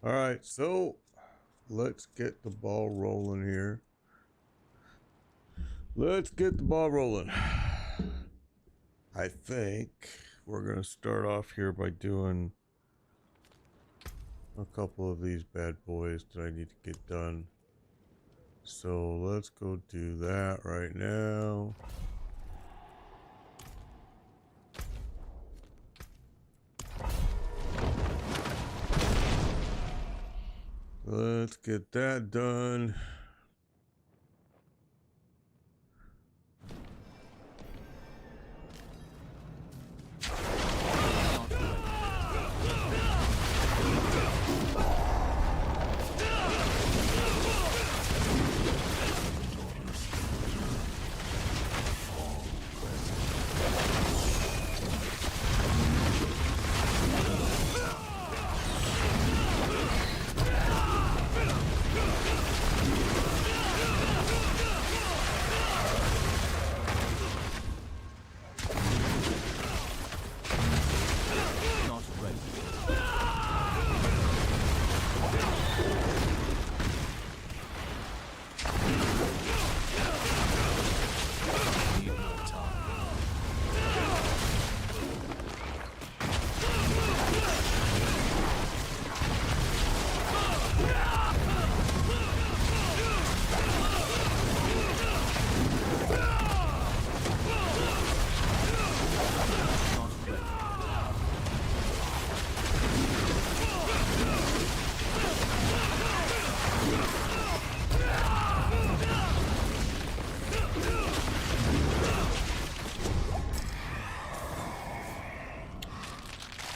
All right, so let's get the ball rolling here. Let's get the ball rolling. I think we're gonna start off here by doing a couple of these bad boys that I need to get done. So let's go do that right now. Let's get that done.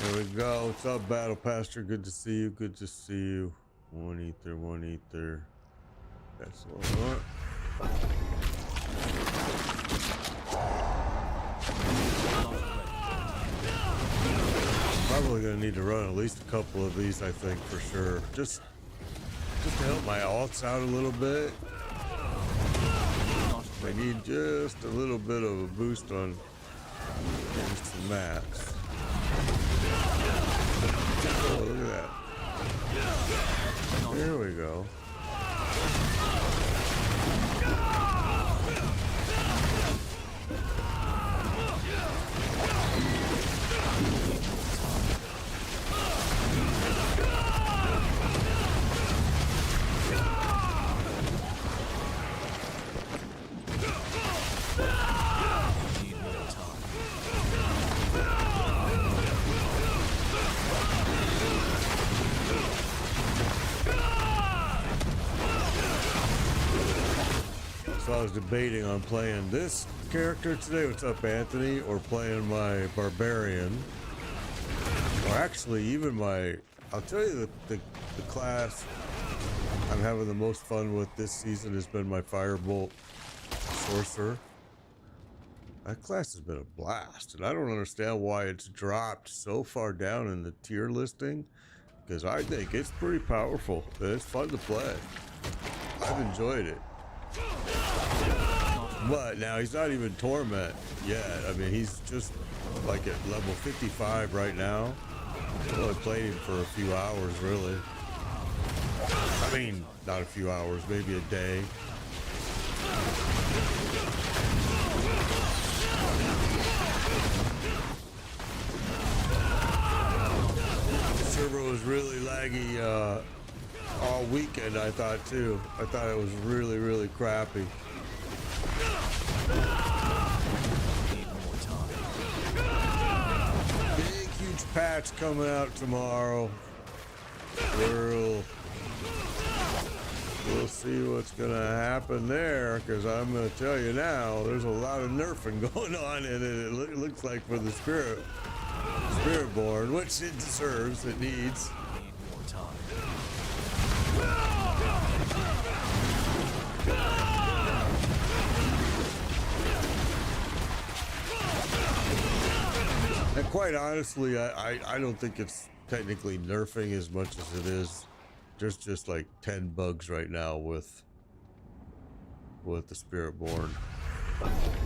There we go. What's up, Battle Pastor? Good to see you. Good to see you. One ether, one ether. That's what I want. Probably gonna need to run at least a couple of these, I think, for sure. Just to help my alts out a little bit. I need just a little bit of a boost on some mats. Oh, look at that. There we go. So I was debating on playing this character today. What's up, Anthony? Or playing my barbarian. Or actually even my... I'll tell you the class I'm having the most fun with this season has been my Firebolt Sorcerer. That class has been a blast. And I don't understand why it's dropped so far down in the tier listing. Because I think it's pretty powerful. It's fun to play. I've enjoyed it. But now he's not even Torment yet. I mean, he's just like at level 55 right now. I only played him for a few hours, really. I mean, not a few hours, maybe a day. The server was really laggy all weekend, I thought, too. I thought it was really, really crappy. Big, huge patch coming out tomorrow. We'll see what's gonna happen there, because I'm gonna tell you now, there's a lot of nerfing going on in it. It looks like for the Spiritborn, which it deserves, it needs. And quite honestly, I don't think it's technically nerfing as much as it is just like 10 bugs right now with the Spiritborn.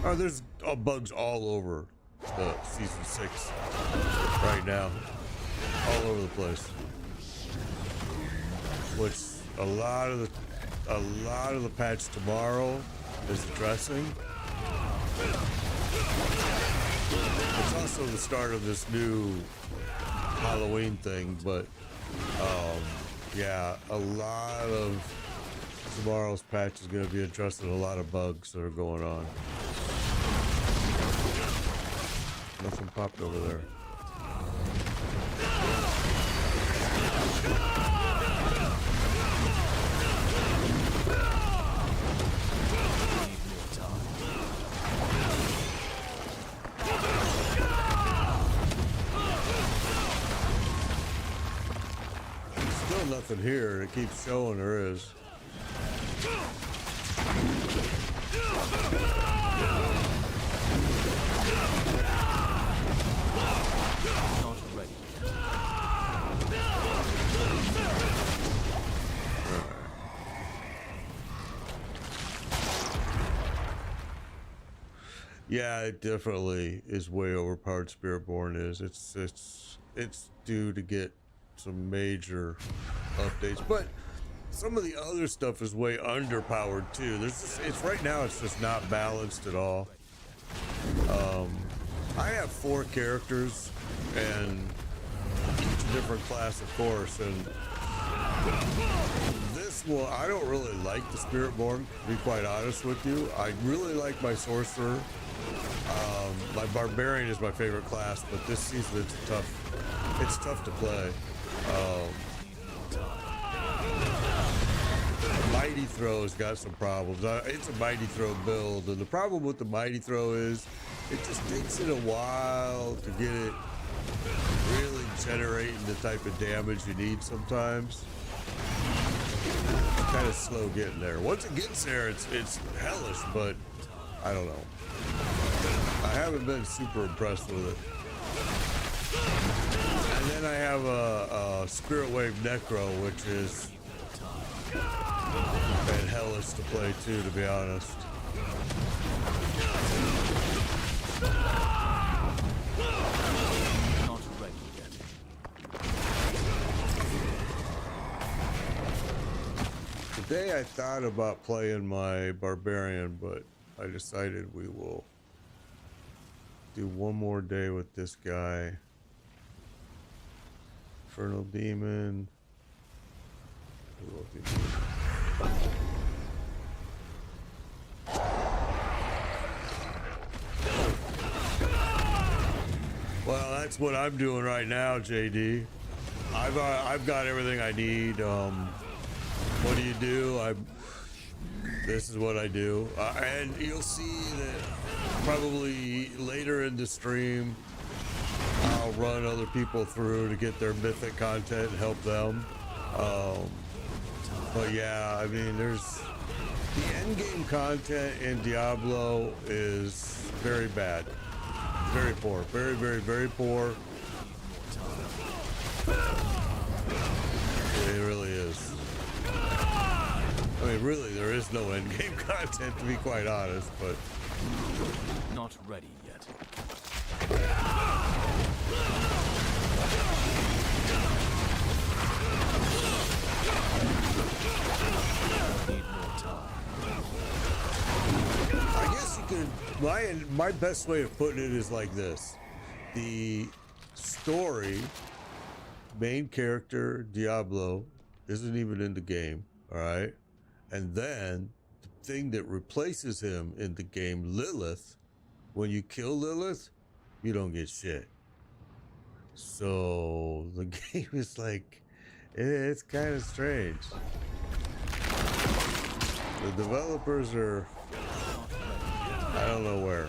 Oh, there's bugs all over the season 6 right now, all over the place. which a lot of the patch tomorrow is addressing. It's also the start of this new Halloween thing, but yeah, a lot of tomorrow's patch is going to be addressing a lot of bugs that are going on. Nothing popped over there. Still nothing here. It keeps showing there is. Yeah, it definitely is way overpowered. Spiritborn is. It's due to get some major updates, but some of the other stuff is way underpowered too. It's right now. It's just not balanced at all. I have 4 characters and each a different class, of course, and this one, I don't really like the Spiritborn, to be quite honest with you. I really like my Sorcerer. My Barbarian is my favorite class, but this season it's tough to play. Mighty Throw has got some problems. It's a Mighty Throw build, and the problem with the Mighty Throw is it just takes it a while to get it really generating the type of damage you need sometimes. It's kind of slow getting there. Once it gets there, it's hellish, but I don't know. I haven't been super impressed with it. And then I have a Spirit Wave Necro, which is been hellish to play too, to be honest. Not ready yet. Today I thought about playing my Barbarian, but I decided we will do one more day with this guy. Infernal Demon. We will do well, that's what I'm doing right now, JD. I've got everything I need. What do? This is what I do, and you'll see that probably later in the stream I'll run other people through to get their mythic content and help them. But yeah, I mean, there's the end game content in Diablo is very bad, very poor, very, very, very poor. It really is. I mean, really, there is no end game content, to be quite honest, but Not ready yet. Need more time. I guess you could. My best way of putting it is like this: the story, main character Diablo, isn't even in the game. All right. And then the thing that replaces him in the game, Lilith, when you kill Lilith, you don't get shit. So the game is like, it's kind of strange. The developers are, I don't know where.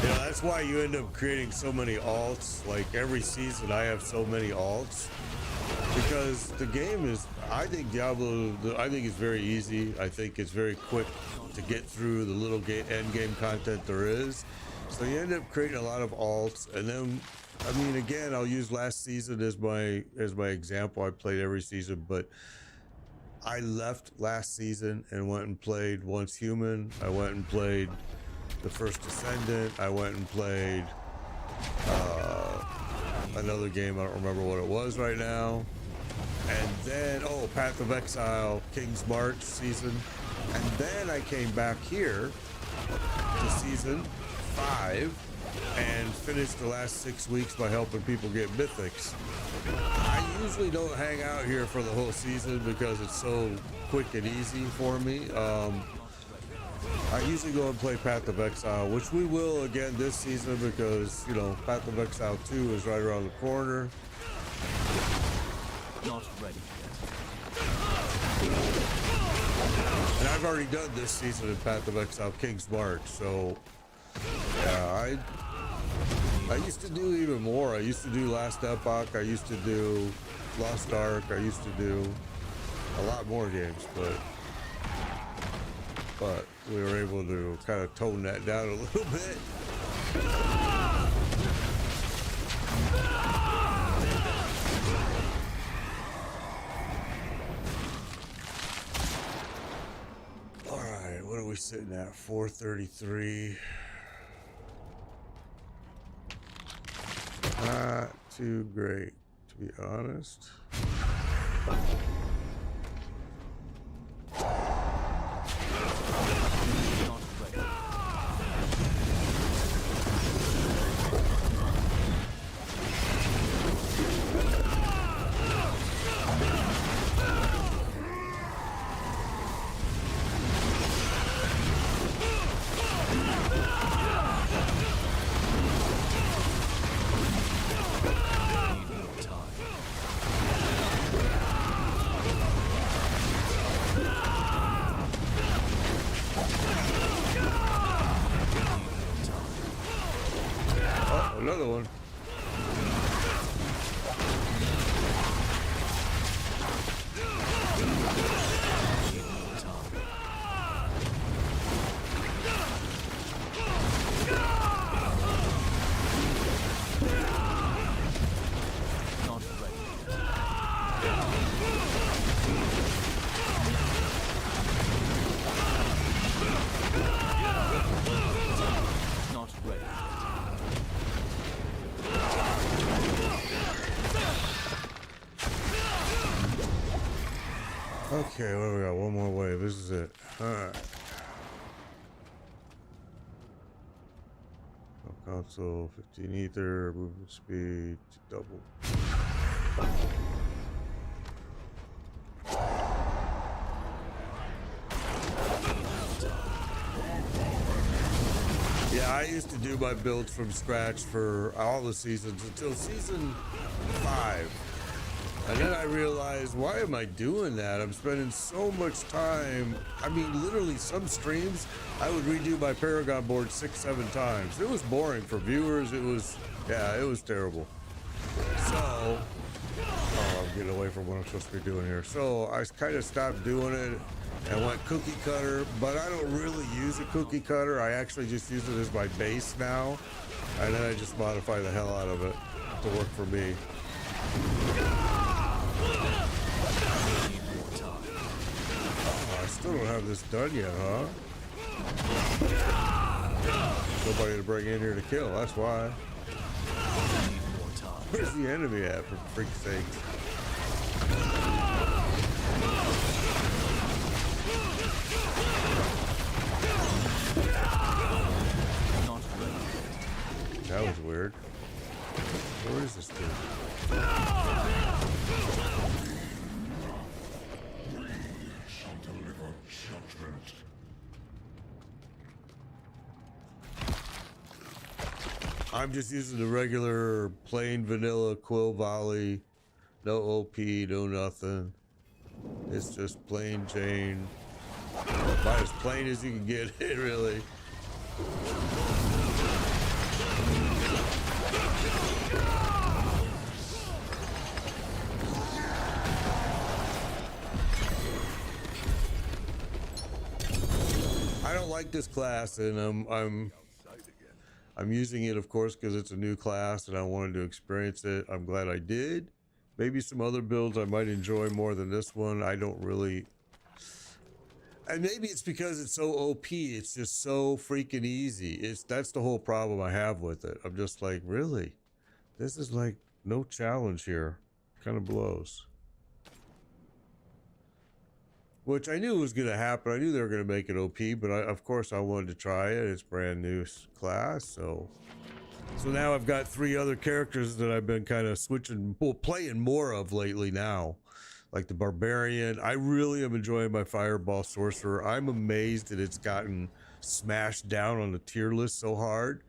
You know, that's why you end up creating so many alts. Like every season, I have so many alts because the game is. I think Diablo. I think it's very easy. I think it's very quick to get through the little end game content there is. So you end up creating a lot of alts, and then, I mean, again, I'll use last season as my example. I played every season, but I left last season and went and played Once Human. I went and played the First Descendant. I went and played another game. I don't remember what it was right now. And then, Path of Exile, King's March season. And then I came back here to season 5 and finished the last 6 weeks by helping people get mythics. I usually don't hang out here for the whole season because it's so quick and easy for me. I usually go and play Path of Exile, which we will again this season because, you know, Path of Exile 2 is right around the corner. Not ready yet. And I've already done this season in Path of Exile King's March, so yeah, I used to do even more. I used to do Last Epoch, I used to do Lost Ark, I used to do a lot more games, but we were able to kind of tone that down a little bit. All right, what are we sitting at? 433. Not too great, to be honest. Another one. Not ready. Not ready. Okay, what do we got? One more wave. This is it. Alright. Console, 15 ether, movement speed, double. Yeah, I used to do my builds from scratch for all the seasons until season 5. And then I realized, why am I doing that? I'm spending so much time. I mean, literally some streams, I would redo my Paragon board 6-7 times. It was boring for viewers. It was terrible. So, I'm getting away from what I'm supposed to be doing here. So I kind of stopped doing it and went cookie cutter, but I don't really use a cookie cutter. I actually just use it as my base now. And then I just modify the hell out of it to work for me. Oh, I still don't have this done yet, huh? Nobody to bring in here to kill, that's why. Where's the enemy at, for freak's sake? That was weird. Where is this dude? I'm just using the regular plain vanilla Quill Volley. No OP, no nothing. It's just plain Jane. About as plain as you can get it, really. like this class, and I'm using it, of course, because it's a new class, and I wanted to experience it. I'm glad I did. Maybe some other builds I might enjoy more than this one. I don't really. And maybe it's because it's so OP. It's just so freaking easy. That's the whole problem I have with it. I'm just like, really? This is like no challenge here. Kind of blows. Which I knew was going to happen. I knew they were going to make it OP, but of course I wanted to try it. It's brand new class, so now I've got 3 other characters that I've been kind of playing more of lately now. Like the Barbarian. I really am enjoying my Fireball Sorcerer. I'm amazed that it's gotten smashed down on the tier list so hard.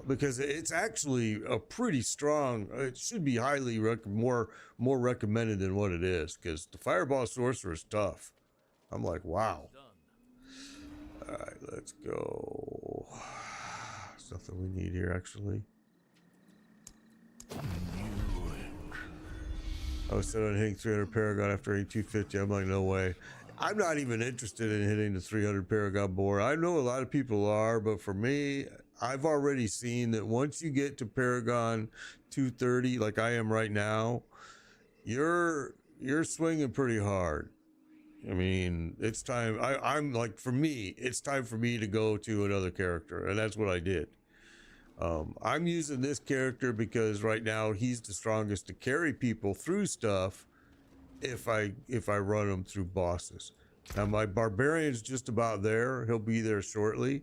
Because it's actually a pretty strong, it should be highly more recommended than what it is, because the Fireball Sorcerer is tough. I'm like, wow. All right, let's go. There's nothing we need here, actually. I was set on hitting 300 Paragon after hitting 250. I'm like, no way. I'm not even interested in hitting the 300 Paragon board. I know a lot of people are, but for me, I've already seen that once you get to Paragon 230, like I am right now, you're swinging pretty hard. I mean, it's time. I'm like, for me, it's time for me to go to another character, and that's what I did. I'm using this character because right now he's the strongest to carry people through stuff if I run them through bosses. Now my Barbarian's just about there. He'll be there shortly.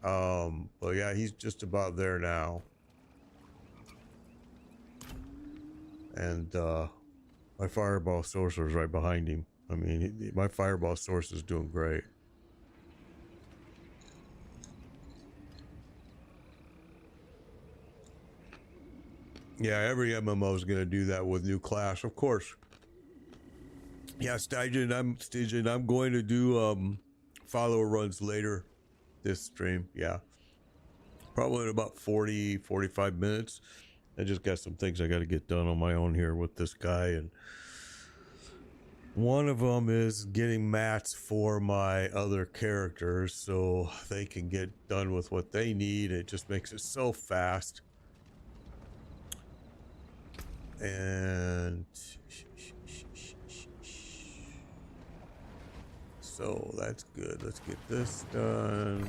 But yeah, he's just about there now. And my Fireball Sorcerer's right behind him. I mean, my Fireball Sorcerer's doing great. Yeah, every MMO is going to do that with new class, of course. Yeah, Stygian, I'm going to do follower runs later this stream. Yeah, probably in about 40-45 minutes. I just got some things I got to get done on my own here with this guy, and one of them is getting mats for my other characters so they can get done with what they need. It just makes it so fast. And so that's good. Let's get this done.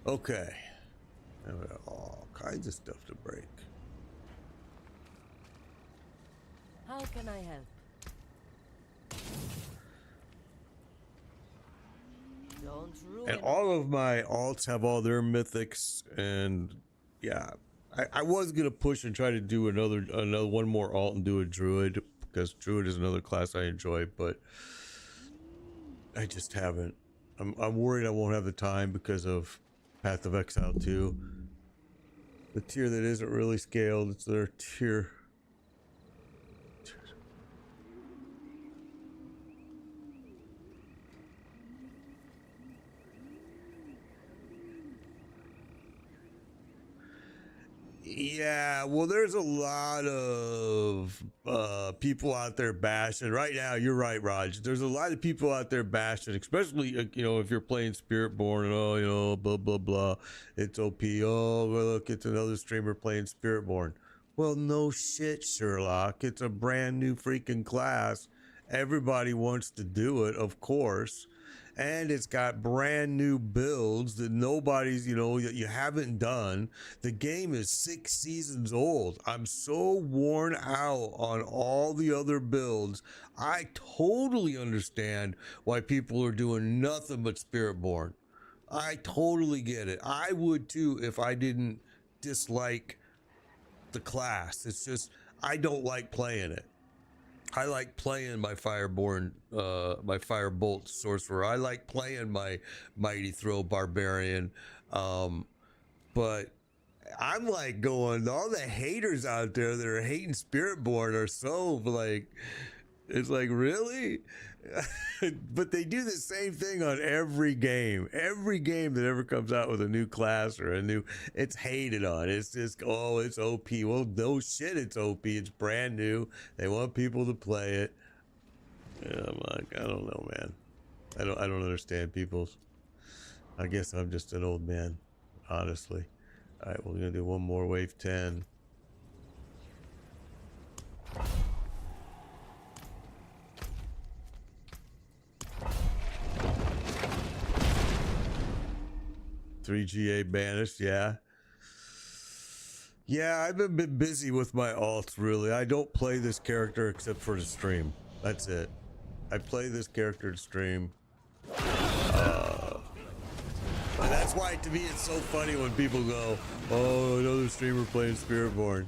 Okay. And we got all kinds of stuff to break. How can I help? Don't ruin. And all of my alts have all their mythics, and yeah, I was gonna push and try to do another one more alt and do a druid, because druid is another class I enjoy, but I just haven't. I'm worried I won't have the time because of Path of Exile 2. The tier that isn't really scaled, it's their tier. Yeah, well, there's a lot of people out there bashing right now. You're right, Raj. There's a lot of people out there bashing, especially you know, if you're playing Spiritborn and oh, you know, blah blah blah, it's OP. Oh, look, it's another streamer playing Spiritborn. Well, no shit, Sherlock. It's a brand new freaking class. Everybody wants to do it, of course. And it's got brand new builds that nobody's, you know, that you haven't done. The game is 6 seasons old. I'm so worn out on all the other builds. I totally understand why people are doing nothing but Spiritborn. I totally get it. I would too if I didn't dislike the class. It's just, I don't like playing it. I like playing my Fireborn, my Firebolt Sorcerer. I like playing my Mighty Throw Barbarian. But I'm like going, all the haters out there that are hating Spiritborn are so like, It's like, really? But they do the same thing on every game. Every game that ever comes out with a new class or a new, it's hated on. It's just, oh, it's OP. Well, no shit, it's OP. It's brand new. They want people to play it. And I'm like, I don't know, man. I don't understand people's. I guess I'm just an old man, honestly. All right, we're gonna do one more wave 10. Three GA banished, yeah. Yeah, I've been busy with my alts, really. I don't play this character except for the stream. That's it. I play this character to stream. And that's why, to me, it's so funny when people go, oh, another streamer playing Spiritborn.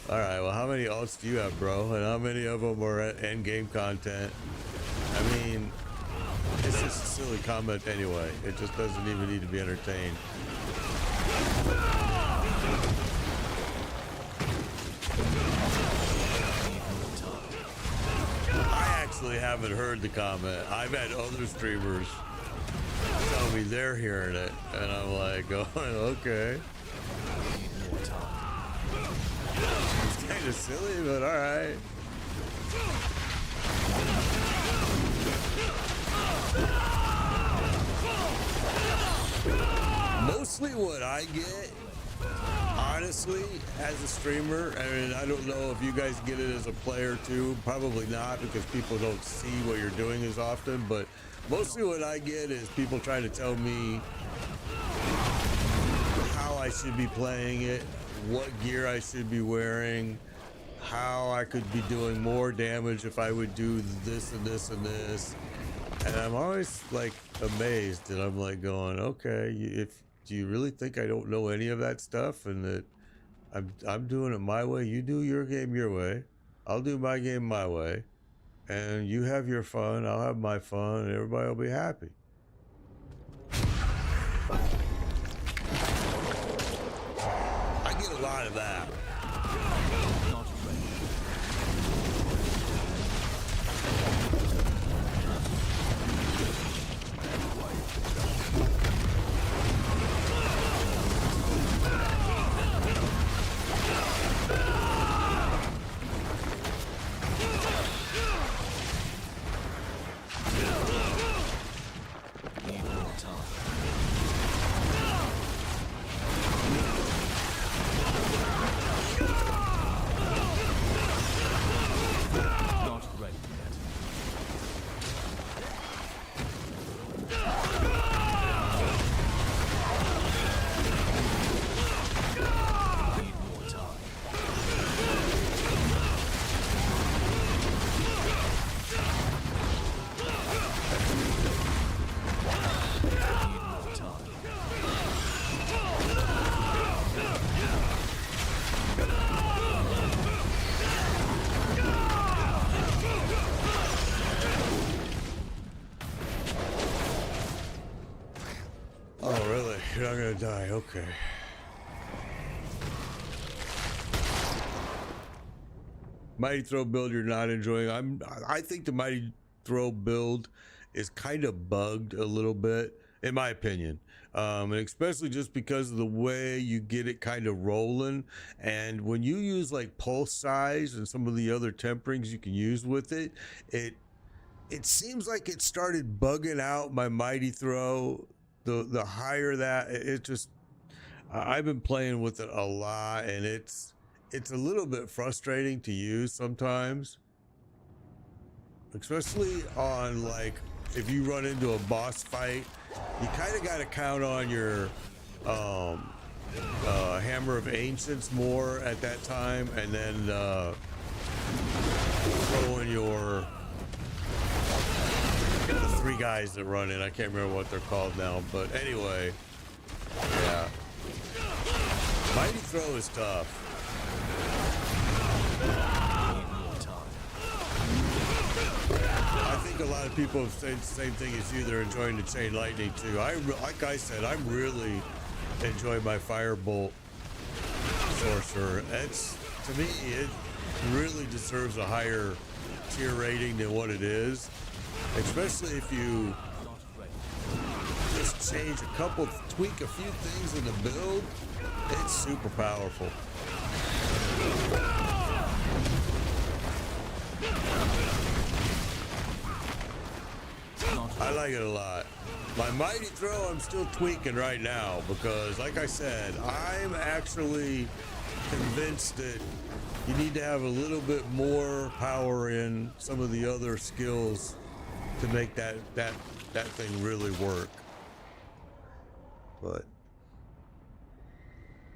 All right, well, how many alts do you have, bro? And how many of them are at end-game content? I mean, it's just a silly comment anyway. It just doesn't even need to be entertained. I actually haven't heard the comment. I've had other streamers tell me they're hearing it, and I'm like, going, okay. It's kind of silly, but all right. Mostly what I get, honestly, as a streamer, I mean, I don't know if you guys get it as a player too, probably not, because people don't see what you're doing as often, but mostly what I get is people trying to tell me how I should be playing it, what gear I should be wearing, how I could be doing more damage if I would do this and this and this. And I'm always like amazed, and I'm like going, okay, do you really think I don't know any of that stuff, and that I'm doing it my way? You do your game your way, I'll do my game my way, and you have your fun, I'll have my fun, and everybody will be happy. I get a lot of that. Not ready. You're not gonna die, okay. Mighty Throw build you're not enjoying. I think the Mighty Throw build is kind of bugged a little bit, in my opinion. And especially just because of the way you get it kind of rolling. And when you use like pulse size and some of the other temperings you can use with it, it seems like it started bugging out my Mighty Throw. The higher that, it just, I've been playing with it a lot, and it's a little bit frustrating to use sometimes, especially on, like, if you run into a boss fight, you kind of got to count on your Hammer of Ancients more at that time, and then throw in your the three guys that run in. I can't remember what they're called now, but anyway, yeah. Mighty Throw is tough. I think a lot of people have said the same thing as you. They're enjoying the Chain Lightning too. Like I said, I'm really enjoying my Firebolt Sorcerer. To me, it really deserves a higher tier rating than what it is, especially if you Not ready. just change a couple, tweak a few things in the build. It's super powerful. I like it a lot. My mighty throw I'm still tweaking right now because, like I said, I'm actually convinced that you need to have a little bit more power in some of the other skills to make that thing really work. But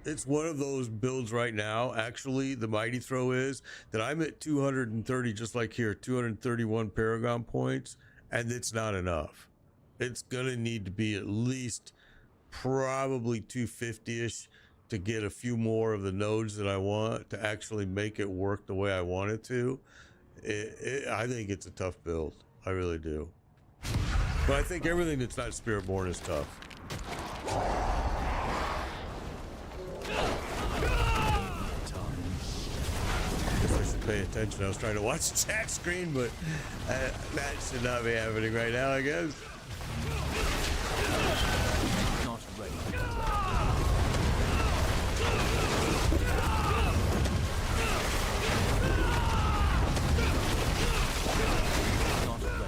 it's one of those builds right now, actually, the mighty throw is that I'm at 230, just like here, 231 Paragon points, and it's not enough. It's gonna need to be at least probably 250-ish to get a few more of the nodes that I want to actually make it work the way I want it to. I think it's a tough build. I really do. But I think everything that's not Spiritborn is tough. Guess I should pay attention. I was trying to watch the chat screen, but that should not be happening right now, I guess. Not ready. Not ready.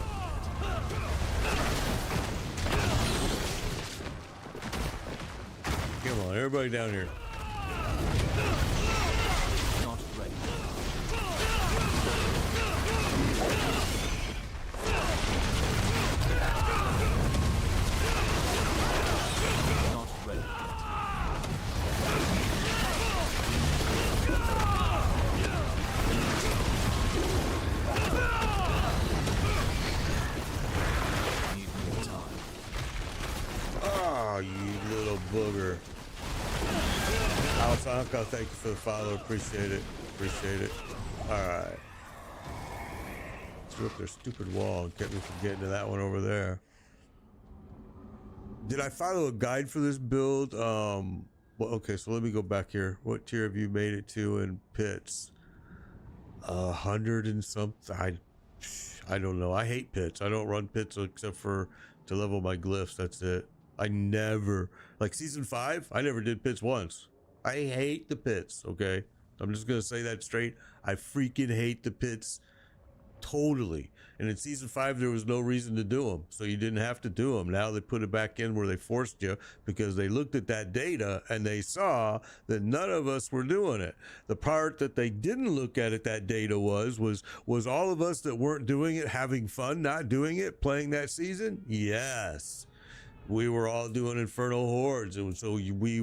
Come on, everybody down here. Not ready. Not ready. Need more time. Oh, you little booger. Alfonso, thank you for the follow. Appreciate it. Appreciate it. All right. Threw up their stupid wall and kept me from getting to that one over there. Did I follow a guide for this build? Well, okay, so let me go back here. What tier have you made it to in pits? 100 and something. I don't know. I hate pits. I don't run pits except for to level my glyphs. That's it. I never, like season 5, I never did pits once. I hate the pits, okay? I'm just gonna say that straight. I freaking hate the pits totally. And in season 5, there was no reason to do them, so you didn't have to do them. Now they put it back in where they forced you because they looked at that data and they saw that none of us were doing it. The part that they didn't look at that data was all of us that weren't doing it having fun, not doing it, playing that season? Yes. We were all doing Infernal Hordes, and so we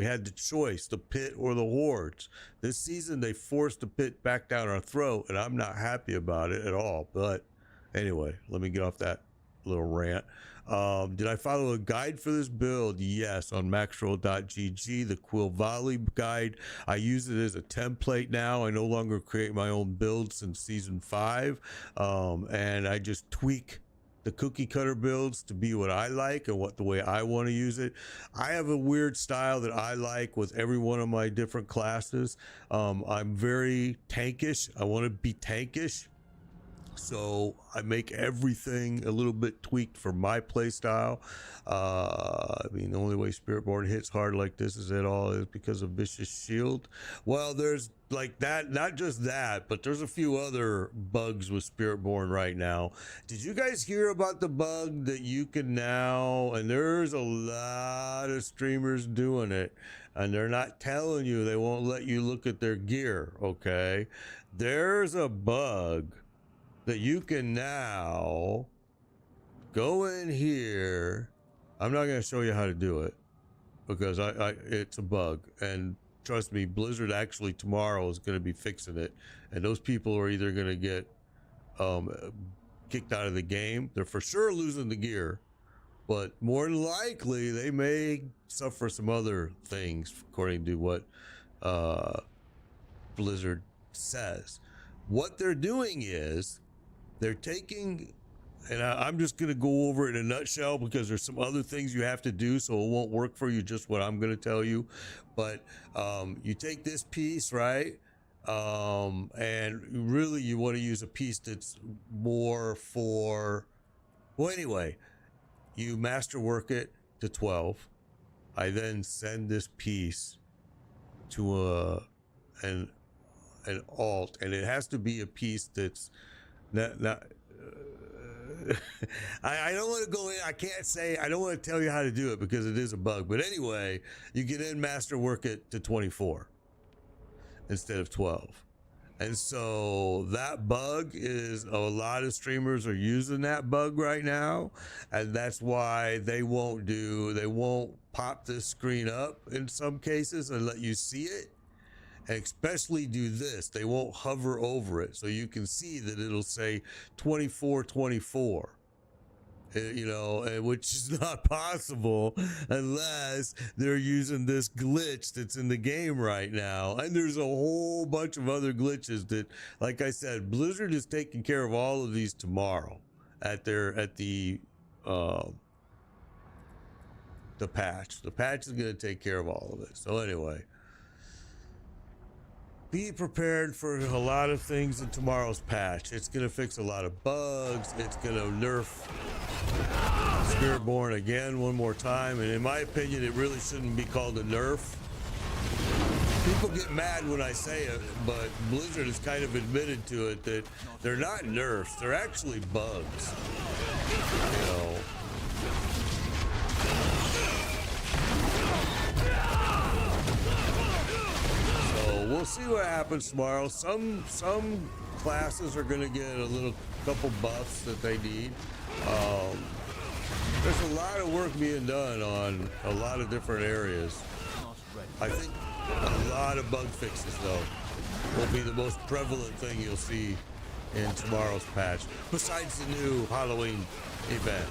had the choice, the pit or the hordes. This season they forced the pit back down our throat, and I'm not happy about it at all. But anyway, let me get off that little rant. Did I follow a guide for this build? Yes, on maxroll.gg, the Quill Volley guide. I use it as a template now. I no longer create my own builds since season 5, and I just tweak the cookie cutter builds to be what I like and the way I want to use it. I have a weird style that I like with every one of my different classes. I'm very tankish. I want to be tankish. So I make everything a little bit tweaked for my play style. I mean, the only way Spiritborn hits hard like this is at all is because of Vicious Shield. Well, there's like that, not just that, but there's a few other bugs with Spiritborn right now. Did you guys hear about the bug that you can now, and there's a lot of streamers doing it, and they're not telling you, they won't let you look at their gear, okay? There's a bug that you can now go in here. I'm not going to show you how to do it because it's a bug, and trust me, Blizzard actually tomorrow is going to be fixing it, and those people are either going to get kicked out of the game. They're for sure losing the gear, but more than likely they may suffer some other things according to what Blizzard says. What they're doing is they're taking, and I'm just going to go over it in a nutshell because there's some other things you have to do, so it won't work for you just what I'm going to tell you. But you take this piece, right? And really you want to use a piece that's more for, well, anyway, you masterwork it to 12. I then send this piece to an alt, and it has to be a piece that's not I don't want to go in. I can't say. I don't want to tell you how to do it because it is a bug. But anyway, you can then masterwork it to 24 instead of 12. And so that bug is, a lot of streamers are using that bug right now, and that's why they won't pop this screen up in some cases and let you see it, and especially do this. They won't hover over it, so you can see that it'll say 2424. You know, which is not possible unless they're using this glitch that's in the game right now. And there's a whole bunch of other glitches that, like I said, Blizzard is taking care of all of these tomorrow at the patch. The patch is going to take care of all of it. So anyway, be prepared for a lot of things in tomorrow's patch. It's going to fix a lot of bugs. It's going to nerf Spiritborn again one more time. And in my opinion, it really shouldn't be called a nerf. People get mad when I say it, but Blizzard has kind of admitted to it that they're not nerfs. They're actually bugs. You know. We'll see what happens tomorrow. Some classes are going to get a couple buffs that they need. There's a lot of work being done on a lot of different areas. I think a lot of bug fixes, though, will be the most prevalent thing you'll see in tomorrow's patch, besides the new Halloween event.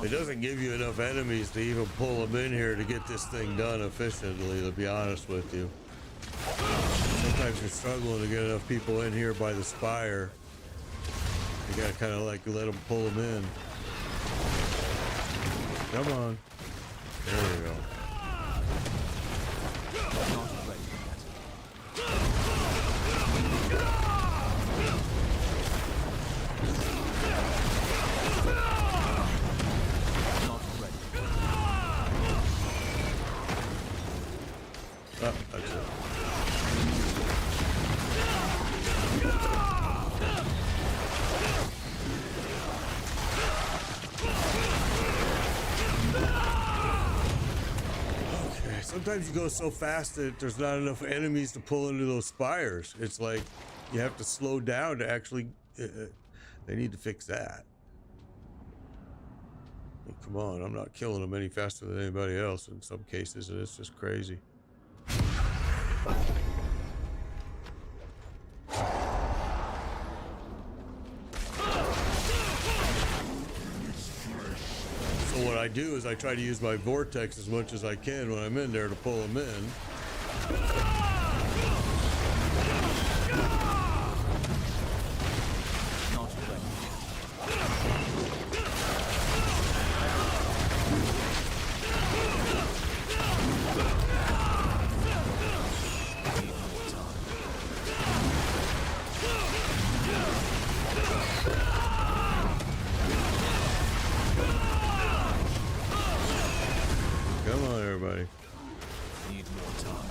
It doesn't give you enough enemies to even pull them in here to get this thing done efficiently, to be honest with you. Sometimes you're struggling to get enough people in here by the spire. You gotta kind of like let them pull them in. Come on. There we go. Oh, that's it. Okay, sometimes you go so fast that there's not enough enemies to pull into those spires. It's like you have to slow down to actually... they need to fix that. Come on, I'm not killing them any faster than anybody else in some cases, and it's just crazy. So what I do is I try to use my vortex as much as I can when I'm in there to pull them in. Come on, everybody. Need more time.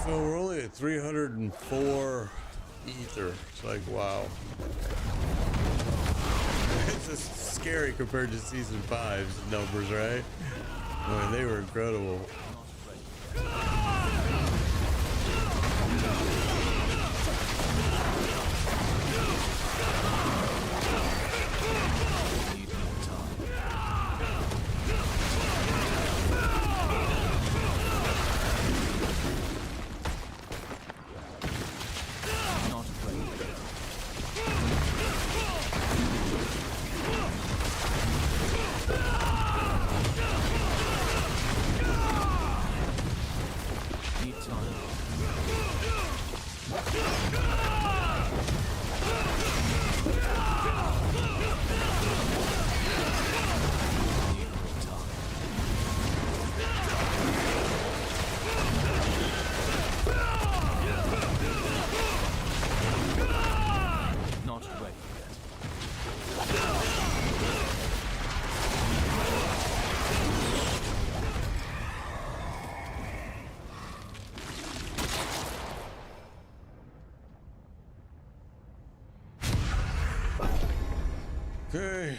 So we're only at 304 ether. It's like, wow. It's just scary compared to season 5's numbers, right? I mean, they were incredible. Okay.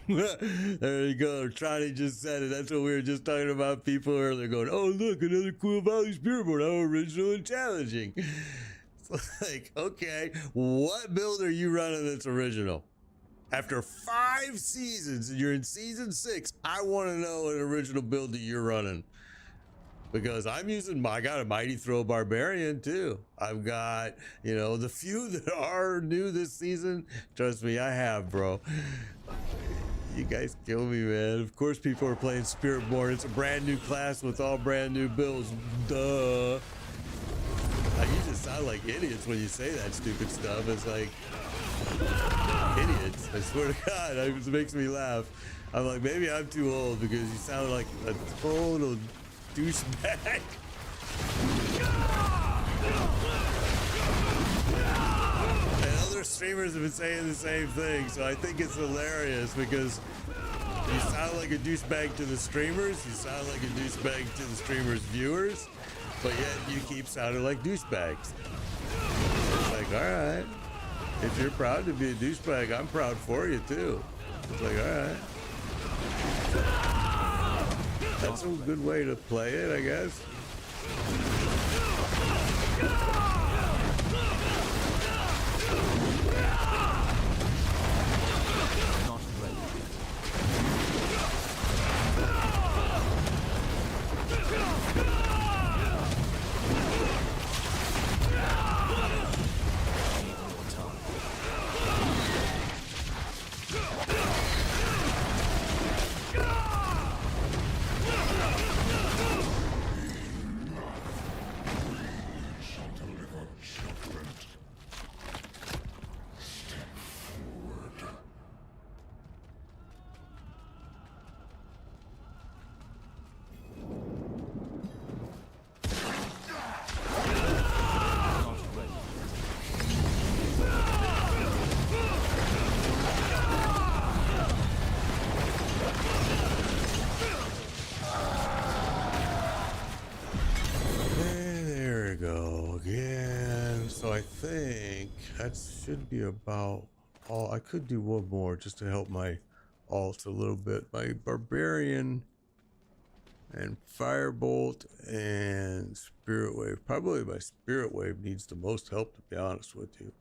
There you go. Trotty just said it. That's what we were just talking about. People earlier going, "Oh, look, another Quill Volley Spiritborn. How original and challenging." It's like, okay, what build are you running that's original? After 5 seasons and you're in season 6, I want to know an original build that you're running. Because I got a Mighty Throw Barbarian too. I've got, the few that are new this season. Trust me, I have, bro. You guys kill me, man. Of course people are playing Spiritborn. It's a brand new class with all brand new builds. Duh. You just sound like idiots when you say that stupid stuff. It's like, idiots. I swear to God, it makes me laugh. I'm like, maybe I'm too old because you sound like a total douchebag. And other streamers have been saying the same thing, so I think it's hilarious because you sound like a douchebag to the streamers, you sound like a douchebag to the streamers' viewers, but yet you keep sounding like douchebags. It's like, all right, if you're proud to be a douchebag, I'm proud for you too. It's like, all right. That's a good way to play it, I guess. think that should be about all. I could do one more just to help my alt a little bit. My barbarian and firebolt and spirit wave. Probably my spirit wave needs the most help, to be honest with you.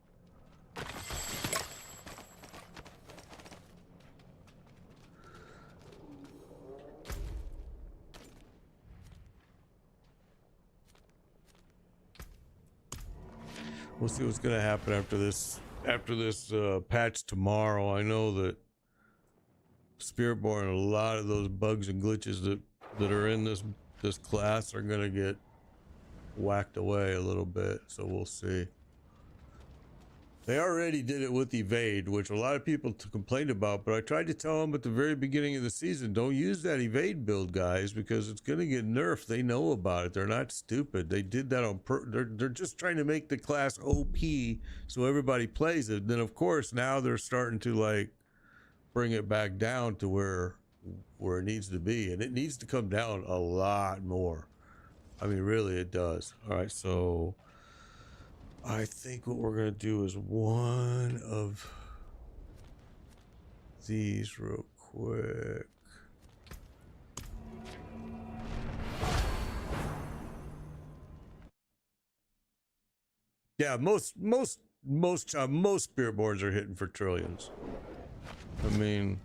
We'll see what's gonna happen after this patch tomorrow. I know that Spiritborn, a lot of those bugs and glitches that are in this class are gonna get whacked away a little bit, so we'll see. They already did it with evade, which a lot of people complained about, but I tried to tell them at the very beginning of the season, don't use that evade build, guys, because it's going to get nerfed. They know about it. They're not stupid. They did that on they're just trying to make the class OP so everybody plays it. Then of course now they're starting to like bring it back down to where it needs to be, and it needs to come down a lot more. I mean, really it does. All right, so I think what we're gonna do is one of these real quick. Yeah, most Spiritborns are hitting for trillions. I mean,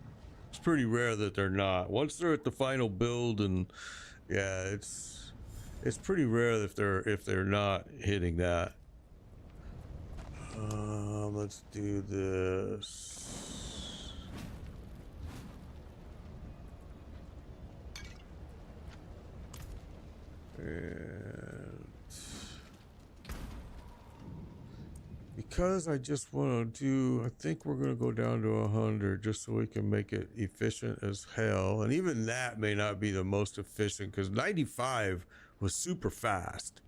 it's pretty rare that they're not. Once they're at the final build, and yeah, it's pretty rare if they're not hitting that. Let's do this. And because I just want to do, I think we're going to go down to 100 just so we can make it efficient as hell. And even that may not be the most efficient because 95 was super fast.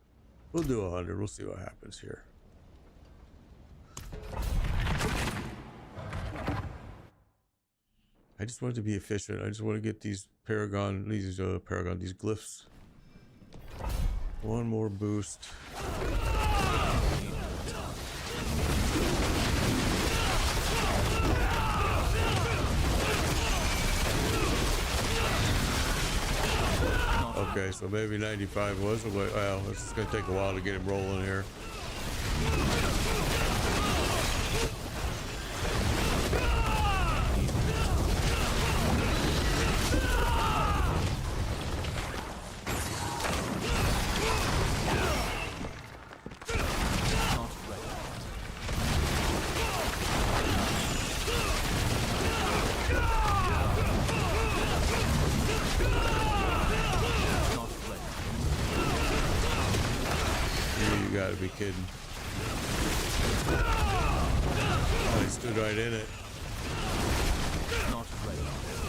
We'll do 100. We'll see what happens here. I just want it to be efficient. I just want to get these these glyphs. One more boost. Okay, so maybe 95 was the way. Well, it's gonna take a while to get him rolling here. You gotta be kidding. Oh, he stood right in it. Not ready. Not ready.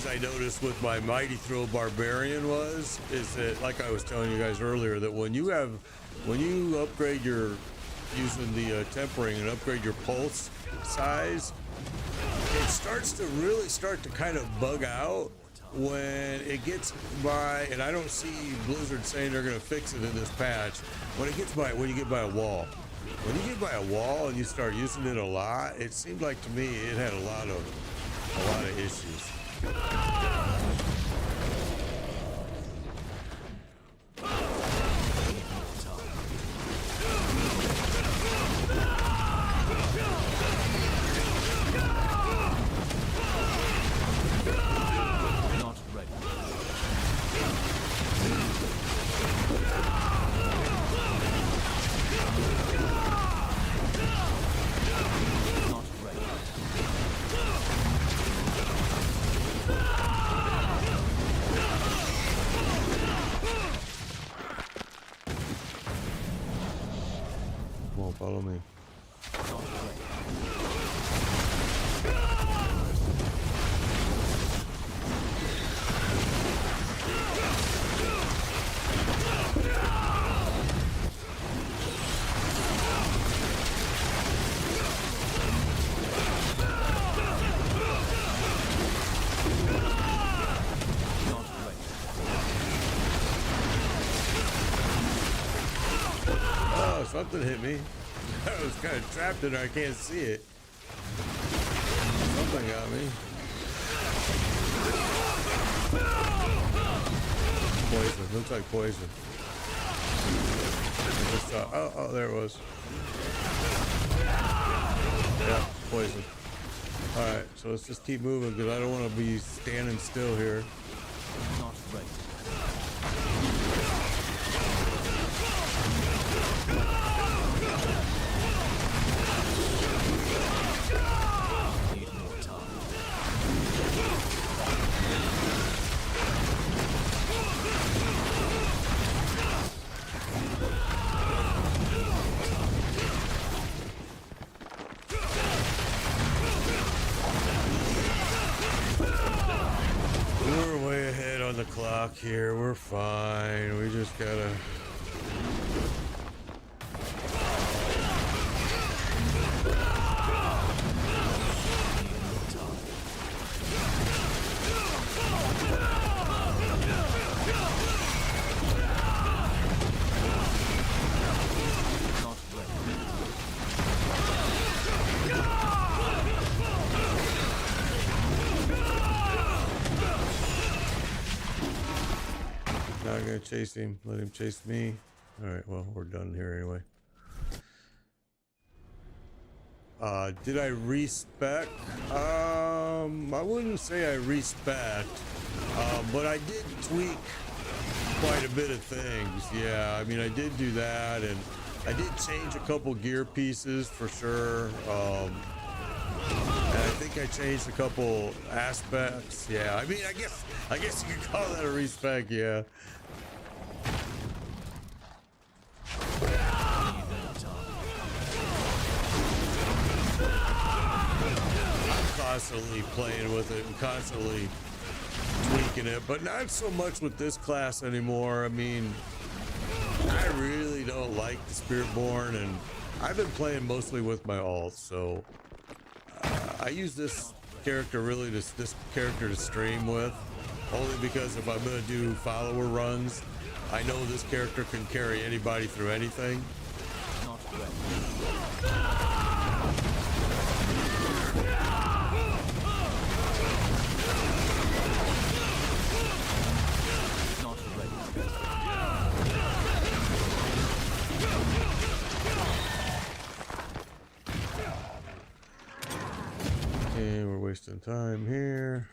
I noticed with my Mighty Throw Barbarian is that, like I was telling you guys earlier, that when you upgrade using the tempering and upgrade your pulse size, it starts to really kind of bug out when it gets by, and I don't see Blizzard saying they're going to fix it in this patch, when you get by a wall. When you get by a wall and you start using it a lot, it seemed like to me it had a lot of issues. follow me. Not ready. Not ready. Oh, something hit me. I was kind of trapped in there. I can't see it. Something got me. Poison. Looks like poison. I just saw, oh, there it was. Yeah, poison. Alright, so let's just keep moving because I don't want to be standing still here. Not ready. Need more time. We're way ahead on the clock here. We're fine. We just gotta... Not ready. Not gonna chase him. Let him chase me. Alright, well, we're done here anyway. Did I respec? I wouldn't say I respec, but I did tweak quite a bit of things. Yeah, I mean, I did do that, and I did change a couple gear pieces for sure. And I think I changed a couple aspects. Yeah, I mean, I guess you could call that a respec. Yeah. Constantly playing with it and constantly tweaking it, but not so much with this class anymore. I mean, I really don't like the Spiritborn, and I've been playing mostly with my alts, so I use this character to stream with, only because if I'm gonna do follower runs, I know this character can carry anybody through anything. Not ready. Not ready. And we're wasting time here.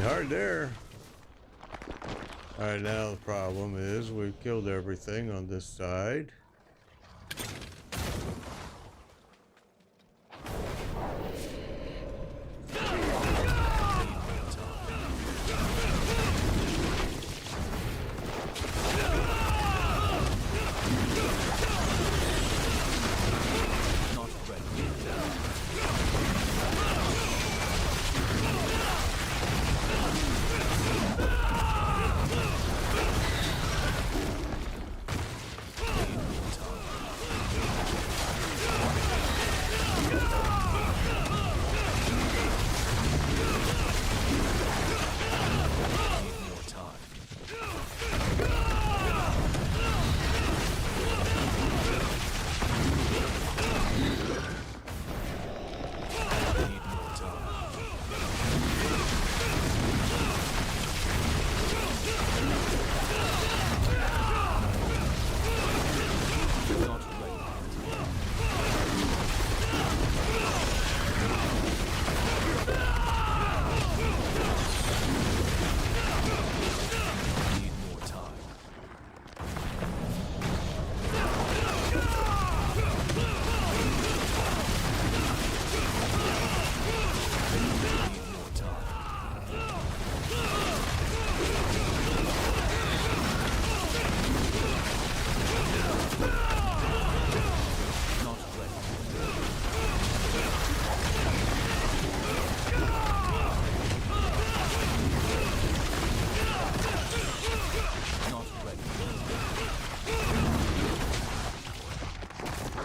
Hard there. All right, now the problem is we've killed everything on this side.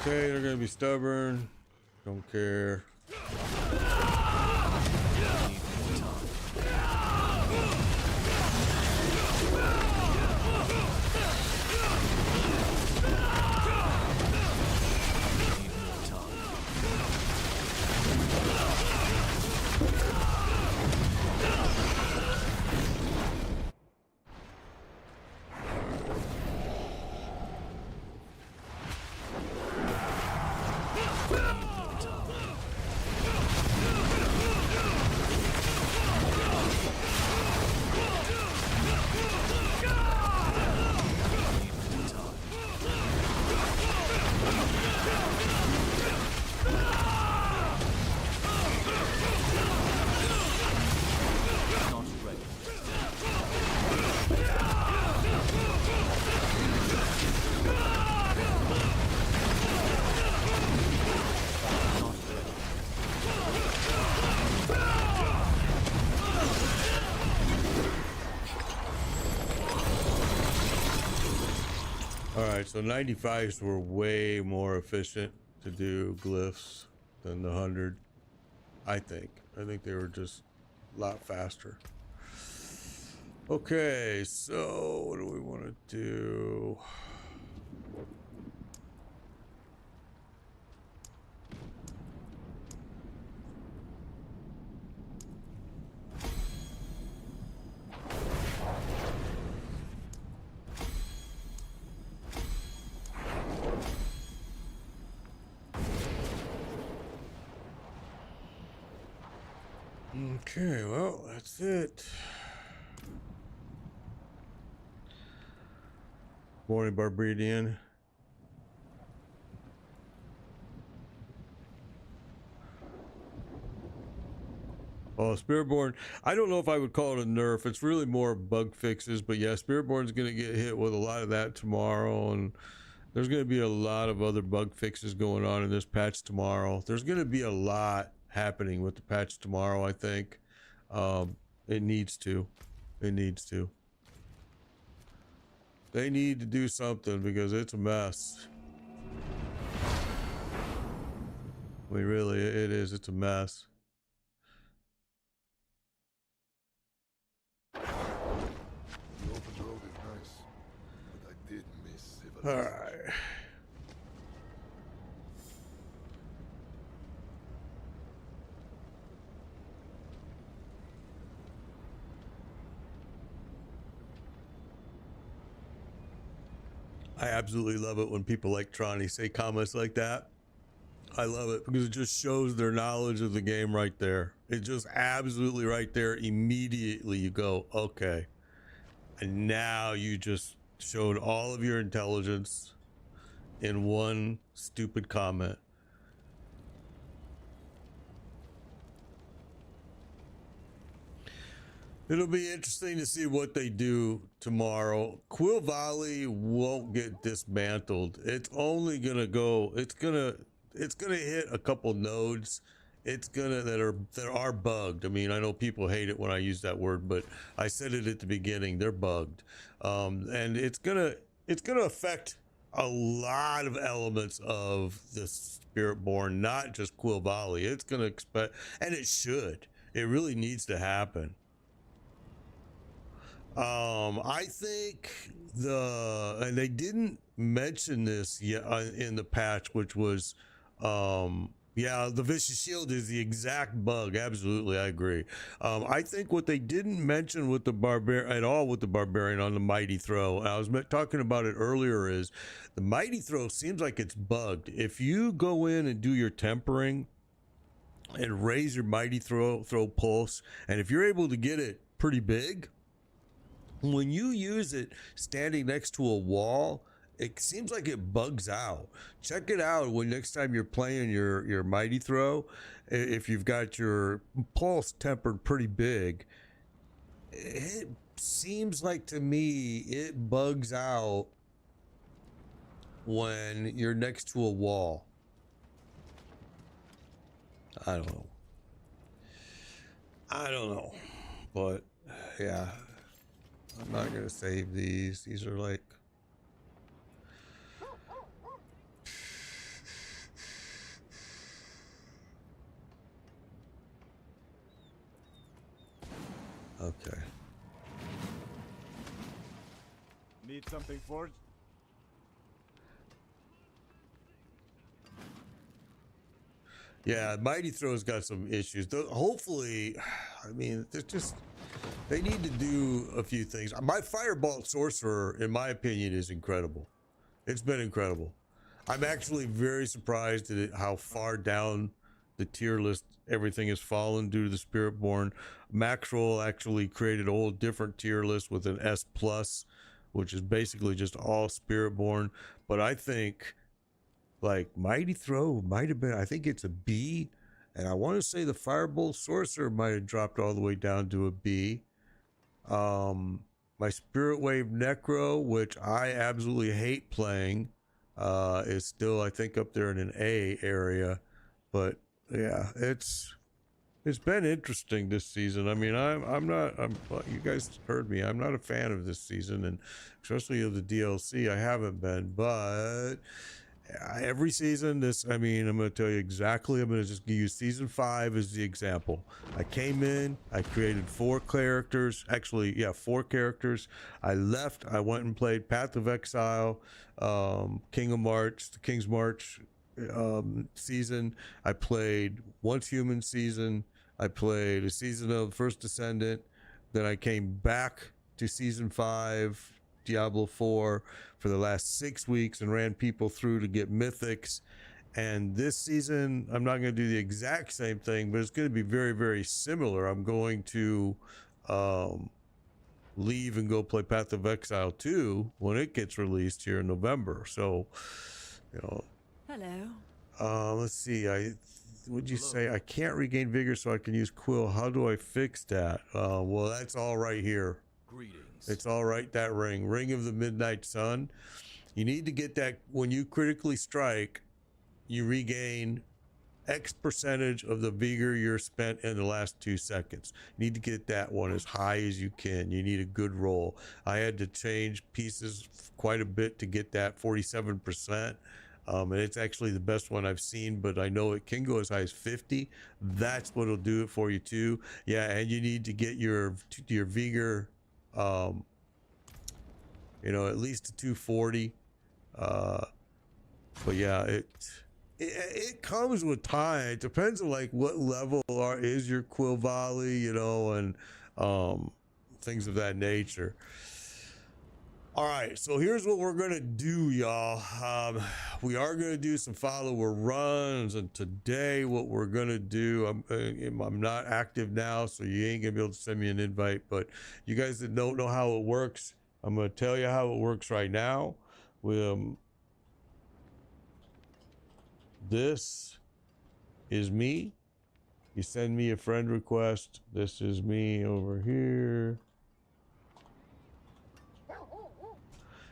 Okay, they're gonna be stubborn. Don't care. Alright, so 95s were way more efficient to do glyphs than the 100. I think they were just a lot faster. Okay, so what do we want to do? Okay, well, that's it. Morning, Barbadian. Oh, Spiritborn. I don't know if I would call it a nerf. It's really more bug fixes, but yeah, Spiritborn's going to get hit with a lot of that tomorrow, and there's going to be a lot of other bug fixes going on in this patch tomorrow. There's going to be a lot happening with the patch tomorrow, I think. It needs to. It needs to. They need to do something because it's a mess. I mean, really, it is. It's a mess. The open road is nice, but I did miss civilization. All right. I absolutely love it when people like Tronny say comments like that. I love it because it just shows their knowledge of the game right there. It's just absolutely right there. Immediately you go, okay. And now you just showed all of your intelligence in one stupid comment. It'll be interesting to see what they do tomorrow. Quill Volley won't get dismantled. It's only gonna go. It's gonna hit a couple nodes. It's gonna that are bugged. I mean, I know people hate it when I use that word, but I said it at the beginning. They're bugged, and it's gonna affect a lot of elements of the Spiritborn, not just Quill Volley. It's gonna expect, and it should. It really needs to happen. I think and they didn't mention this yet in the patch, which was, yeah, the vicious shield is the exact bug. Absolutely, I agree. I think what they didn't mention with the barbarian on the mighty throw, and I was talking about it earlier, is the mighty throw seems like it's bugged. If you go in and do your tempering and raise your mighty throw pulse, and if you're able to get it pretty big, when you use it standing next to a wall, it seems like it bugs out. Check it out when next time you're playing your mighty throw. If you've got your pulse tempered pretty big, it seems like to me it bugs out when you're next to a wall. I don't know, but yeah, I'm not gonna save these. These are like, Okay. Need something forged? Yeah, Mighty Throw's got some issues. Hopefully, I mean, they need to do a few things. My Fireball Sorcerer, in my opinion, is incredible. It's been incredible. I'm actually very surprised at how far down the tier list everything has fallen due to the Spiritborn. Maxwell actually created a whole different tier list with an S plus, which is basically just all Spiritborn. But I think like Mighty Throw might have been, I think it's a B, and I want to say the Firebolt Sorcerer might have dropped all the way down to a B. My Spirit Wave Necro, which I absolutely hate playing, is still, I think, up there in an A area. But yeah, it's been interesting this season. I mean, you guys heard me. I'm not a fan of this season, and especially of the DLC. I haven't been, but every season, I'm going to tell you exactly. I'm going to just give you season 5 as the example. I came in, I created 4 characters. Actually, yeah, 4 characters. I left, I went and played Path of Exile, King of March, the King's March season. I played Once Human season. I played a season of First Descendant. Then I came back to season 5, Diablo 4 for the last 6 weeks and ran people through to get mythics. And this season, I'm not going to do the exact same thing, but it's going to be very, very similar. I'm going to leave and go play Path of Exile 2 when it gets released here in November. So, you know. Hello. Let's see. Would you say I can't regain vigor so I can use Quill? How do I fix that? Well, that's all right here. Greetings. It's all right, that ring of the Midnight Sun. You need to get that. When you critically strike, you regain X percentage of the vigor you're spent in the last 2 seconds. You need to get that one as high as you can. You need a good roll. I had to change pieces quite a bit to get that 47%. And it's actually the best one I've seen, but I know it can go as high as 50. That's what'll do it for you too. Yeah, and you need to get your vigor, at least to 240. But yeah, it comes with time. It depends on like what level is your Quill Volley, and things of that nature. All right, so here's what we're gonna do, y'all. We are gonna do some follower runs, and today what we're gonna do, I'm not active now, so you ain't gonna be able to send me an invite, but you guys that don't know how it works, I'm gonna tell you how it works right now. This is me. You send me a friend request. This is me over here.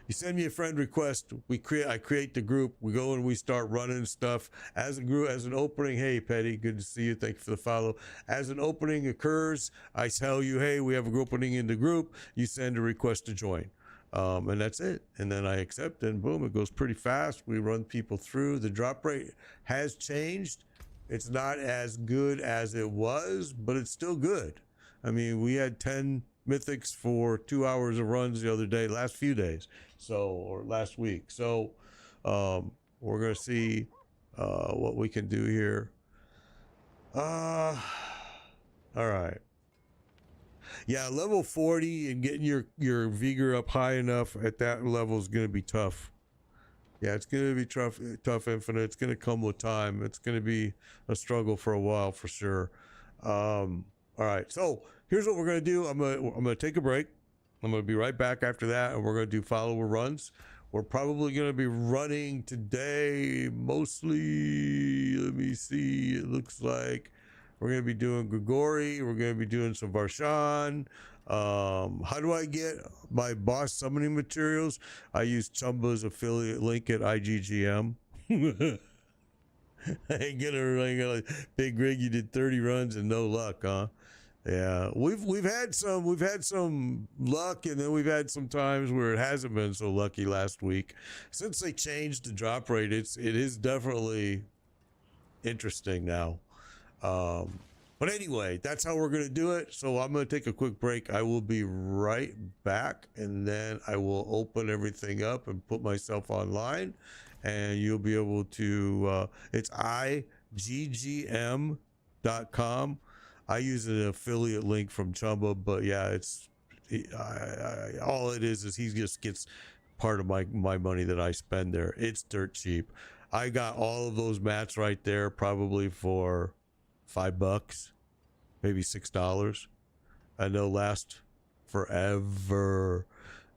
You send me a friend request. I create the group. We go and we start running stuff as a group, as an opening. Hey, Petty, good to see you. Thank you for the follow. As an opening occurs, I tell you, hey, we have a opening in the group. You send a request to join, and that's it. And then I accept, and boom, it goes pretty fast. We run people through. The drop rate has changed. It's not as good as it was, but it's still good. I mean, we had 10 mythics for 2 hours of runs the other day, last few days, or last week. So we're gonna see what we can do here. All right. Yeah, level 40 and getting your vigor up high enough at that level is gonna be tough. Yeah, it's gonna be tough infinite. It's gonna come with time. It's gonna be a struggle for a while for sure. All right, so here's what we're gonna do. I'm gonna take a break. I'm gonna be right back after that, and we're gonna do follower runs. We're probably gonna be running today mostly. Let me see. It looks like we're gonna be doing Grigori. We're gonna be doing some Varshan. How do I get my boss summoning materials? I use Chumba's affiliate link at IGGM. I ain't gonna Big Rig, you did 30 runs and no luck, huh? Yeah, we've had some luck, and then we've had some times where it hasn't been so lucky. Last week, since they changed the drop rate, it is definitely interesting now. But But anyway, that's how we're going to do it. So I'm going to take a quick break. I will be right back, and then I will open everything up and put myself online, and you'll be able to, it's IGGM.com. I use an affiliate link from Chumba, but yeah, it's all it is he just gets part of my money that I spend there. It's dirt cheap. I got all of those mats right there, probably for $5, maybe $6, and they'll last forever.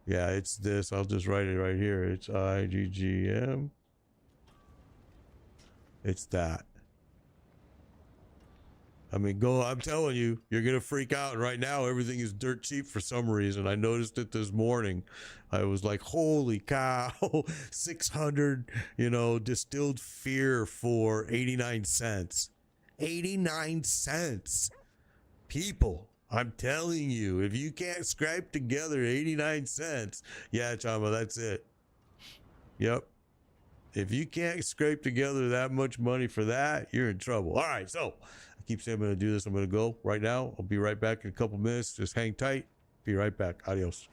Yeah, it's this. I'll just write it right here. It's IGGM. It's that. I mean, I'm telling you, you're going to freak out. And right now, everything is dirt cheap for some reason. I noticed it this morning. I was like, holy cow, 600, distilled fear for 89 cents. 89 cents. People, I'm telling you, if you can't scrape together 89 cents, yeah, Chama, that's it. Yep. If you can't scrape together that much money for that, you're in trouble. All right, so I keep saying I'm going to do this. I'm going to go right now. I'll be right back in a couple minutes. Just hang tight. Be right back. Adios.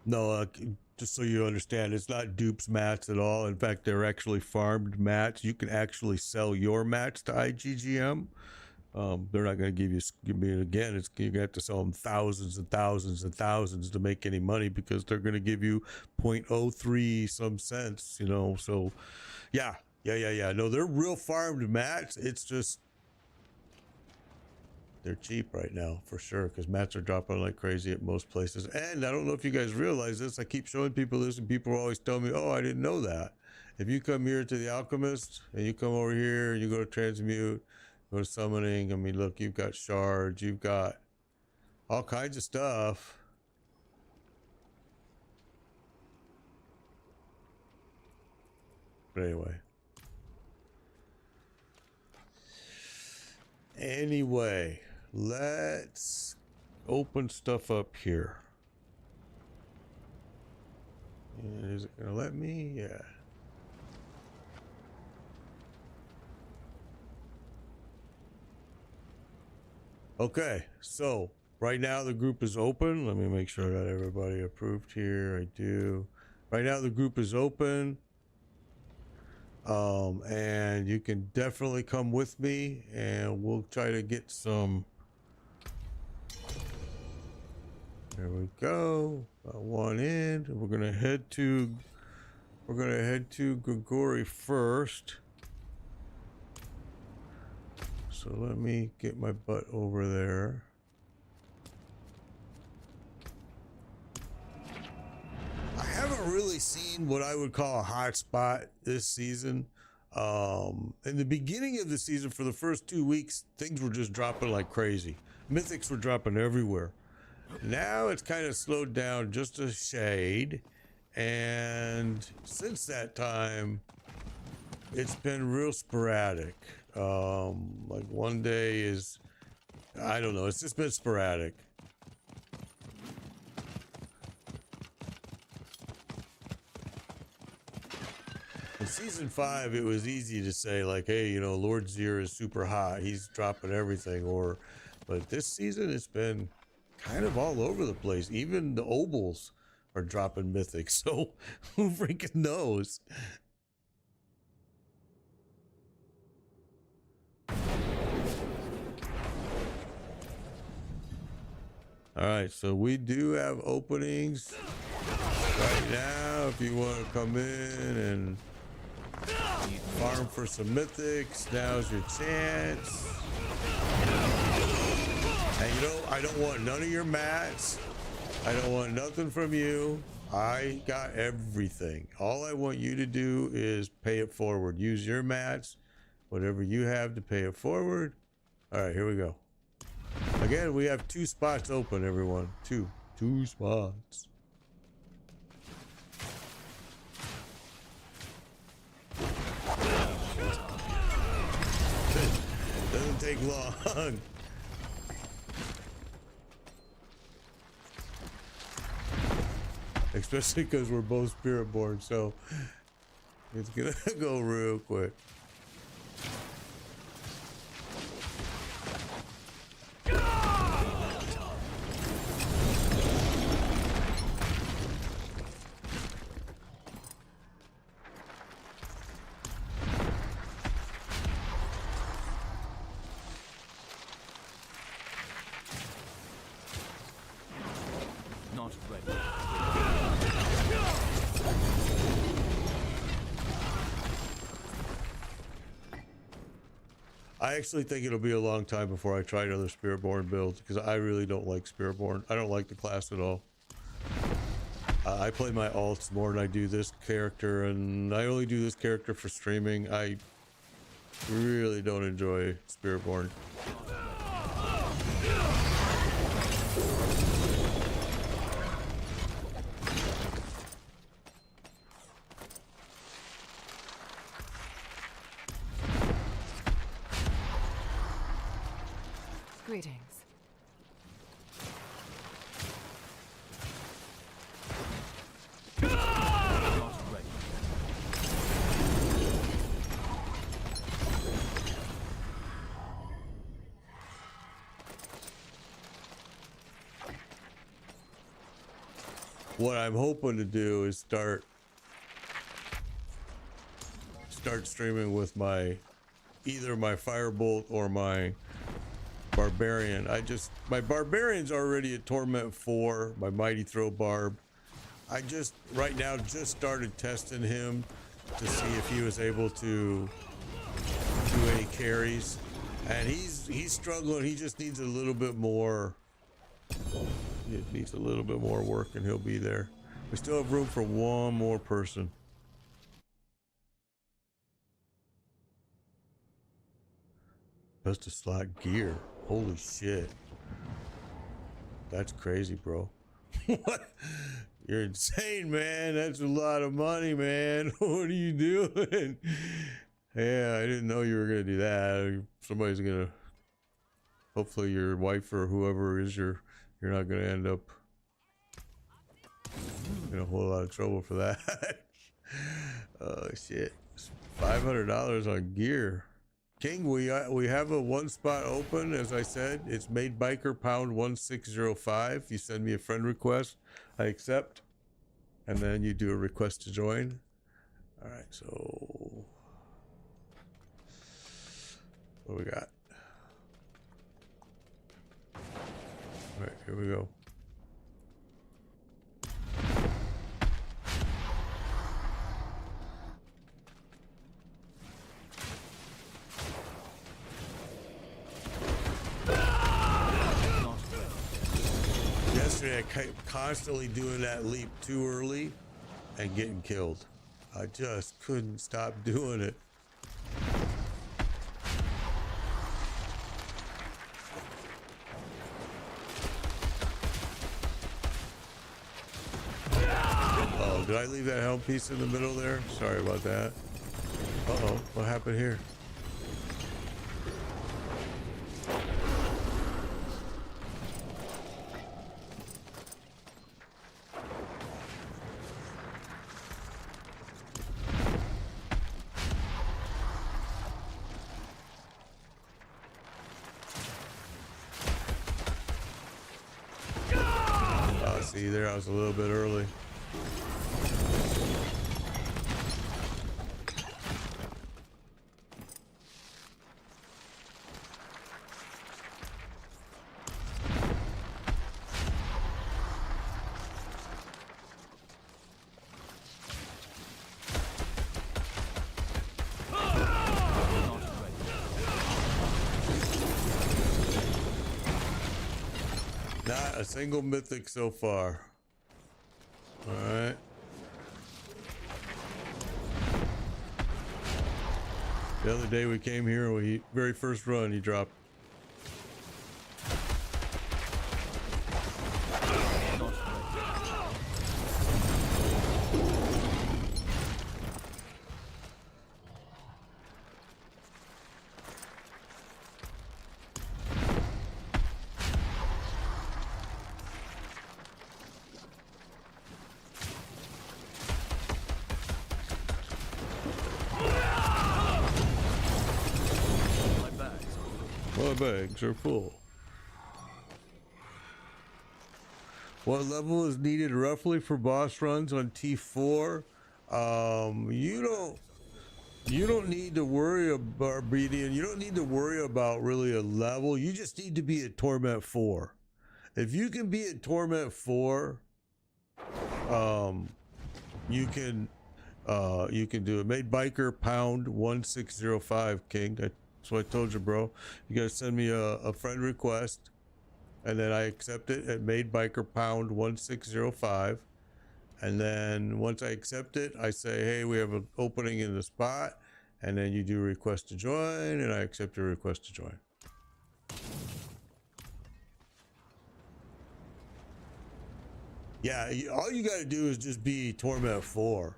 No, just so you understand, it's not dupes mats at all. In fact, they're actually farmed mats. You can actually sell your mats to IGGM. They're not going to give me again. You're going to have to sell them thousands and thousands and thousands to make any money, because they're going to give you 0.03 some cents, So, yeah. No, they're real farmed mats. It's just they're cheap right now for sure, because mats are dropping like crazy at most places. And I don't know if you guys realize this. I keep showing people this, and people always tell me, "Oh, I didn't know that." If you come here to the Alchemist and you come over here and you go to Transmute, go to Summoning, I mean, look, you've got shards, you've got all kinds of stuff. But anyway, let's open stuff up here. Is it gonna let me? Yeah. Okay, so right now the group is open. Let me make sure I got everybody approved here. I do. Right now the group is open. And you can definitely come with me, and we'll try to get some. There we go. Got one in. We're gonna head to Grigori first. So let me get my butt over there. I haven't really seen what I would call a hot spot this season. In the beginning of the season, for the first 2 weeks, things were just dropping like crazy. Mythics were dropping everywhere. Now it's kind of slowed down just a shade, And since that time, it's been real sporadic. Like one day is, I don't know, it's just been sporadic. In season 5, it was easy to say like, hey, you know, Lord Zir is super hot. He's dropping everything. But this season, it's been kind of all over the place. Even the Obels are dropping mythics. So who freaking knows? All right, so we do have openings right now. If you want to come in and farm for some mythics, now's your chance. And you know, I don't want none of your mats. I don't want nothing from you. I got everything. All I want you to do is pay it forward. Use your mats, whatever you have to pay it forward. All right, here we go. Again, we have 2 spots open, everyone. Two spots. Doesn't take long. Especially because we're both Spiritborn, so it's gonna go real quick. Not ready. I actually think it'll be a long time before I try another Spiritborn build because I really don't like Spiritborn. I don't like the class at all. I play my alts more than I do this character, and I only do this character for streaming. I really don't enjoy Spiritborn. Greetings. Not ready. What I'm hoping to do is start streaming with either my Firebolt or my Barbarian. My Barbarian's already at Torment 4, my Mighty Throw Barb. I right now started testing him to see if he was able to do any carries. And he's struggling. He just needs a little bit more. He needs a little bit more work and he'll be there. We still have room for one more person. Best to slot gear. Holy shit. That's crazy, bro. What? You're insane, man. That's a lot of money, man. What are you doing? Yeah, I didn't know you were gonna do that. Somebody's gonna, hopefully your wife or whoever is you're not gonna end up in a whole lot of trouble for that. Oh shit. $500 on gear. King, we have a 1 spot open. As I said, it's made biker pound 1605. You send me a friend request, I accept, and then you do a request to join. All right, so what do we got? All right, here we go. Yesterday, I kept constantly doing that leap too early and getting killed. I just couldn't stop doing it. Oh, did I leave that helm piece in the middle there? Sorry about that. Uh-oh, what happened here? See there, I was a little bit early. Not a single mythic so far. All right. The other day we came here and we very first run he dropped. My bags are full. What level is needed roughly for boss runs on T4? You don't need to worry about Barbedian. You don't need to worry about really a level. You just need to be at Torment 4. If you can be at Torment 4, you can do it. Made biker pound 1605 King. That's what I told you, bro. You gotta send me a friend request, and then I accept it at made biker pound 1605. And then once I accept it, I say, hey, we have an opening in the spot, and then you do request to join, and I accept your request to join. Yeah, all you got to do is just be Torment 4.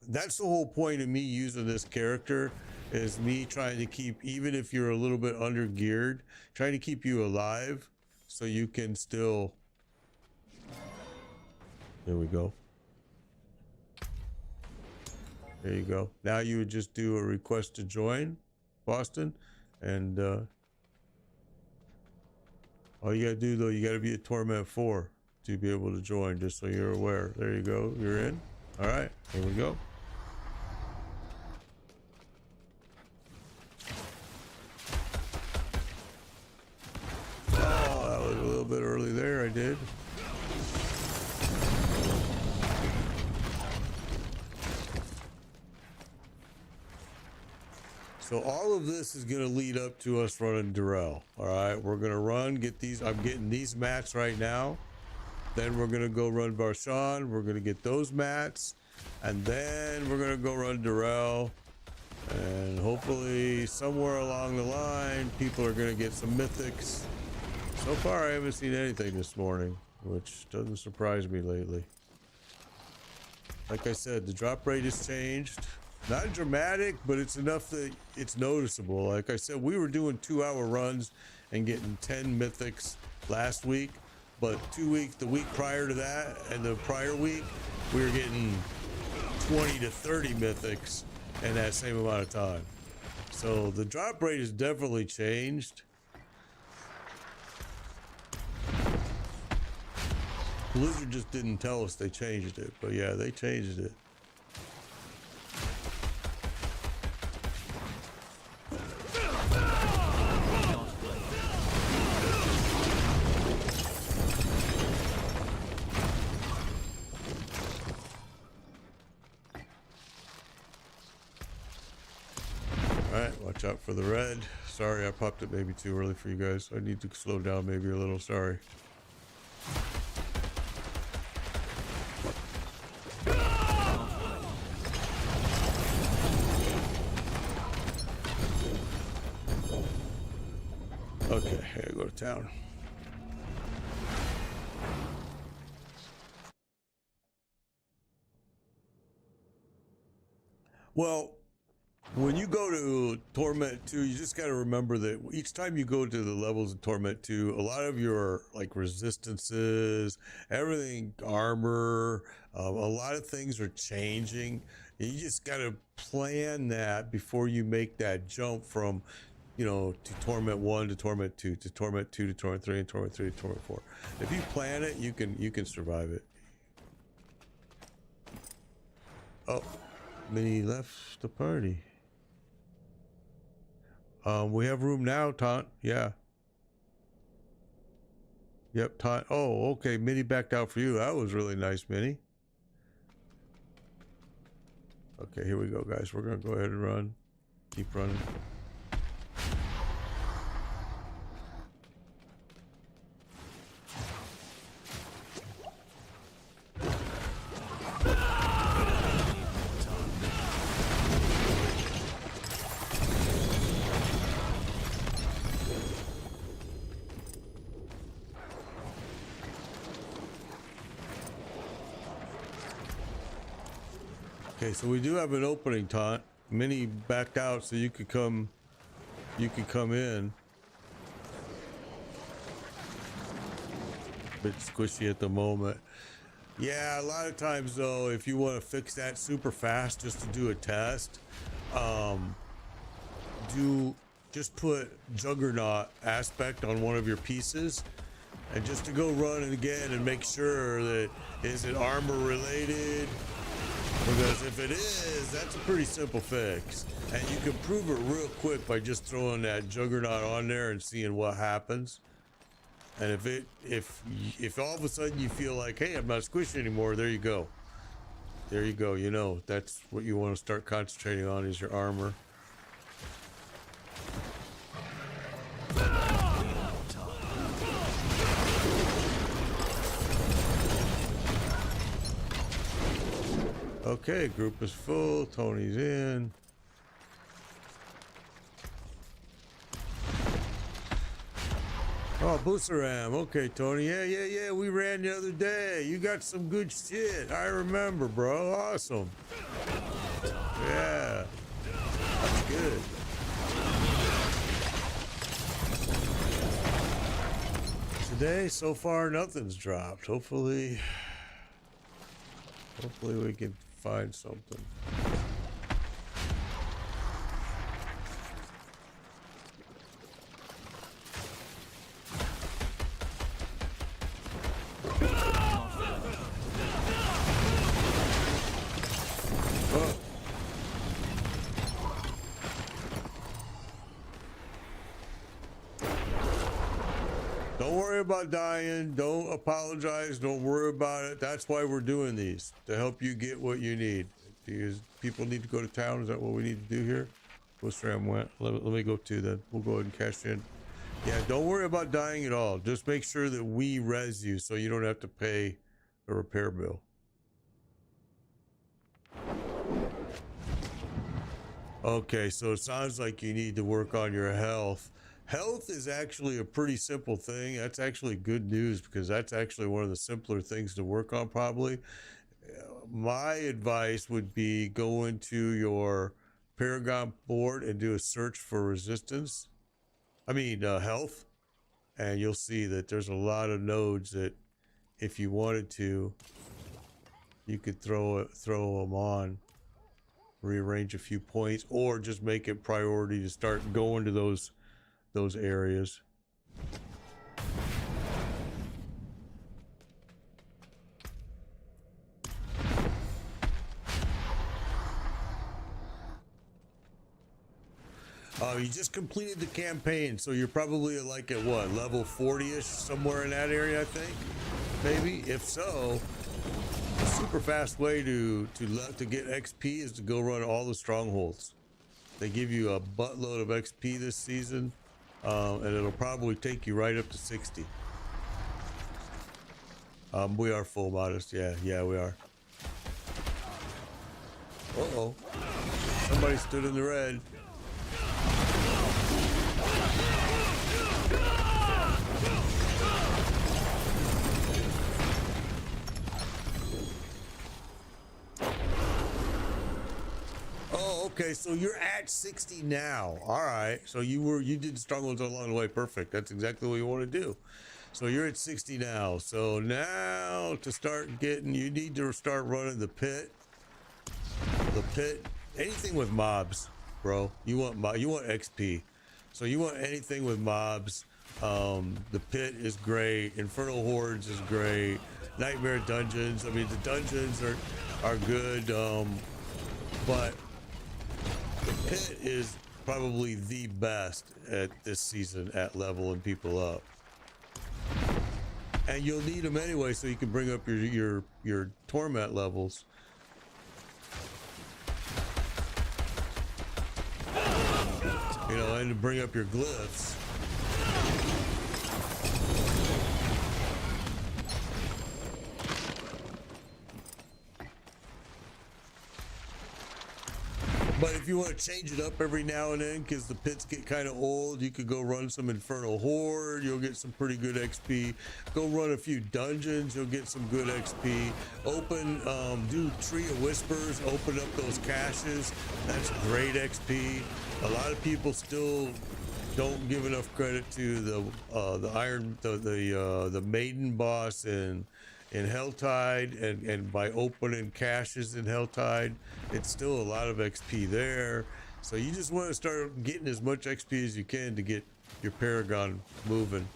That's the whole point of me using this character, is me trying to keep, even if you're a little bit under geared, trying to keep you alive so you can still. There we go. There you go. Now you would just do a request to join, Boston, and all you gotta do though, you gotta be at Torment 4 to be able to join, just so you're aware. There you go, you're in. All right, here we go. Oh, that was a little bit early there, I did. So all of this is going to lead up to us running Durrell. All right, we're going to run, get these. I'm getting these mats right now. Then we're going to go run Barshan. We're going to get those mats. And then we're going to go run Durrell. And hopefully somewhere along the line, people are going to get some mythics. So far, I haven't seen anything this morning, which doesn't surprise me lately. Like I said, the drop rate has changed. Not dramatic, but it's enough that it's noticeable. Like I said, we were doing 2-hour runs and getting 10 mythics last week, but the week prior to that and the prior week, we were getting 20 to 30 mythics in that same amount of time. So the drop rate has definitely changed. Blizzard just didn't tell us they changed it, but yeah, they changed it. Watch out for the red. Sorry, I popped it maybe too early for you guys. I need to slow down maybe a little. Sorry. Okay, I gotta go to town. Well, when you go to Torment 2, you just got to remember that each time you go to the levels of Torment 2, a lot of your like resistances, everything, armor, a lot of things are changing. You just got to plan that before you make that jump from, you know, to Torment 1 to Torment 2 to Torment 2 to Torment 3 and Torment 3 to Torment 4. If you plan it, you can survive it. Oh, Minnie left the party. We have room now, Taunt. Yeah. Yep, Taunt. Oh, okay. Minnie backed out for you. That was really nice, Minnie. Okay, here we go, guys. We're going to go ahead and run. Keep running. Okay, so we do have an opening, Taunt. Minnie backed out so you could come in. Bit squishy at the moment. Yeah, a lot of times though, if you want to fix that super fast just to do a test, just put Juggernaut aspect on one of your pieces, and just to go run it again and make sure that is it armor related. Because if it is, that's a pretty simple fix, and you can prove it real quick by just throwing that Juggernaut on there and seeing what happens. And if all of a sudden you feel like, hey, I'm not squishy anymore, there you go. There you go. You know, that's what you want to start concentrating on is your armor. Okay, group is full. Tony's in. Oh, Booseram. Okay, Tony. Yeah. We ran the other day. You got some good shit. I remember, bro. Awesome. Yeah. That's good. Today, so far, nothing's dropped. Hopefully we can find something. Oh. Don't worry about dying. Don't apologize. Don't worry about it. That's why we're doing these, to help you get what you need. Because people need to go to town. Is that what we need to do here? Ram went. Let me go too then. We'll go ahead and cash in. Yeah, don't worry about dying at all. Just make sure that we res you so you don't have to pay a repair bill. Okay, so it sounds like you need to work on your health. Health is actually a pretty simple thing. That's actually good news because that's actually one of the simpler things to work on probably. My advice would be go into your Paragon board and do a search for resistance. Health. And you'll see that there's a lot of nodes that if you wanted to, you could throw them on, rearrange a few points, or just make it priority to start going to those areas. You just completed the campaign, so you're probably like at what, level 40-ish, somewhere in that area, I think, maybe. If so, a super fast way to get XP is to go run all the strongholds. They give you a buttload of XP this season. And it'll probably take you right up to 60. We are full, Modest. Yeah, we are. Uh-oh. Somebody stood in the red. Okay, so you're at 60 now. All right. So you did struggle along the way. Perfect. That's exactly what you want to do. So you're at 60 now. So now to start getting, you need to start running the pit. The pit, anything with mobs, bro. You want XP. So you want anything with mobs. The pit is great. Infernal Hordes is great. Nightmare Dungeons. I mean, the dungeons are good. But the pit is probably the best at this season at leveling people up. And you'll need them anyway, so you can bring up your torment levels. You know, and to bring up your glyphs. But if you want to change it up every now and then, because the pits get kind of old, you could go run some Infernal Horde. You'll get some pretty good XP. Go run a few dungeons. You'll get some good XP. Do Tree of Whispers. Open up those caches. That's great XP. A lot of people still don't give enough credit to the maiden boss in Helltide, and by opening caches in Helltide, it's still a lot of XP there. So you just want to start getting as much XP as you can to get your Paragon moving.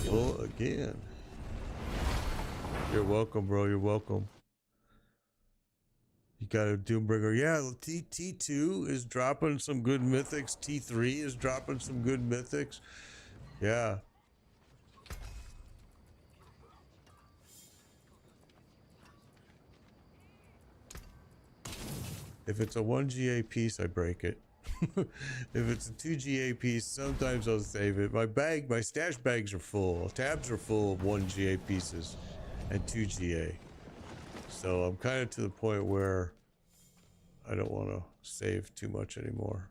Full again. You're welcome, bro. You're welcome. You got a Doombringer. Yeah, T2 is dropping some good mythics. T3 is dropping some good mythics. Yeah. If it's a 1 GA piece, I break it. If it's a 2 GA piece, sometimes I'll save it. My stash bags are full. Tabs are full of 1 GA pieces and 2 GA. So I'm kind of to the point where I don't want to save too much anymore.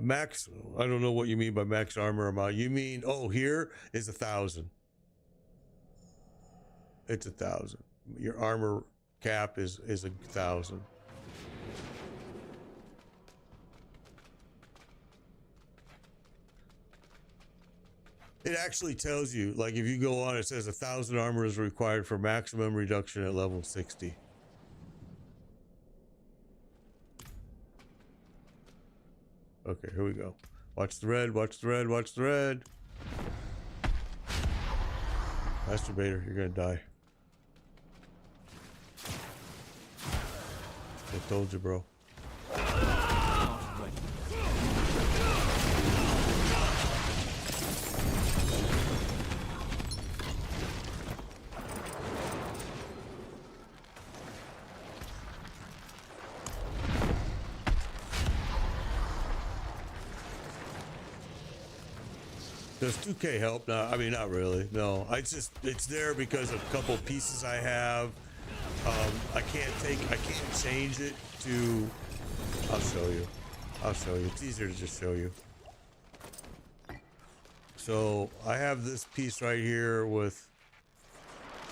Max, I don't know what you mean by max armor amount. You mean, oh, here is 1,000. It's 1,000. Your armor cap is 1,000. It actually tells you, like if you go on, it says 1,000 armor is required for maximum reduction at level 60. Okay, here we go. Watch the red, watch the red, watch the red. Masturbator, you're gonna die. I told you, bro. Does 2K help? No, I mean, not really. No, it's there because of a couple pieces I have. I can't change it to, I'll show you. It's easier to just show you. So I have this piece right here with,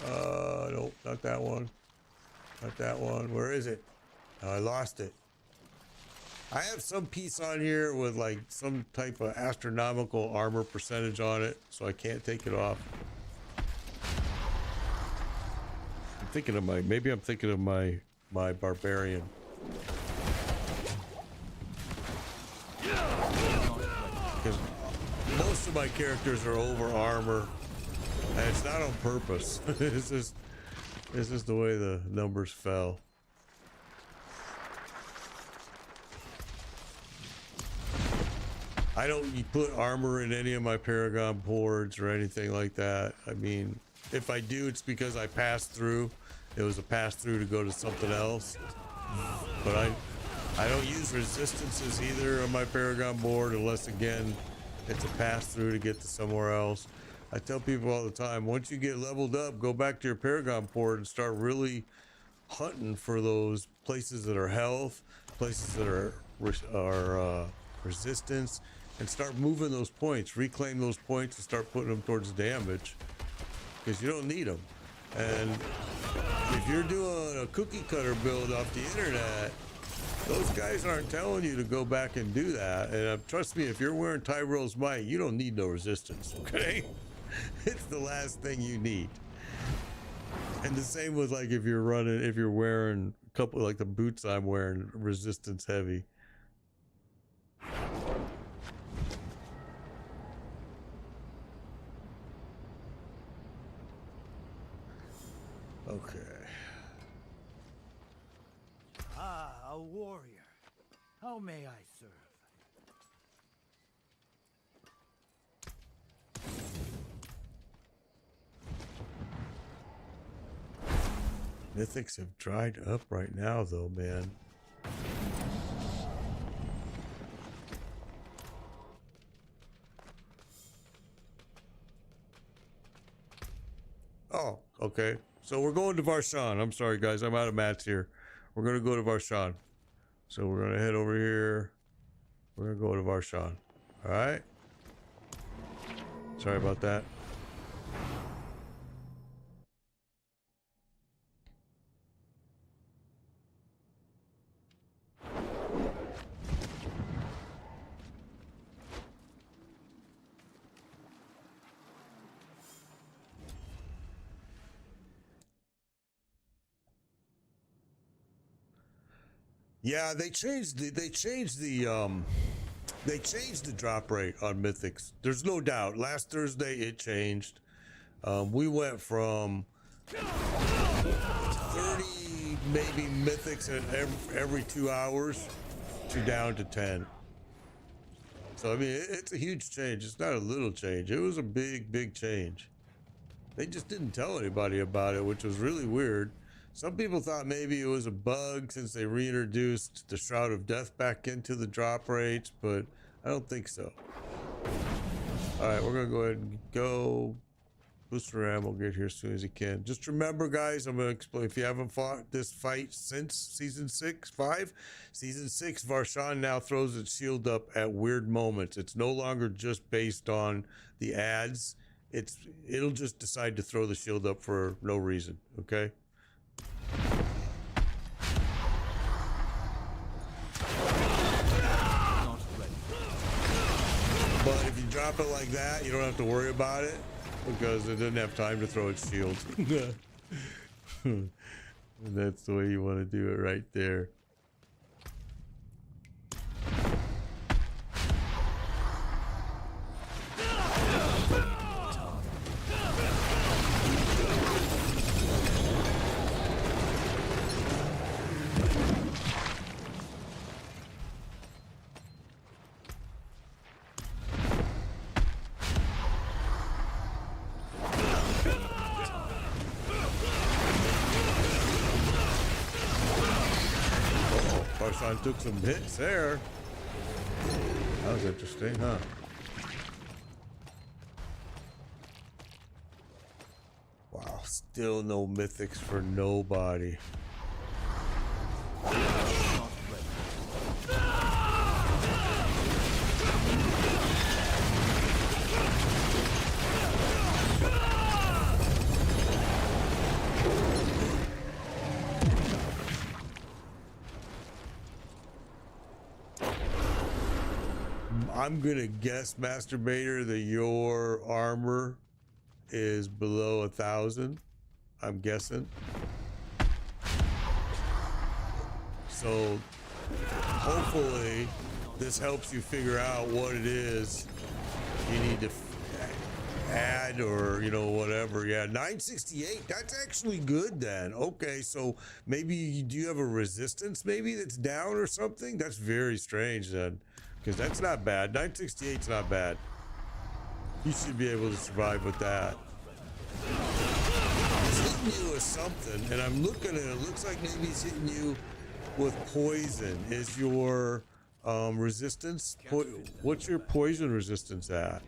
no, not that one. Not that one. Where is it? I lost it. I have some piece on here with like some type of astronomical armor percentage on it, so I can't take it off. Maybe I'm thinking of my barbarian. Because most of my characters are over armor, and it's not on purpose. It's just the way the numbers fell. I don't put armor in any of my Paragon boards or anything like that. I mean, if I do, it's because I passed through. It was a pass through to go to something else. But I don't use resistances either on my Paragon board unless, again, it's a pass through to get to somewhere else. I tell people all the time, once you get leveled up, go back to your Paragon board and start really hunting for those places that are health, places that are resistance, and start moving those points. Reclaim those points and start putting them towards damage, because you don't need them. And if you're doing a cookie cutter build off the internet, those guys aren't telling you to go back and do that. And trust me, if you're wearing Tyrell's Might, you don't need no resistance, okay? It's the last thing you need. And the same with like if you're wearing a couple like the boots I'm wearing, resistance heavy. Okay. Ah, a warrior. How may I serve? Mythics have dried up right now, though, man. Oh, okay. So we're going to Varshan. I'm sorry, guys. I'm out of mats here. We're going to go to Varshan. So we're going to head over here. We're going to go to Varshan. All right? Sorry about that. Yeah, they changed the drop rate on Mythics. There's no doubt. Last Thursday it changed. We went from 30 maybe Mythics at every 2 hours to down to 10. So I mean, it's a huge change. It's not a little change. It was a big change. They just didn't tell anybody about it, which was really weird. Some people thought maybe it was a bug since they reintroduced the Shroud of Death back into the drop rates, but I don't think so. All right, we're gonna go ahead and go. Booster Ram will get here as soon as he can. Just remember, guys, I'm gonna explain. If you haven't fought this fight since season 5, Varshan now throws its shield up at weird moments. It's no longer just based on the ads. It'll just decide to throw the shield up for no reason. Okay. But if you drop it like that, you don't have to worry about it because it didn't have time to throw its shield. And that's the way you want to do it right there. Varshan took some hits there. That was interesting, huh? Wow, still no mythics for nobody. I'm gonna guess, Masturbator, that your armor is below 1,000. I'm guessing. So hopefully this helps you figure out what it is you need to add, or whatever. Yeah, 968. That's actually good then. Okay, so maybe do you have a resistance maybe that's down or something? That's very strange then. Because that's not bad. 968's not bad. You should be able to survive with that. He's hitting you with something, and I'm looking at it. It looks like maybe he's hitting you with poison. Is your resistance? What's your poison resistance at?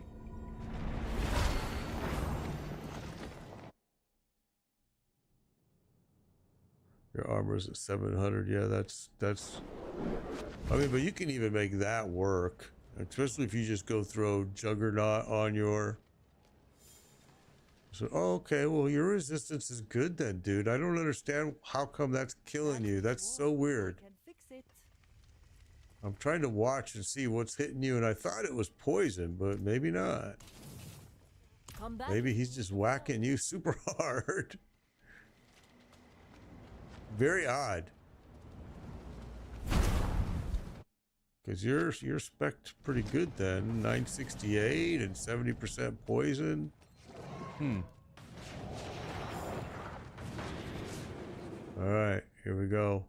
Your armor is at 700. Yeah, that's I mean, but you can even make that work, especially if you just go throw Juggernaut on your. So, oh, okay, well, your resistance is good then, dude. I don't understand how come that's killing you. That's so weird. Can fix it. I'm trying to watch and see what's hitting you, and I thought it was poison, but maybe not. Come back. Maybe he's just whacking you super hard. Very odd. Because you're spec'd pretty good then. 968 and 70% poison. Alright, here we go.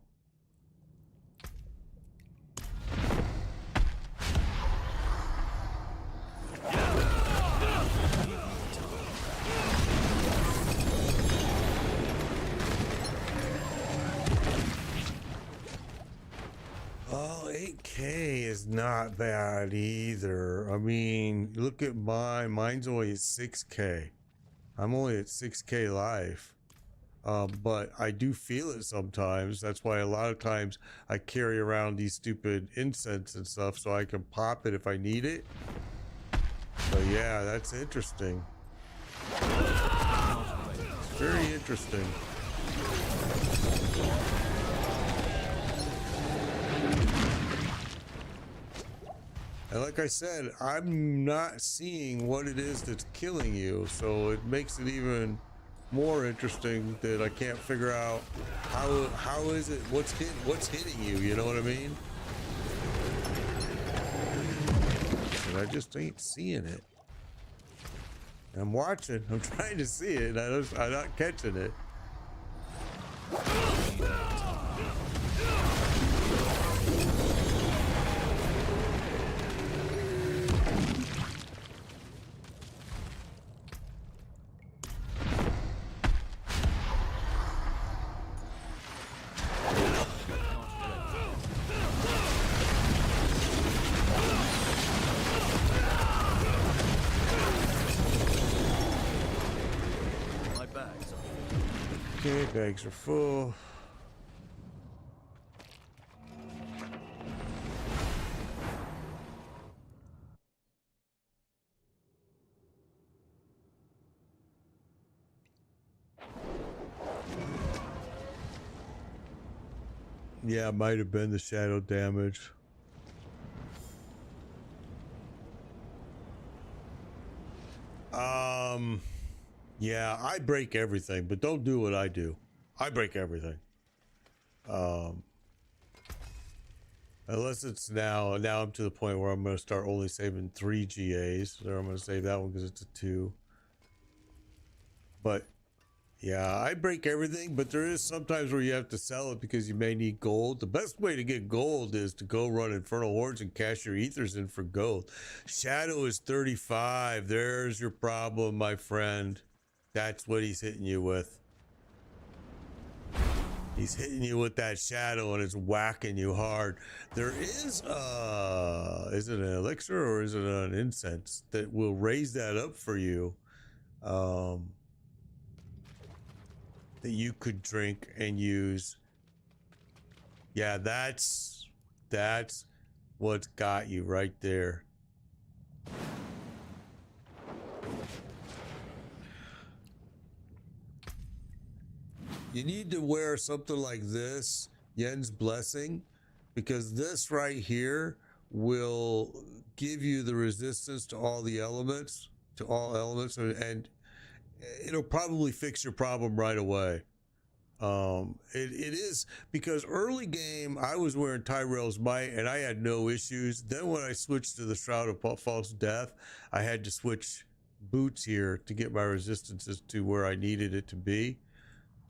Oh, 8K is not bad either. I mean, look at mine. Mine's only at 6K. I'm only at 6K life. But I do feel it sometimes. That's why a lot of times I carry around these stupid incense and stuff so I can pop it if I need it. But yeah, that's interesting. It's very interesting. And like I said, I'm not seeing what it is that's killing you, so it makes it even more interesting that I can't figure out how is it, what's hitting you, you know what I mean? And I just ain't seeing it. I'm watching, I'm trying to see it, and I'm not catching it. Okay, bags are full. Yeah, it might have been the shadow damage. Yeah, I break everything, but don't do what I do. I break everything. Unless it's now I'm to the point where I'm going to start only saving 3 GAs. So I'm going to save that one because it's a 2. But yeah, I break everything, but there is sometimes where you have to sell it because you may need gold. The best way to get gold is to go run Infernal Hordes and cash your ethers in for gold. Shadow is 35. There's your problem, my friend. That's what he's hitting you with. He's hitting you with that shadow and it's whacking you hard. There is it an elixir or is it an incense that will raise that up for you? That you could drink and use. Yeah, that's what's got you right there. You need to wear something like this, Yen's Blessing, because this right here will give you the resistance to all the elements, and it'll probably fix your problem right away. It is because early game I was wearing Tyrell's Might and I had no issues. Then when I switched to the Shroud of False Death, I had to switch boots here to get my resistances to where I needed it to be.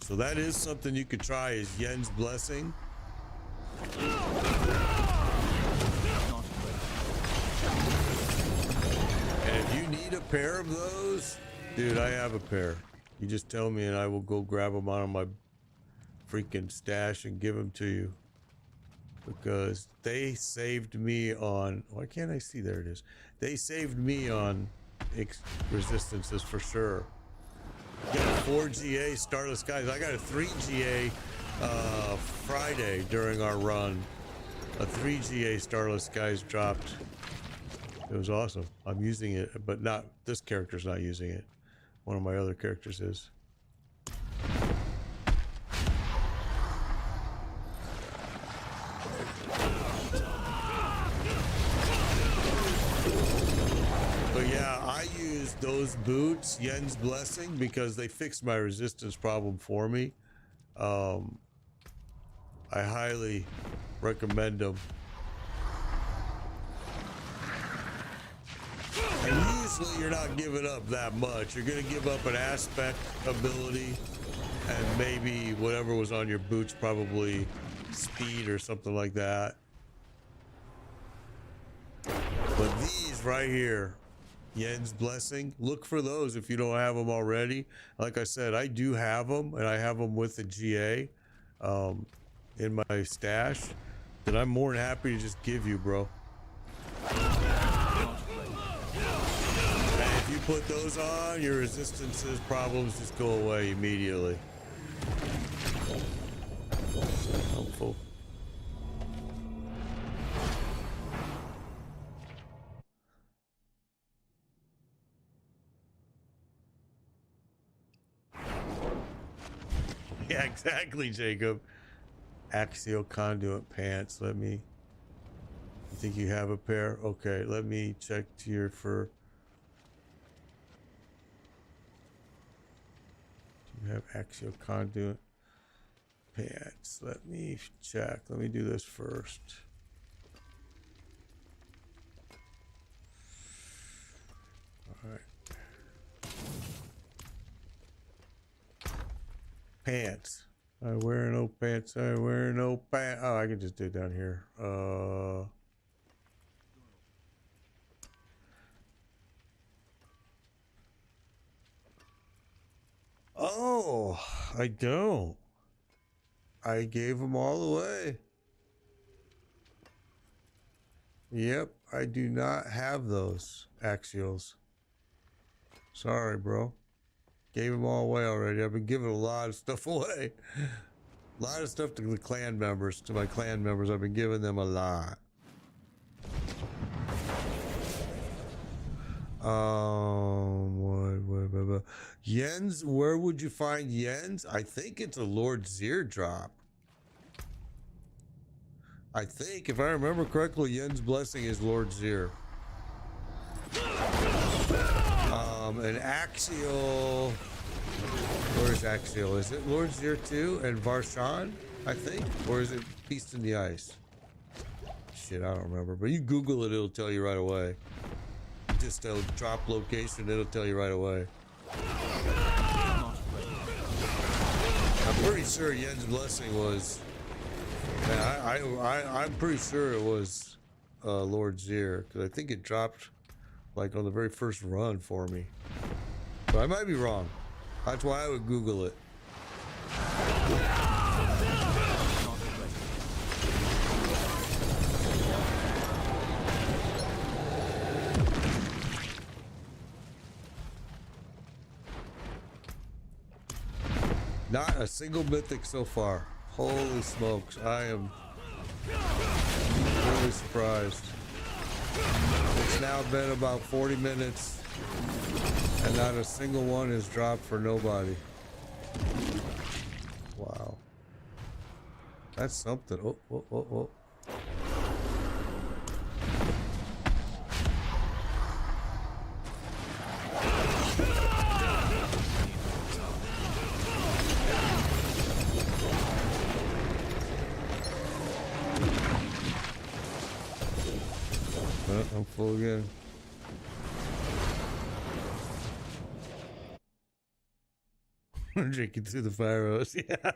So that is something you could try, is Yen's Blessing. And if you need a pair of those, dude, I have a pair. You just tell me and I will go grab them out of my freaking stash and give them to you. Because they saved me on... Why can't I see? There it is. They saved me on resistances for sure. Got a 4 GA Starless Skies. I got a 3 GA Friday during our run. a 3GA Starless Skies dropped. It was awesome. I'm using it, but not this character's not using it. One of my other characters is. But yeah, I used those boots, Yen's Blessing, because they fixed my resistance problem for me. I highly recommend them. And usually you're not giving up that much. You're going to give up an aspect ability and maybe whatever was on your boots, probably speed or something like that. But these right here, Yen's Blessing, look for those if you don't have them already. Like I said, I do have them, and I have them with the GA in my stash that I'm more than happy to just give you, bro. And if you put those on, your resistances problems just go away immediately. Helpful. Yeah, exactly, Jacob. Axial conduit pants. Let me. You think you have a pair? Okay, let me check to your fur. Do you have axial conduit pants? Let me check. Let me do this first. All right. Pants. I wear no pants. I wear no pants. Oh, I can just do it down here. Oh, I don't. I gave them all away. Yep, I do not have those axials. Sorry, bro. Gave them all away already. I've been giving a lot of stuff away. A lot of stuff to the clan members, to my clan members. I've been giving them a lot. Yen's, where would you find Yen's? I think it's a Lord Zir drop. I think, if I remember correctly, Yen's Blessing is Lord Zir. An Axial. Where is Axial? Is it Lord Zir 2 and Varshan, I think? Or is it Beast in the Ice? Shit, I don't remember. But you Google it, it'll tell you right away. Just a drop location, it'll tell you right away. I'm pretty sure Yen's Blessing was. I'm pretty sure it was Lord Zir, because I think it dropped like on the very first run for me. But I might be wrong. That's why I would Google it. Not a single mythic so far. Holy smokes, I am really surprised. It's now been about 40 minutes and not a single one is dropped for nobody. Wow. That's something. Oh, oh, oh, oh. I'm full again. I'm drinking through the fire hose. Yeah.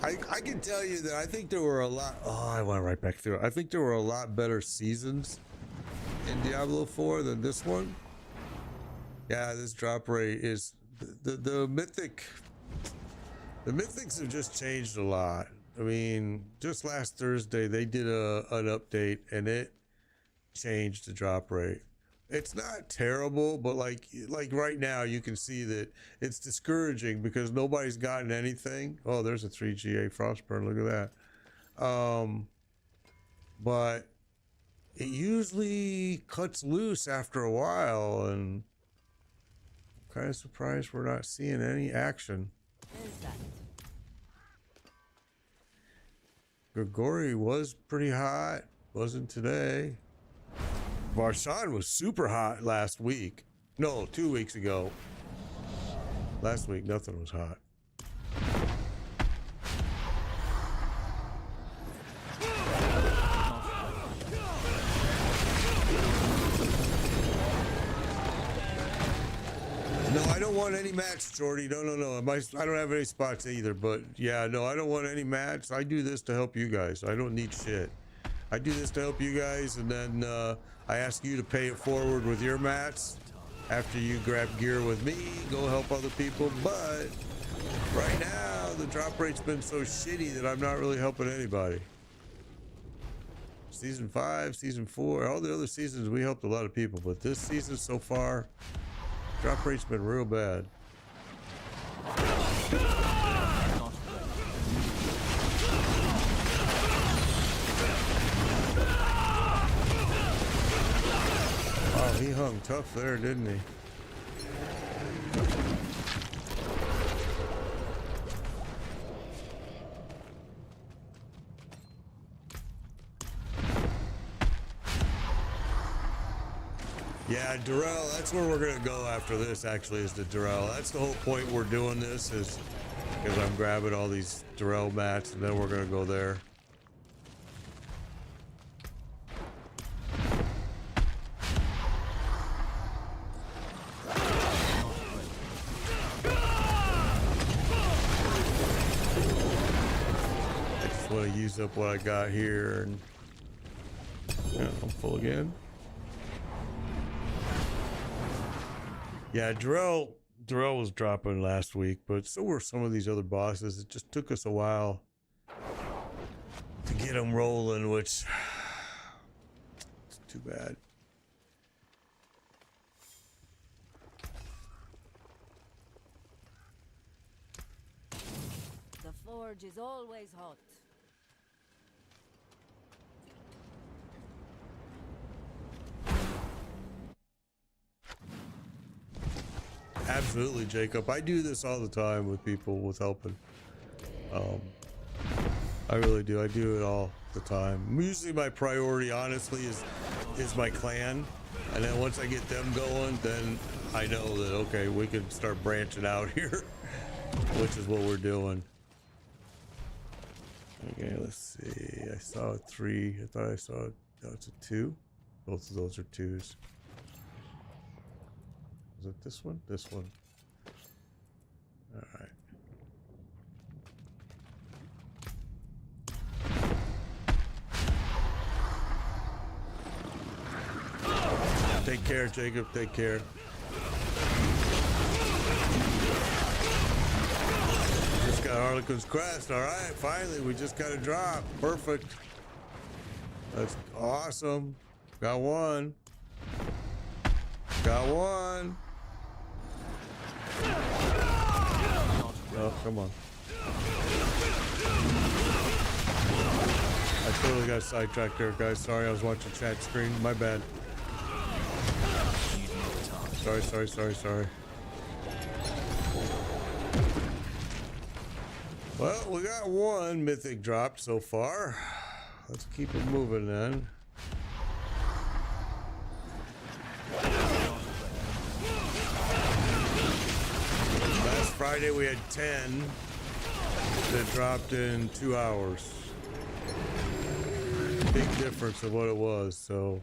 I can tell you that I think there were a lot. Oh, I went right back through it. I think there were a lot better seasons in Diablo 4 than this one. Yeah, this drop rate is the mythic. The mythics have just changed a lot. I mean, just last Thursday they did an update and it changed the drop rate. It's not terrible, but like right now you can see that it's discouraging because nobody's gotten anything. Oh, there's a 3GA Frostburn. Look at But it usually cuts loose after a while, and I'm kind of surprised we're not seeing any action. Is that? Grigori was pretty hot, wasn't today. Varshan was super hot last week. No, 2 weeks ago. Last week, nothing was hot. No, I don't want any match, Jordy. No. I don't have any spots either, but yeah, no, I don't want any match. I do this to help you guys. I don't need shit. I do this to help you guys, and then I ask you to pay it forward with your mats. After you grab gear with me, go help other people. But right now, the drop rate's been so shitty that I'm not really helping anybody. Season 5, Season 4, all the other seasons, we helped a lot of people. But this season so far, drop rate's been real bad. Wow, he hung tough there, didn't he? Yeah, Durrell, that's where we're gonna go after this, actually, is the Durrell. That's the whole point we're doing this, is because I'm grabbing all these Durrell mats, and then we're gonna go there. I just want to use up what I got here, and yeah, I'm full again. Yeah, Durrell was dropping last week, but so were some of these other bosses. It just took us a while to get them rolling, which it's too bad. The forge is always hot. Absolutely, Jacob. I do this all the time with people with helping. I really do. I do it all the time. Usually my priority, honestly, is my clan. And then once I get them going, then I know that, okay, we can start branching out here, which is what we're doing. Okay, let's see. I saw a 3. I thought I saw, no, it's a 2. Both of those are 2s. Is it this one? This one. All right. Take care, Jacob. Take care. Just got Harlequin's Crest. All right, finally, we just got a drop. Perfect. That's awesome. Got one. Got one. Oh, come on. I totally got sidetracked there, guys. Sorry, I was watching chat screen. My bad. Sorry. Well, we got one mythic dropped so far. Let's keep it moving then. Last Friday we had 10 that dropped in 2 hours. Big difference of what it was. So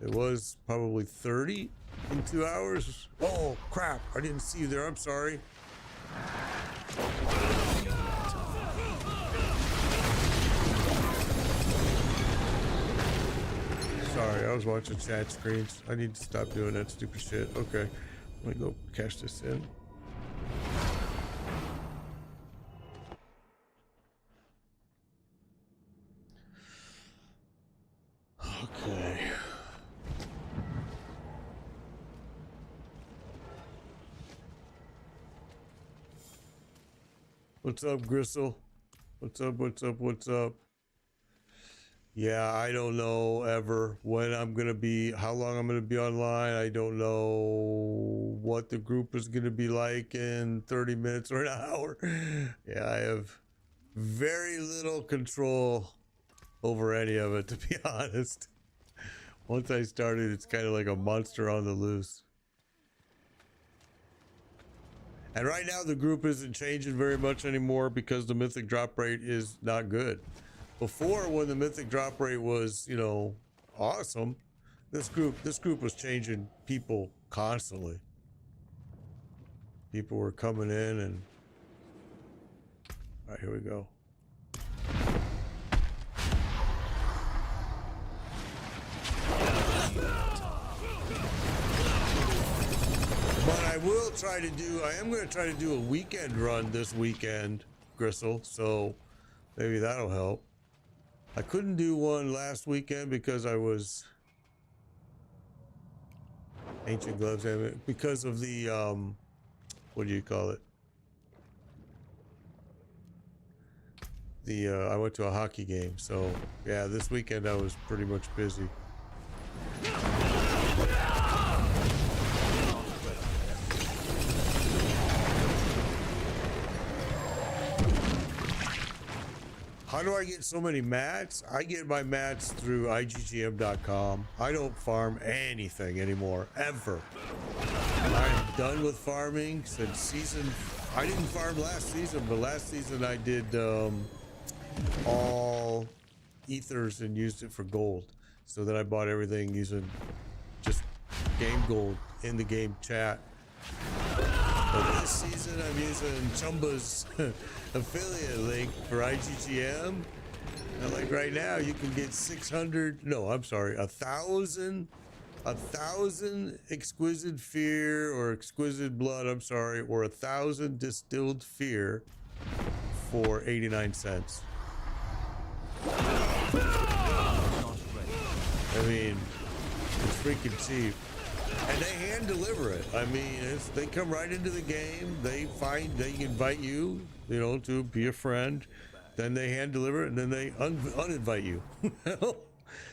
it was probably 30 in 2 hours. Oh crap, I didn't see you there. I'm sorry. Sorry, I was watching chat screens. I need to stop doing that stupid shit. Okay, let me go cash this in. Okay. What's up, Gristle? What's up? What's up? What's up? Yeah, I don't know ever when I'm gonna be, how long I'm gonna be online. I don't know what the group is gonna be like in 30 minutes or an hour. Yeah, I have very little control over any of it, to be honest. Once I started, it's kind of like a monster on the loose. And right now the group isn't changing very much anymore because the mythic drop rate is not good. Before, when the mythic drop rate was, you know, awesome, this group was changing people constantly. People were coming in and all right, here we go. But I will try to do, I am going to try to do a weekend run this weekend, Gristle, so maybe that'll help. I couldn't do one last weekend because I was ancient gloves, because of the what do you call it? The I went to a hockey game, so yeah, this weekend I was pretty much busy. How do I get so many mats? I get my mats through IGGM.com. I don't farm anything anymore, ever. I'm done with farming since season... I didn't farm last season, but last season I did all ethers and used it for gold. So then I bought everything using just game gold in the game chat. But this season I'm using Chumba's affiliate link for IGGM. And like right now you can get 1,000 exquisite fear or exquisite blood, I'm sorry, or 1,000 distilled fear for 89 cents. I mean, it's freaking cheap. And they hand deliver it. I mean, they come right into the game. They invite you, you know, to be a friend. Then they hand deliver it, and then they uninvite you.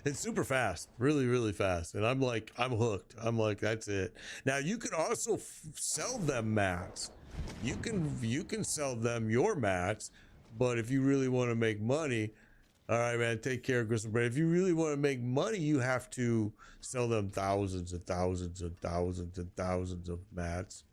It's super fast, really, really fast. And I'm like, I'm hooked. I'm like, that's it. Now you can also sell them mats. You can sell them your mats, but if you really want to make money, all right, man, take care, Gristle Brain. If you really want to make money, you have to sell them thousands and thousands and thousands and thousands of mats.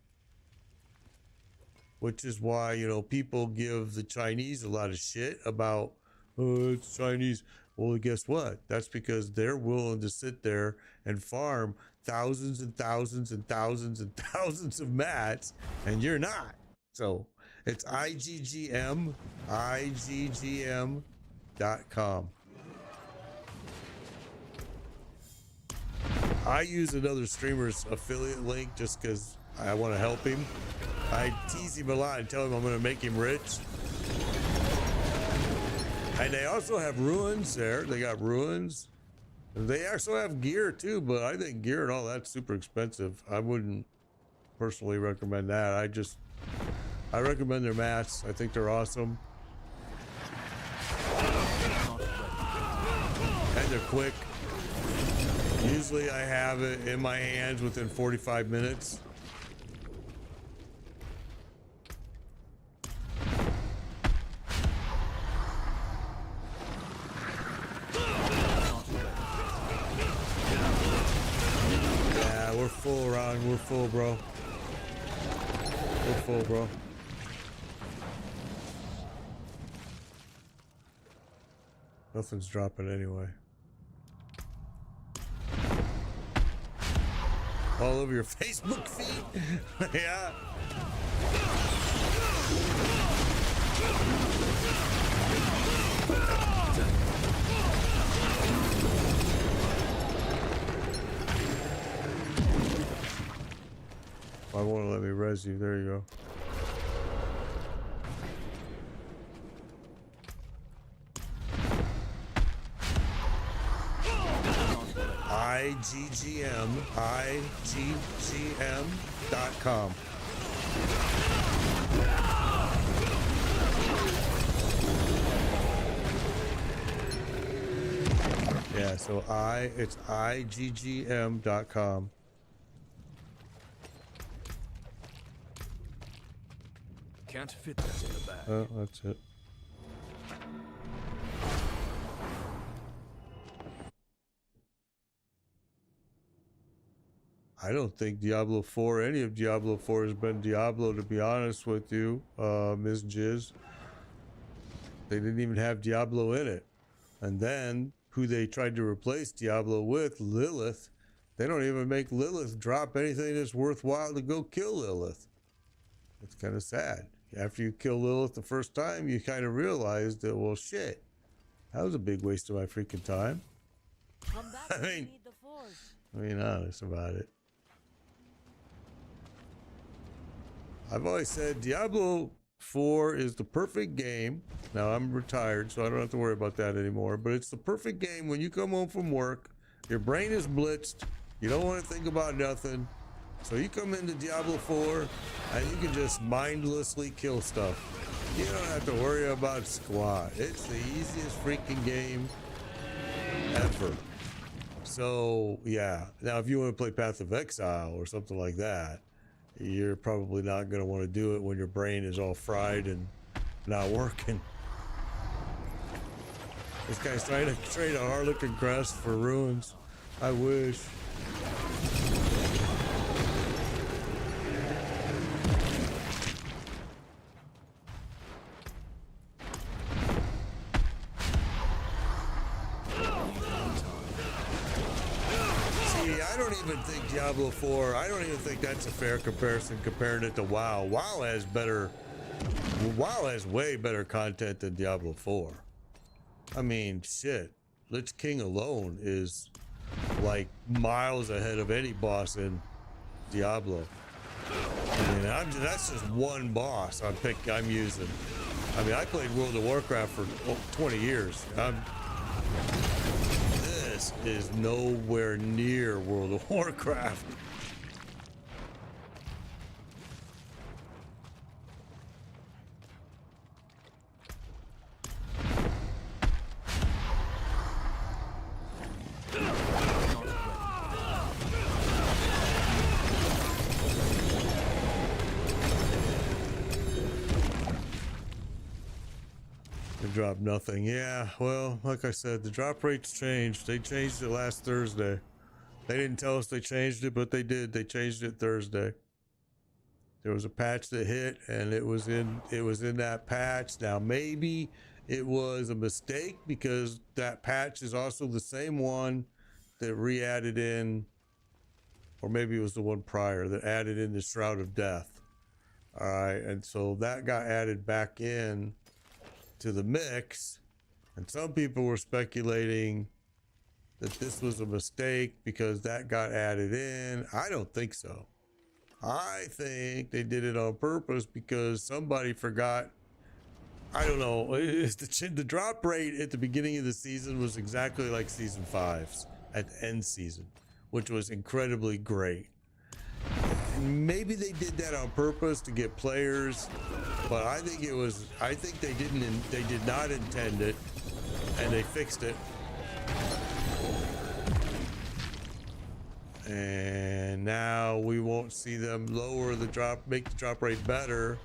Which is why, you know, people give the Chinese a lot of shit about, oh, it's Chinese. Well, guess what? That's because they're willing to sit there and farm thousands and thousands and thousands and thousands of mats, and you're not. So it's IGGM.com. I use another streamer's affiliate link just because I want to help him. I tease him a lot and tell him I'm going to make him rich. And they also have ruins there. They got ruins. They also have gear too, but I think gear and all that's super expensive. I wouldn't personally recommend that. I recommend their mats. I think they're awesome. And they're quick. Usually I have it in my hands within 45 minutes. Yeah, we're full, Ron. We're full, bro. We're full, bro. Nothing's dropping anyway. All over your Facebook feed? Yeah. Why won't it let me res you? There you go. IGGM.com. Yeah, so it's IGGM.com. Can't fit that in the bag. Oh, that's it. I don't think Diablo 4, any of Diablo 4 has been Diablo, to be honest with you, Ms. Jizz. They didn't even have Diablo in it. And then, who they tried to replace Diablo with, Lilith, they don't even make Lilith drop anything that's worthwhile to go kill Lilith. It's kind of sad. After you kill Lilith the first time, you kind of realize that, well, shit, that was a big waste of my freaking time. Come back I when you mean- need the forge. I mean, honest about it. I've always said Diablo 4 is the perfect game. Now, I'm retired, so I don't have to worry about that anymore. But it's the perfect game when you come home from work, your brain is blitzed, you don't want to think about nothing. So you come into Diablo 4, and you can just mindlessly kill stuff. You don't have to worry about squat. It's the easiest freaking game ever. So, yeah. Now, if you want to play Path of Exile or something like that, you're probably not going to want to do it when your brain is all fried and not working. This guy's trying to trade a Harlequin crest for ruins. I wish. I don't even think Diablo 4, I don't even think that's a fair comparison comparing it to WoW. WoW has way better content than Diablo 4. I mean, shit. Lich King alone is like miles ahead of any boss in Diablo. I mean, that's just one boss I'm using. I mean, I played World of Warcraft for 20 years. This is nowhere near World of Warcraft. Drop nothing. Yeah, well, like I said, the drop rates changed. They changed it last Thursday. They didn't tell us they changed it, but they did. They changed it Thursday. There was a patch that hit, and it was in that patch. Now maybe it was a mistake because that patch is also the same one that re-added in, or maybe it was the one prior that added in the Shroud of Death. All right, and so that got added back in to the mix, and some people were speculating that this was a mistake because that got added in. I don't think so. I think they did it on purpose because somebody forgot. I don't know. The drop rate at the beginning of the season was exactly like season 5's at the end season, which was incredibly great. Maybe they did that on purpose to get players, but I think they did not intend it, and they fixed it. And now we won't see them make the drop rate better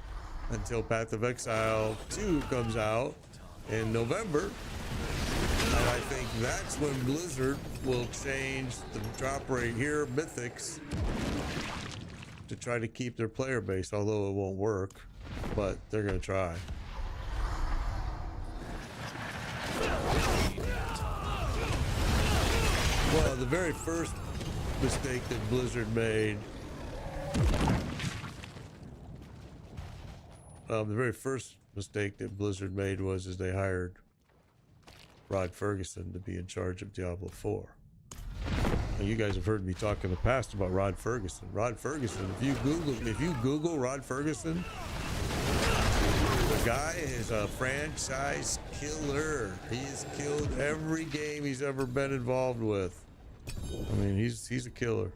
until Path of Exile 2 comes out in November. And I think that's when Blizzard will change the drop rate here, Mythics, to try to keep their player base, although it won't work, but they're going to try. Well, the very first mistake that Blizzard made, was they hired Rod Ferguson to be in charge of Diablo 4. Now, you guys have heard me talk in the past about Rod Ferguson. Rod Ferguson, if you Google Rod Ferguson, the guy is a franchise killer. He has killed every game he's ever been involved with. I mean, he's a killer.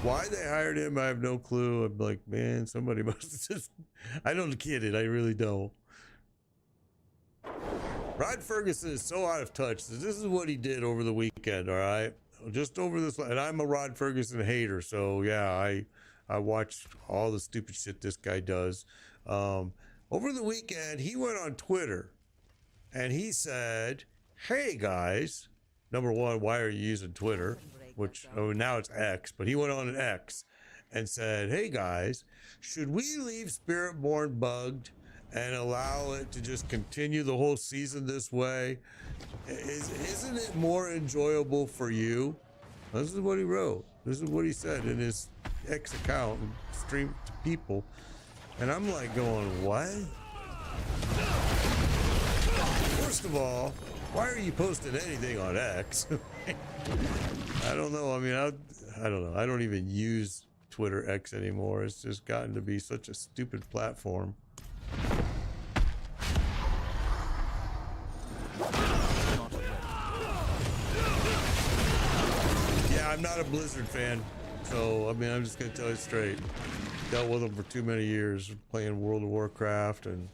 Why they hired him, I have no clue. I'm like, man, somebody must have just... I don't get it. I really don't. Rod Ferguson is so out of touch. This is what he did over the weekend, all right? Just over this, and I'm a Rod Ferguson hater, so yeah, I watch all the stupid shit this guy does. Over the weekend, he went on Twitter, and he said, "Hey guys, number one, why are you using Twitter?" Which now it's X, but he went on an X and said, "Hey guys, should we leave Spiritborn bugged and allow it to just continue the whole season this way? Isn't it more enjoyable for you?" This is what he wrote. This is what he said in his X account and streamed to people. And I'm like going, what? First of all, why are you posting anything on X? I don't know. I mean, I don't know. I don't even use Twitter X anymore. It's just gotten to be such a stupid platform. Yeah, I'm not a Blizzard fan. So, I mean, I'm just going to tell you straight. Dealt with them for too many years playing World of Warcraft and...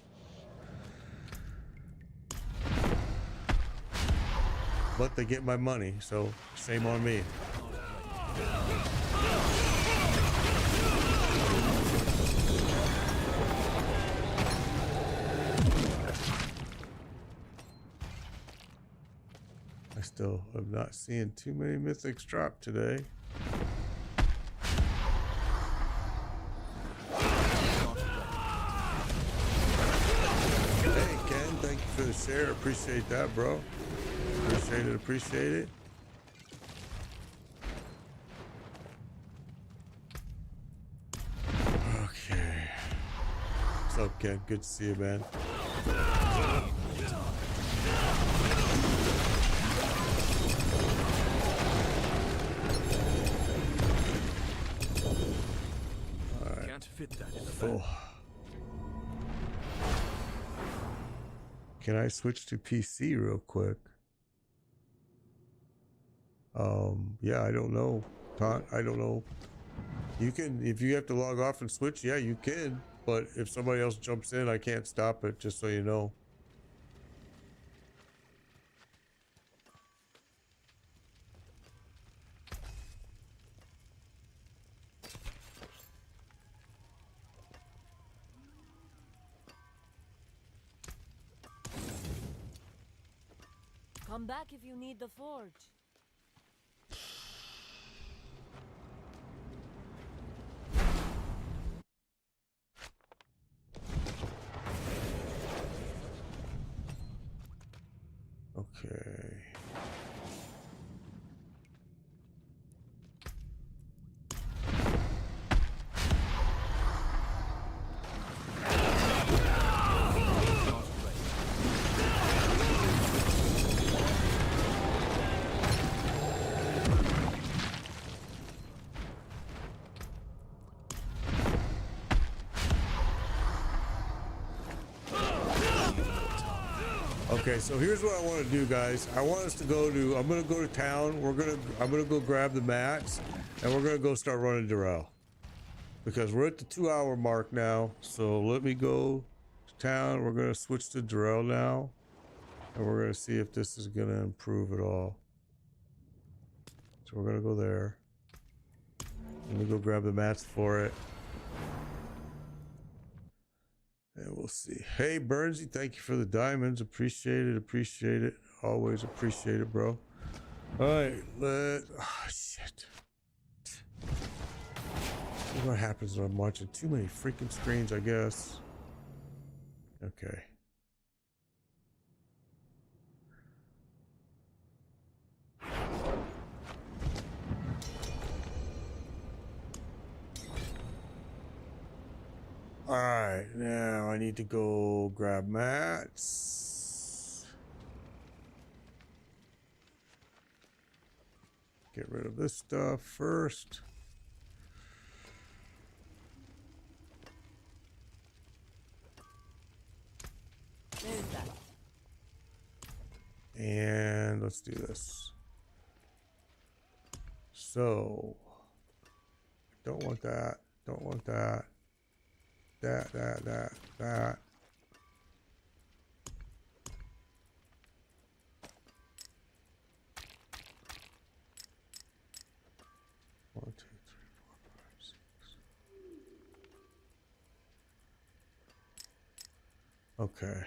But they get my money, so shame on me. I still am not seeing too many mythics drop today. Hey Ken, thank you for the share. Appreciate that, bro. Appreciate it, appreciate it. Okay. What's up, Ken? Good to see you, man. Alright. Can't fit that in the Full. Can I switch to PC real quick? Yeah, I don't know. I don't know. You can, if you have to log off and switch, yeah, you can. But if somebody else jumps in, I can't stop it, just so you know. Come back if you need the forge. Okay. Okay, so here's what I want to do, guys. I want us to go to, I'm going to go to town. I'm going to go grab the mats, and we're going to go start running Durrell. Because we're at the 2-hour mark now. So let me go to town. We're going to switch to Durrell now. And we're going to see if this is going to improve at all. So we're going to go there. Let me go grab the mats for it. And we'll see. Hey, Burnsy, thank you for the diamonds. Appreciate it. Appreciate it. Always appreciate it, bro. All right. Shit. See what happens when I'm watching too many freaking screens, I guess. Okay. All right, now I need to go grab mats. Get rid of this stuff first. There's that. And let's do this. So, don't want that. Don't want that. That. Okay.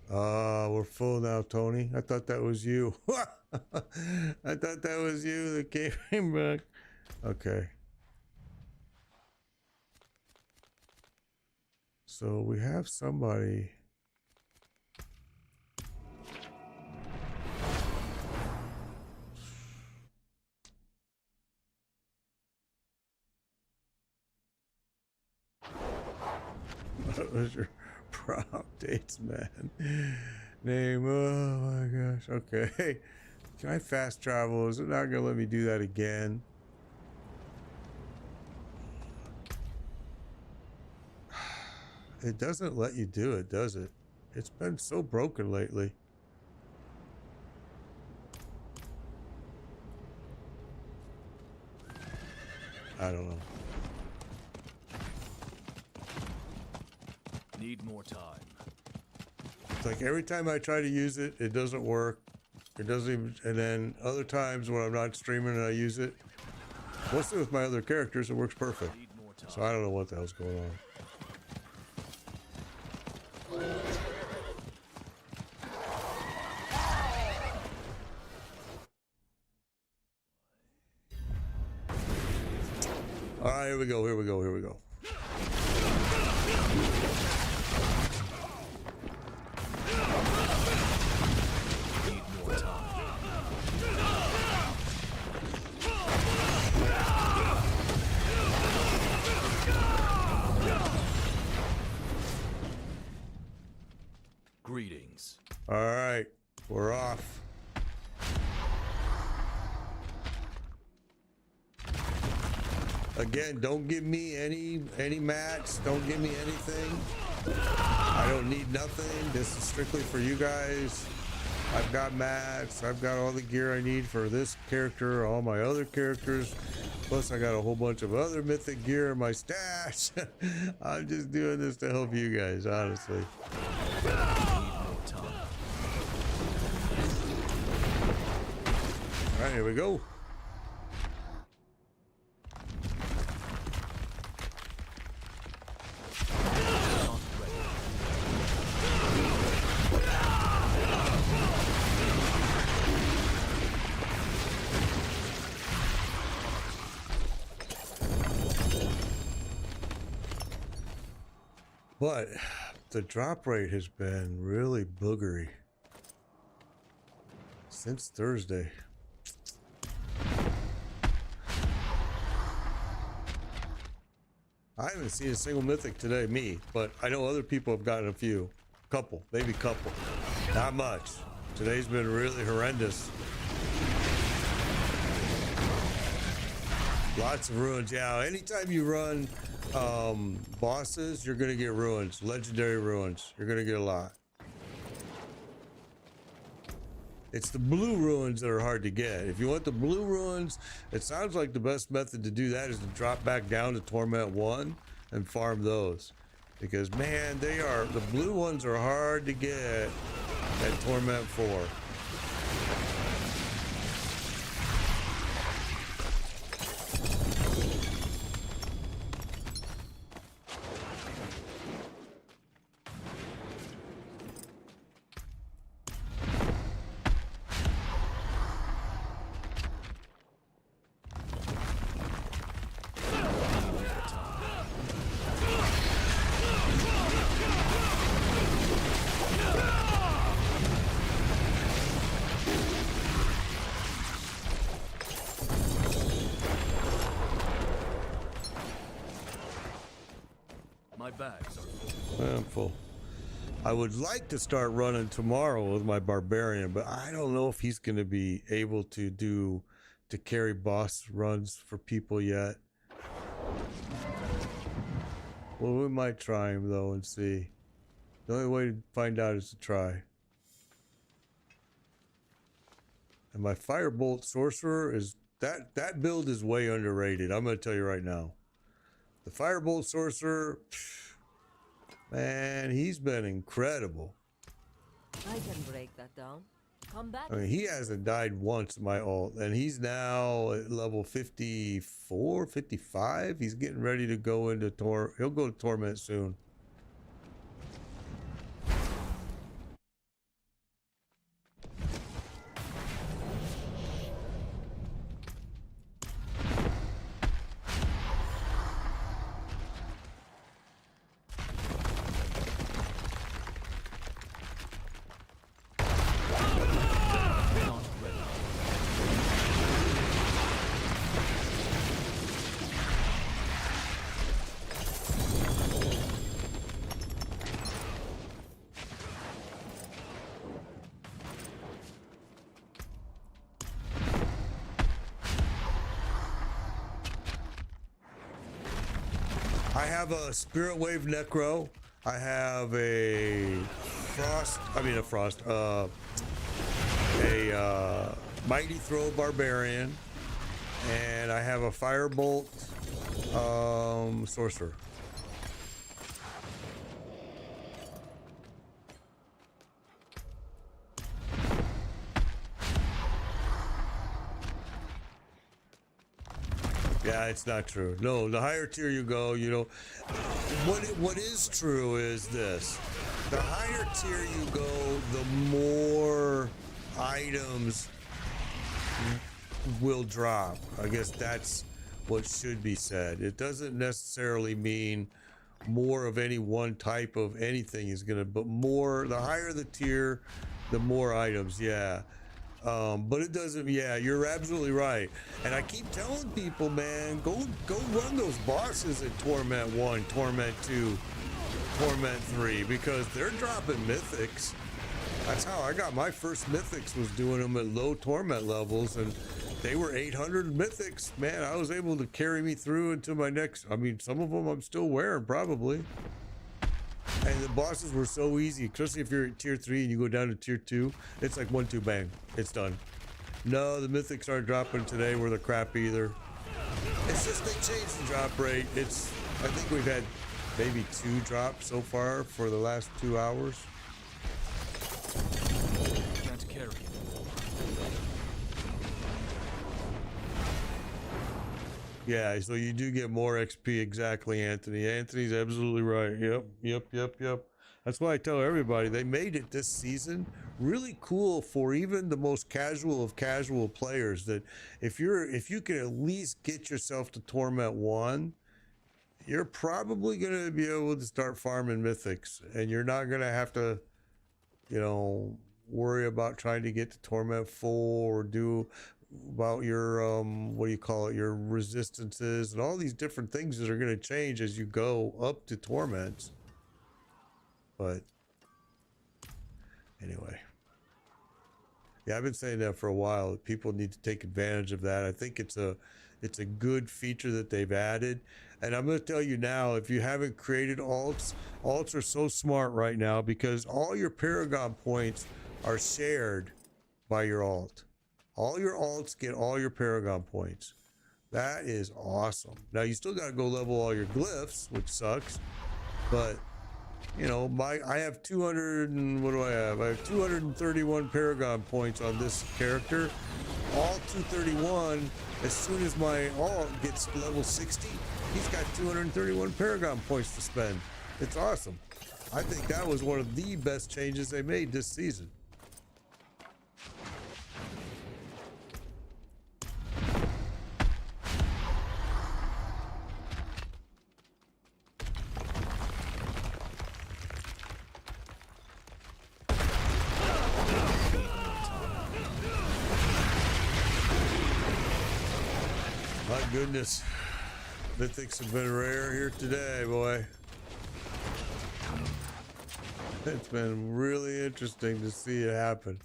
We're full now, Tony. I thought that was you. I thought that was you that came back. Okay. So we have somebody. What was your prop dates, man? Name, oh my gosh. Okay. Can I fast travel? Is it not gonna let me do that again? It doesn't let you do it, does it? It's been so broken lately. I don't know. Need more time. It's like every time I try to use it, it doesn't work. It doesn't even, and then other times when I'm not streaming and I use it, mostly with my other characters, it works perfect. Need more time. So I don't know what the hell's going on. All right, here we go, here we go, here we go. Need more time. Greetings. All right, we're off. Again, don't give me any mats. Don't give me anything. I don't need nothing. This is strictly for you guys. I've got mats. I've got all the gear I need for this character, all my other characters. Plus, I got a whole bunch of other mythic gear in my stash. I'm just doing this to help you guys, honestly. Need more time. All right, here we go. But the drop rate has been really boogery since Thursday. I haven't seen a single mythic today, me, but I know other people have gotten a few. Couple, maybe couple. Not much. Today's been really horrendous. Lots of ruins. Yeah, anytime you run bosses, you're gonna get ruins, legendary ruins. You're gonna get a lot. It's the blue ruins that are hard to get. If you want the blue ruins, it sounds like the best method to do that is to drop back down to Torment 1 and farm those. Because man, the blue ones are hard to get at Torment 4. My bags are full. I'm full. I would like to start running tomorrow with my barbarian, but I don't know if he's going to be able to carry boss runs for people yet. Well, we might try him though and see. The only way to find out is to try. And my Firebolt Sorcerer is that build is way underrated. I'm going to tell you right now. The Firebolt Sorcerer, man, he's been incredible. I can break that down. Combat. I mean, he hasn't died once, my ult, and he's now at level 54, 55. He's getting ready to go into he'll go to Torment soon. Not ready. I have a Spirit Wave Necro. I have a Mighty Throw Barbarian, and I have a Firebolt Sorcerer. Yeah, it's not true. No, the higher tier you go, you know, what is true is this. The higher tier you go, the more items will drop. I guess that's what should be said. It doesn't necessarily mean more of any one type of anything is gonna, but more, the higher the tier, the more items, yeah. But it doesn't, yeah, you're absolutely right. And I keep telling people, man, go run those bosses in Torment 1, Torment 2, Torment 3, because they're dropping mythics. That's how I got my first mythics, was doing them at low Torment levels, and they were 800 mythics. Man, I was able to carry me through into my next, I mean, some of them I'm still wearing, probably. And the bosses were so easy, especially if you're at tier 3 and you go down to tier 2. It's like 1-2 bang, it's done. No, the mythics aren't dropping today where they're crap either. It's just they changed the drop rate. I think we've had maybe 2 drops so far for the last 2 hours. Can't carry. Yeah, so you do get more XP, exactly, Anthony. Anthony's absolutely right. Yep. That's why I tell everybody, they made it this season really cool for even the most casual of casual players, that if you can at least get yourself to Torment 1, you're probably going to be able to start farming mythics, and you're not going to have to, you know, worry about trying to get to Torment 4 or do about your what do you call it, your resistances and all these different things that are going to change as you go up to Torments. But anyway, yeah, I've been saying that for a while. People need to take advantage of that. I think it's a good feature that they've added. And I'm going to tell you now, if you haven't created alts are so smart right now, because all your Paragon points are shared by your alt. All your alts get all your Paragon points. That is awesome. Now you still got to go level all your glyphs, which sucks, but you know, I have 200 and what do I have? I have 231 Paragon points on this character. All 231. As soon as my alt gets level 60, he's got 231 Paragon points to spend. It's awesome. I think that was one of the best changes they made this season. My goodness, mythics have been rare here today, boy. It's been really interesting to see it happen.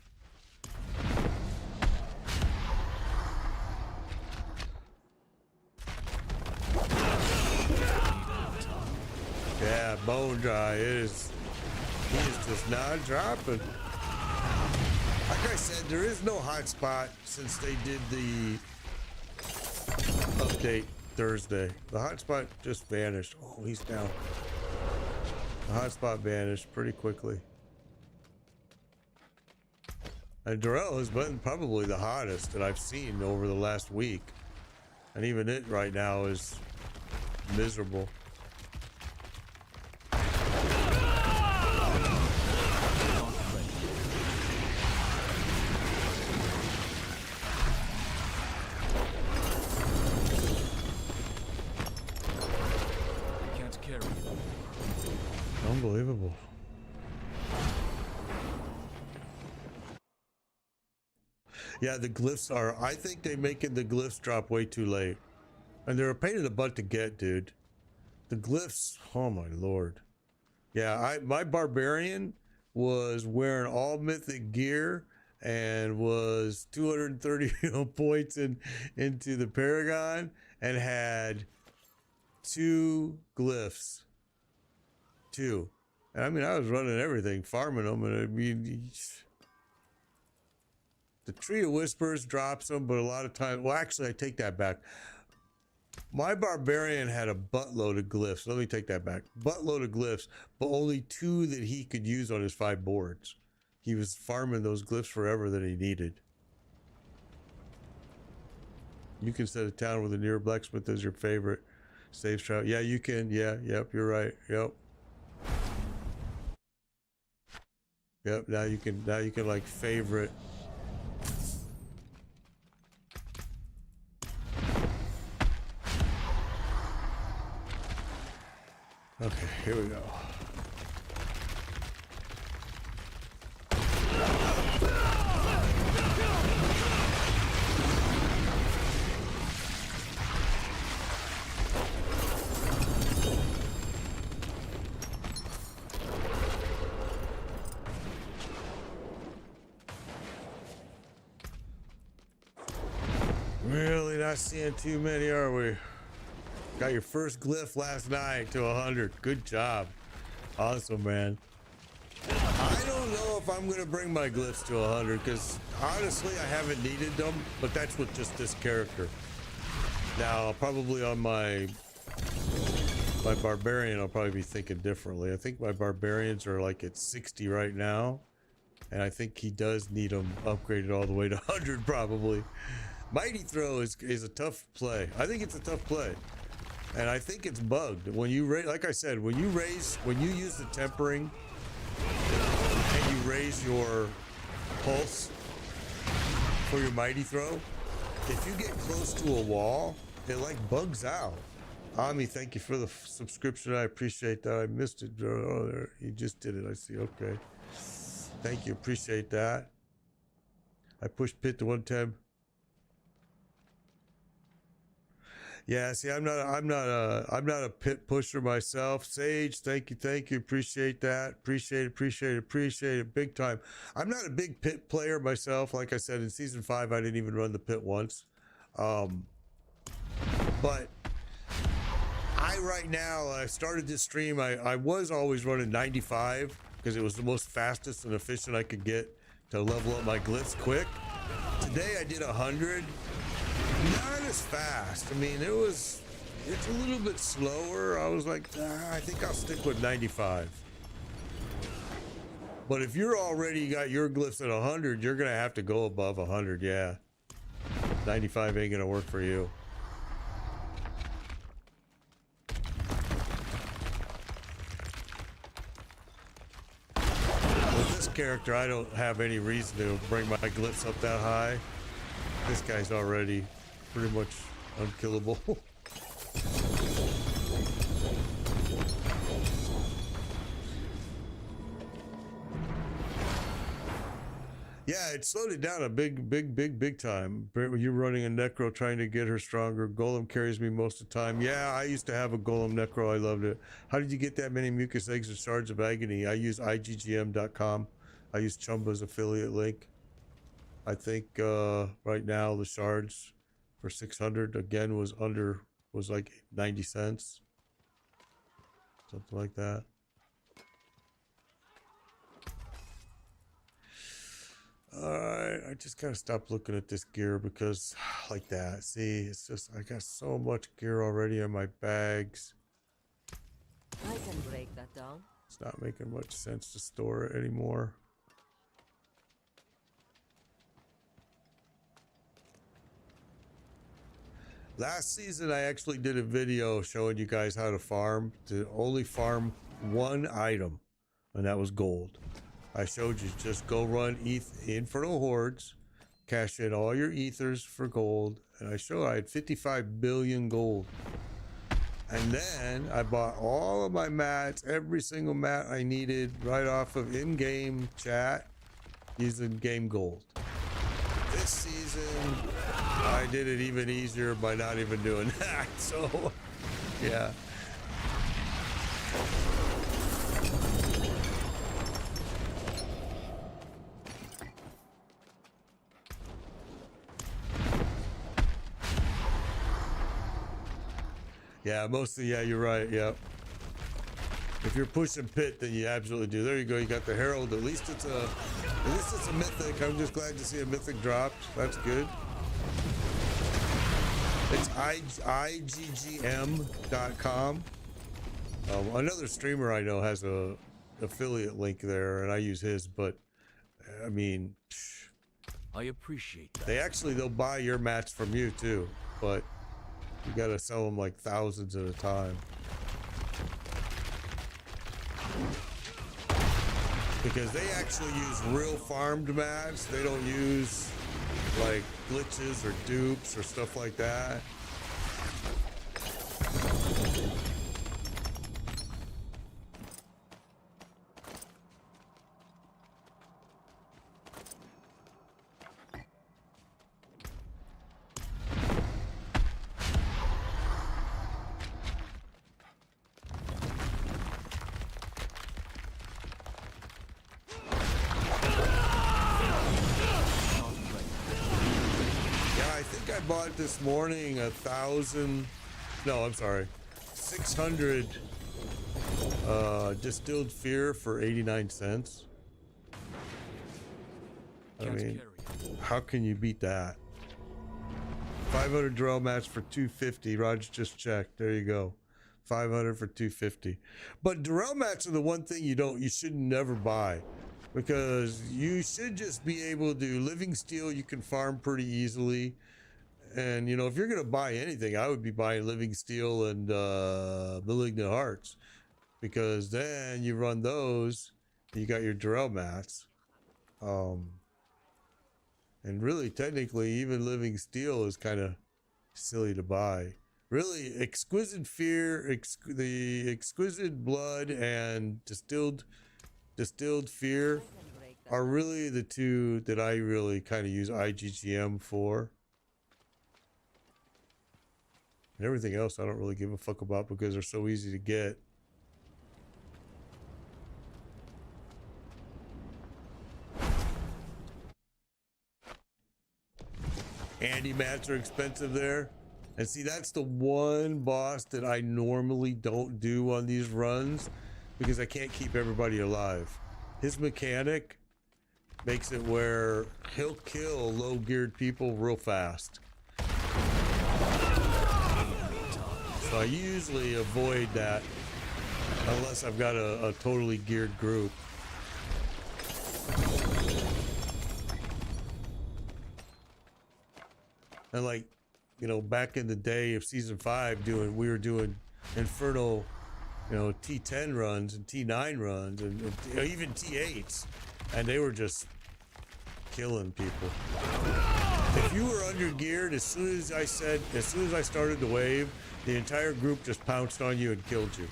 Yeah, bone dry. He is just not dropping. Like I said, there is no hotspot since they did the update Thursday. The hotspot just vanished. Oh, he's down. The hotspot vanished pretty quickly. And Durrell has been probably the hottest that I've seen over the last week. And even it right now is miserable. Can't carry. Unbelievable. Yeah, the glyphs are, I think they're making the glyphs drop way too late. And they're a pain in the butt to get, dude. The glyphs, oh my lord. Yeah, my barbarian was wearing all mythic gear and was 230 points into the Paragon and had 2 glyphs. 2. And I mean, I was running everything, farming them, and I mean, the Tree of Whispers drops them, but a lot of times, well, actually, I take that back. My barbarian had a buttload of glyphs. Let me take that back. Buttload of glyphs, but only 2 that he could use on his 5 boards. He was farming those glyphs forever that he needed. You can set a town with a near blacksmith as your favorite. Saves travel. Yeah, you can. Yeah, yep, you're right. Yep. Yep, now you can like favorite. Okay, here we go. Really not seeing too many, are we? Got your first glyph last night to 100. Good job. Awesome, man. I don't know if I'm going to bring my glyphs to 100 because honestly, I haven't needed them, but that's with just this character. Now, probably on my barbarian, I'll probably be thinking differently. I think my barbarians are like at 60 right now, and I think he does need them upgraded all the way to 100 probably. Mighty Throw is a tough play. I think it's a tough play. And I think it's bugged. When you raise, like I said, when you use the tempering and you raise your pulse for your Mighty Throw, if you get close to a wall, it like bugs out. Ami, thank you for the subscription. I appreciate that. I missed it. Oh, there, you just did it. I see. Okay. Thank you. Appreciate that. I pushed pit to 110. Yeah, see, I'm not a pit pusher myself. Sage, thank you, appreciate that, appreciate it, big time. I'm not a big pit player myself. Like I said, in season 5, I didn't even run the pit once. But right now, I started this stream. I was always running 95 because it was the most fastest and efficient I could get to level up my glyphs quick. Today I did 100. Not as fast. I mean, it's a little bit slower. I was like, I think I'll stick with 95. But if you're already got your glyphs at 100, you're going to have to go above 100, yeah. 95 ain't going to work for you. With this character, I don't have any reason to bring my glyphs up that high. This guy's already pretty much unkillable. Yeah, it slowed it down a big time. You're running a Necro trying to get her stronger. Golem carries me most of the time. Yeah, I used to have a Golem Necro. I loved it. How did you get that many mucus eggs or shards of agony? I use IGGM.com. I use Chumba's affiliate link. I think right now the shards for 600 again was like 90 cents. Something like that. Alright, I just gotta stop looking at this gear because like that. See, it's just I got so much gear already in my bags. I can break that down. It's not making much sense to store it anymore. Last season, I actually did a video showing you guys how to farm, to only farm one item, and that was gold. I showed you just go run Infernal Hordes, cash in all your ethers for gold, and I showed I had 55 billion gold. And then I bought all of my mats, every single mat I needed right off of in-game chat using game gold. This season, I did it even easier by not even doing that. So, yeah. Yeah, mostly, yeah, you're right. Yep. If you're pushing pit, then you absolutely do. There you go. You got the Herald. At least it's a mythic. I'm just glad to see a mythic dropped. That's good. It's IGGM.com. Another streamer I know has a affiliate link there, and I use his. But I mean, I appreciate that. they'll buy your mats from you too, but you gotta sell them like thousands at a time. Because they actually use real farmed mats. They don't use like glitches or dupes or stuff like that. This morning 600 distilled fear for 89 cents. I mean, how can you beat that? 500 drill mats for 250. Roger just checked. There you go. 500 for 250. But Durrell mats are the one thing you should never buy, because you should just be able to living steel. You can farm pretty easily. And, you know, if you're going to buy anything, I would be buying Living Steel and Malignant Hearts, because then you run those, you got your Durrell mats. And really, technically, even Living Steel is kind of silly to buy. Really, Exquisite Fear, the Exquisite Blood and Distilled Fear are really the two that I really kind of use IGGM for. And everything else I don't really give a fuck about because they're so easy to get. Andy mats are expensive there. And see, that's the one boss that I normally don't do on these runs because I can't keep everybody alive. His mechanic makes it where he'll kill low geared people real fast. So I usually avoid that unless I've got a totally geared group. And like, you know, back in the day of season 5, we were doing Infernal, you know, T10 runs and T9 runs and even T8s, and they were just killing people. If you were under geared, as soon as I started the wave, the entire group just pounced on you and killed you.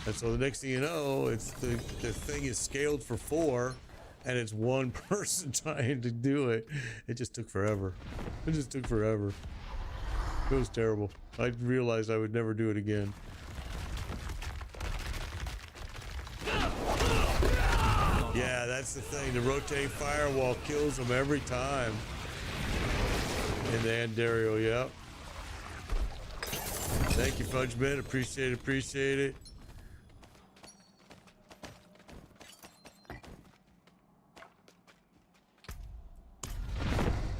And so the next thing you know, it's the thing is scaled for 4, and it's one person trying to do it. It just took forever. It just took forever. It was terrible. I realized I would never do it again. Yeah, that's the thing. The rotating firewall kills them every time. In the Andario, yep. Thank you, Fudgeman. Appreciate it.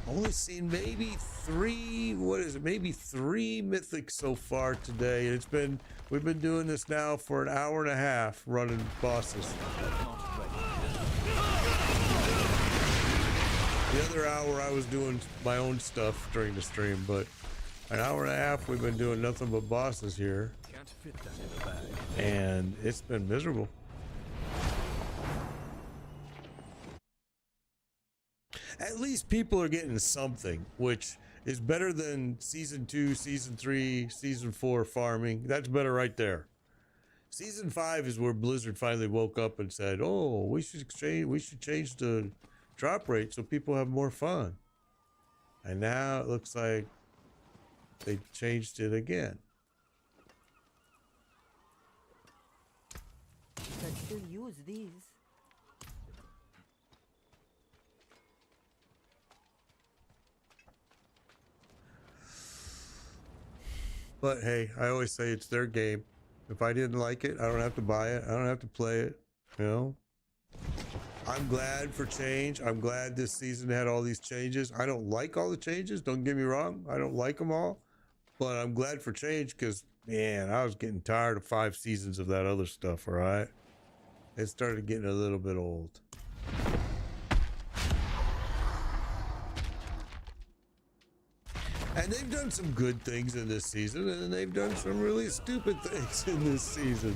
Only seen maybe 3, maybe 3 mythics so far today. And we've been doing this now for an hour and a half running bosses. The other hour I was doing my own stuff during the stream, but an hour and a half we've been doing nothing but bosses here, Can't fit that in a bag. and it's been miserable. At least people are getting something, which is better than season 2, season 3, season 4 farming. That's better right there. Season 5 is where Blizzard finally woke up and said, "Oh, we should change the drop rate so people have more fun." And now it looks like they changed it again. Can still use these. But hey, I always say it's their game. If I didn't like it, I don't have to buy it. I don't have to play it. You know? I'm glad for change. I'm glad this season had all these changes. I don't like all the changes. Don't get me wrong. I don't like them all. But I'm glad for change because, man, I was getting tired of 5 seasons of that other stuff, all right? It started getting a little bit old. And they've done some good things in this season, and they've done some really stupid things in this season.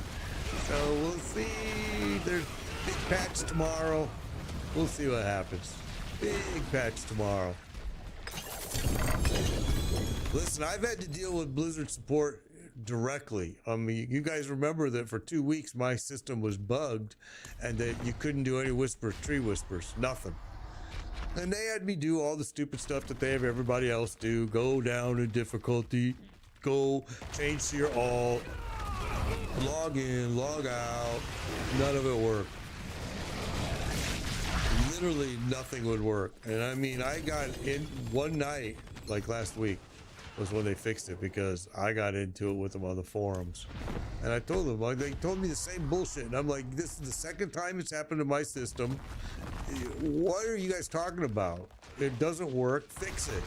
So we'll see. There's big patch tomorrow. We'll see what happens. Big patch tomorrow. Listen, I've had to deal with Blizzard support directly. I mean, you guys remember that for 2 weeks my system was bugged, and that you couldn't do any tree whispers, nothing. And they had me do all the stupid stuff that they have everybody else do. Go down in difficulty. Go change to your alt. Log in, log out. None of it worked. Literally nothing would work. And I mean, I got in one night, like last week, was when they fixed it because I got into it with them on the forums. And I told them, like, they told me the same bullshit. And I'm like, this is the second time it's happened to my system. What are you guys talking about? It doesn't work. Fix it.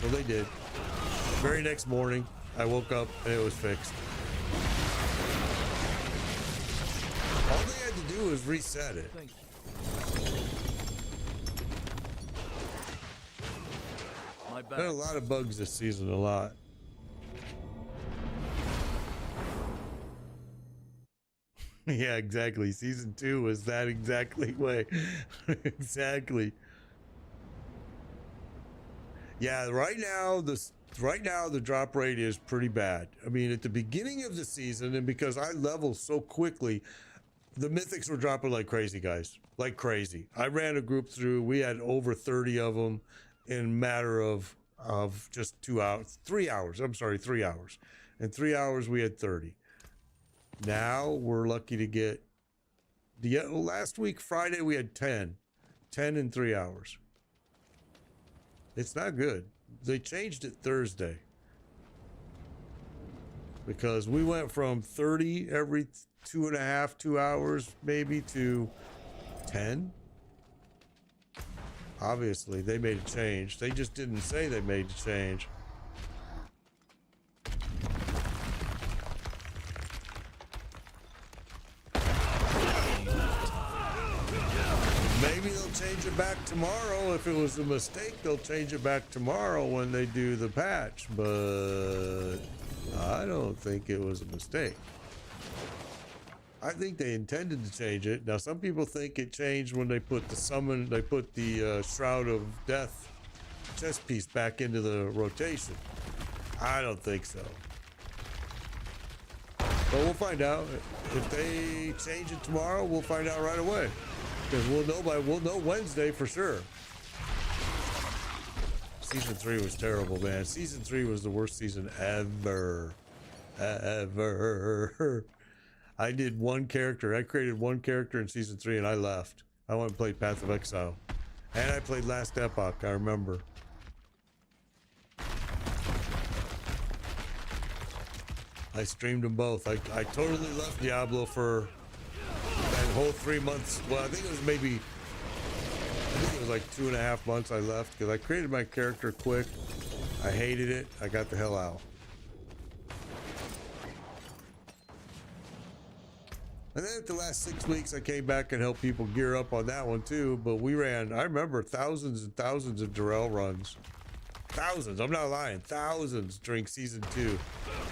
So they did. The very next morning, I woke up and it was fixed. All they had to do was reset it. Thank you. My There are a bag. lot of bugs this season, a lot. Yeah, exactly. Season 2 was that exactly way. Exactly. Yeah, right now the drop rate is pretty bad. I mean, at the beginning of the season, and because I leveled so quickly, the mythics were dropping like crazy, guys. Like crazy. I ran a group through, we had over 30 of them in a matter of just 2 hours, 3 hours. I'm sorry, 3 hours. In 3 hours we had 30. Now we're lucky to get last week Friday we had 10 in 3 hours. It's not good. They changed it Thursday because we went from 30 every 2 hours maybe to 10. Obviously they made a change. They just didn't say they made the change. Maybe they'll change it back tomorrow. If it was a mistake, they'll change it back tomorrow when they do the patch. But I don't think it was a mistake. I think they intended to change it. Now, some people think it changed when they put the Shroud of Death chest piece back into the rotation. I don't think so. But we'll find out. If they change it tomorrow, we'll find out right away. Because we'll know Wednesday for sure. Season 3 was terrible, man. Season 3 was the worst season ever. Ever. I did one character. I created one character in season 3 and I left. I went and played Path of Exile. And I played Last Epoch, I remember. I streamed them both. I totally left Diablo for that whole 3 months. Well, I think it was like 2.5 months I left because I created my character quick. I hated it. I got the hell out. And then at the last 6 weeks, I came back and helped people gear up on that one too. But we ran, I remember, thousands and thousands of Durrell runs. thousands. I'm not lying. Thousands during season 2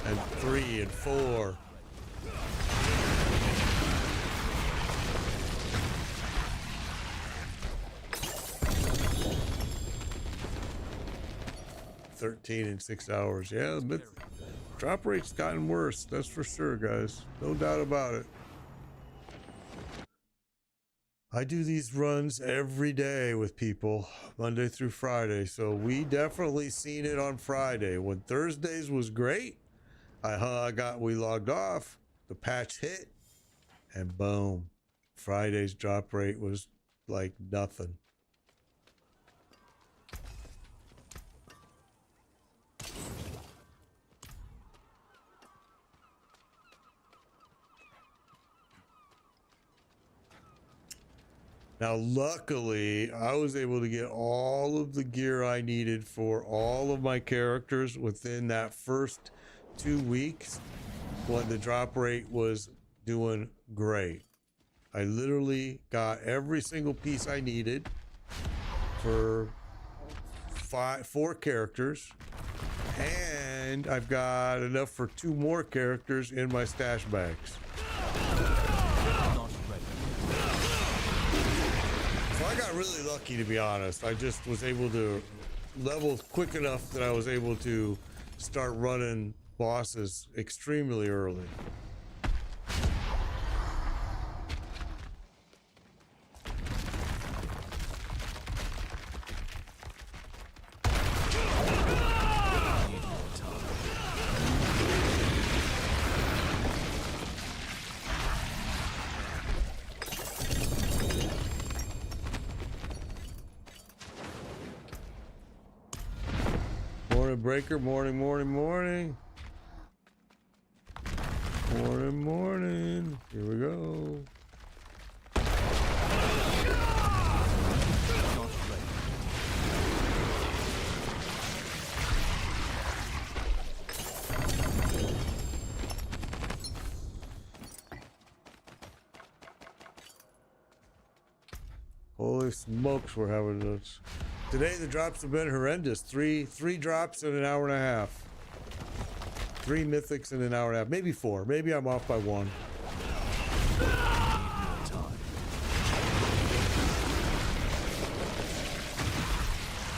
and 3 and 4. $13 in 6 hours. Yeah, the drop rate's gotten worse. That's for sure, guys. No doubt about it. I do these runs every day with people, Monday through Friday. So we definitely seen it on Friday. When Thursdays was great, we logged off, the patch hit, and boom, Friday's drop rate was like nothing. Now, luckily, I was able to get all of the gear I needed for all of my characters within that first 2 weeks when the drop rate was doing great. I literally got every single piece I needed for 4 characters, and I've got enough for 2 more characters in my stash bags. So I got really lucky, to be honest. I just was able to level quick enough that I was able to start running bosses extremely early. Breaker, morning. Morning. Here we go. Holy smokes, we're having this. Today the drops have been horrendous. Three drops in an hour and a half. 3 mythics in an hour and a half. Maybe 4. Maybe I'm off by 1.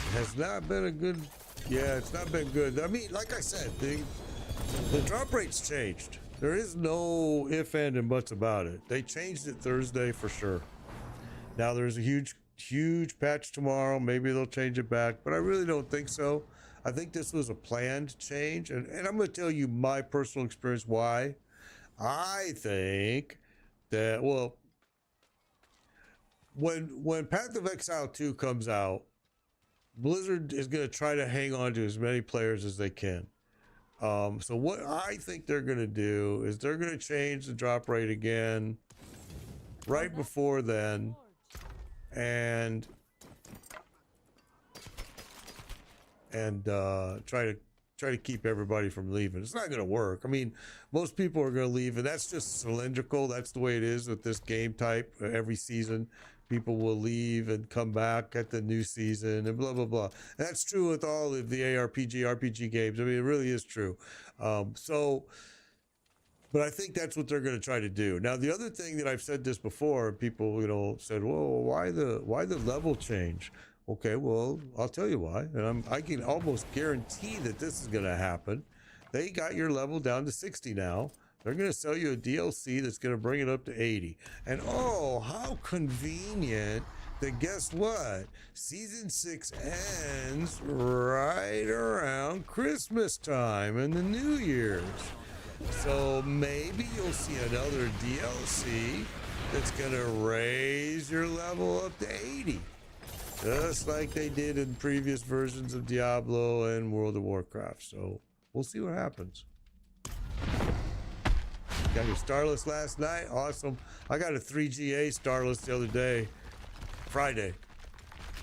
It has not been a good... Yeah, it's not been good. I mean, like I said, the drop rate's changed. There is no if, and buts about it. They changed it Thursday for sure. Now there's a huge patch tomorrow. Maybe they'll change it back, but I really don't think so. I think this was a planned change, and I'm going to tell you my personal experience why. I think that, well, when Path of Exile 2 comes out, Blizzard is going to try to hang on to as many players as they can. So what I think they're going to do is they're going to change the drop rate again right before then, and try to keep everybody from leaving. It's not going to work. I mean, most people are going to leave, and that's just cylindrical. That's the way it is with this game type. Every season, people will leave and come back at the new season, and blah blah blah. And that's true with all of the RPG games. I mean, it really is true. But I think that's what they're going to try to do. Now, the other thing that I've said this before, people, said, "Well, why the level change?" Okay, well, I'll tell you why, and I can almost guarantee that this is going to happen. They got your level down to 60 now. They're going to sell you a DLC that's going to bring it up to 80. And oh, how convenient that, guess what? Season 6 ends right around Christmas time and the New Year's. So maybe you'll see another DLC that's going to raise your level up to 80. Just like they did in previous versions of Diablo and World of Warcraft. So we'll see what happens. Got your Starless last night. Awesome. I got a 3GA Starless the other day. Friday.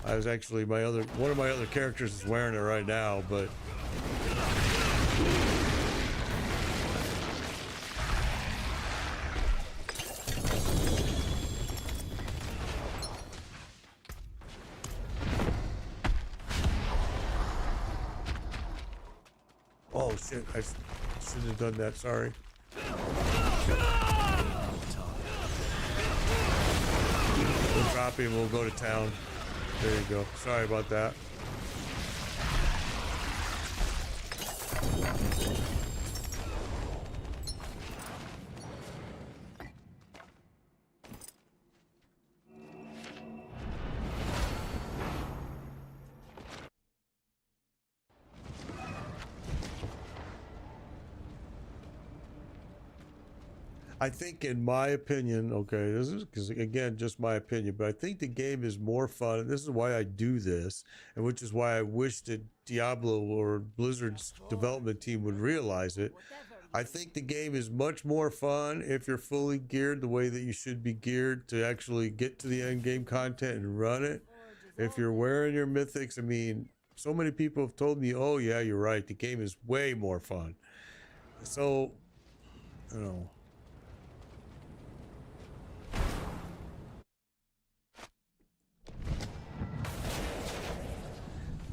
I was actually one of my other characters is wearing it right now, but Oh shit, I shouldn't have done that, sorry. We'll drop him, we'll go to town. There you go. Sorry about that. I think, in my opinion, okay, this is because, again, just my opinion, but I think the game is more fun, and this is why I do this, and which is why I wish that Diablo or Blizzard's development team would realize it. I think the game is much more fun if you're fully geared the way that you should be geared to actually get to the end game content and run it. If you're wearing your mythics, I mean, so many people have told me, oh yeah, you're right, the game is way more fun. So, you know.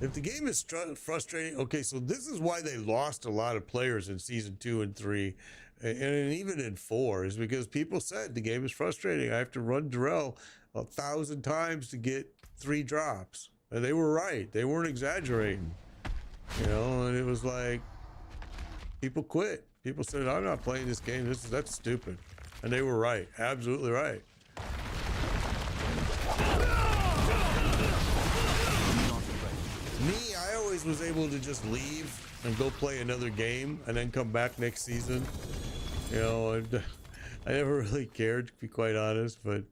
If the game is frustrating, okay, so this is why they lost a lot of players in season 2 and 3, and even in 4, is because people said the game is frustrating. I have to run Darrell 1,000 times to get 3 drops, and they were right. They weren't exaggerating, you know. And it was like people quit. People said, "I'm not playing this game. That's stupid," and they were right, absolutely right. Me, I always was able to just leave and go play another game and then come back next season. You know, I never really cared, to be quite honest, but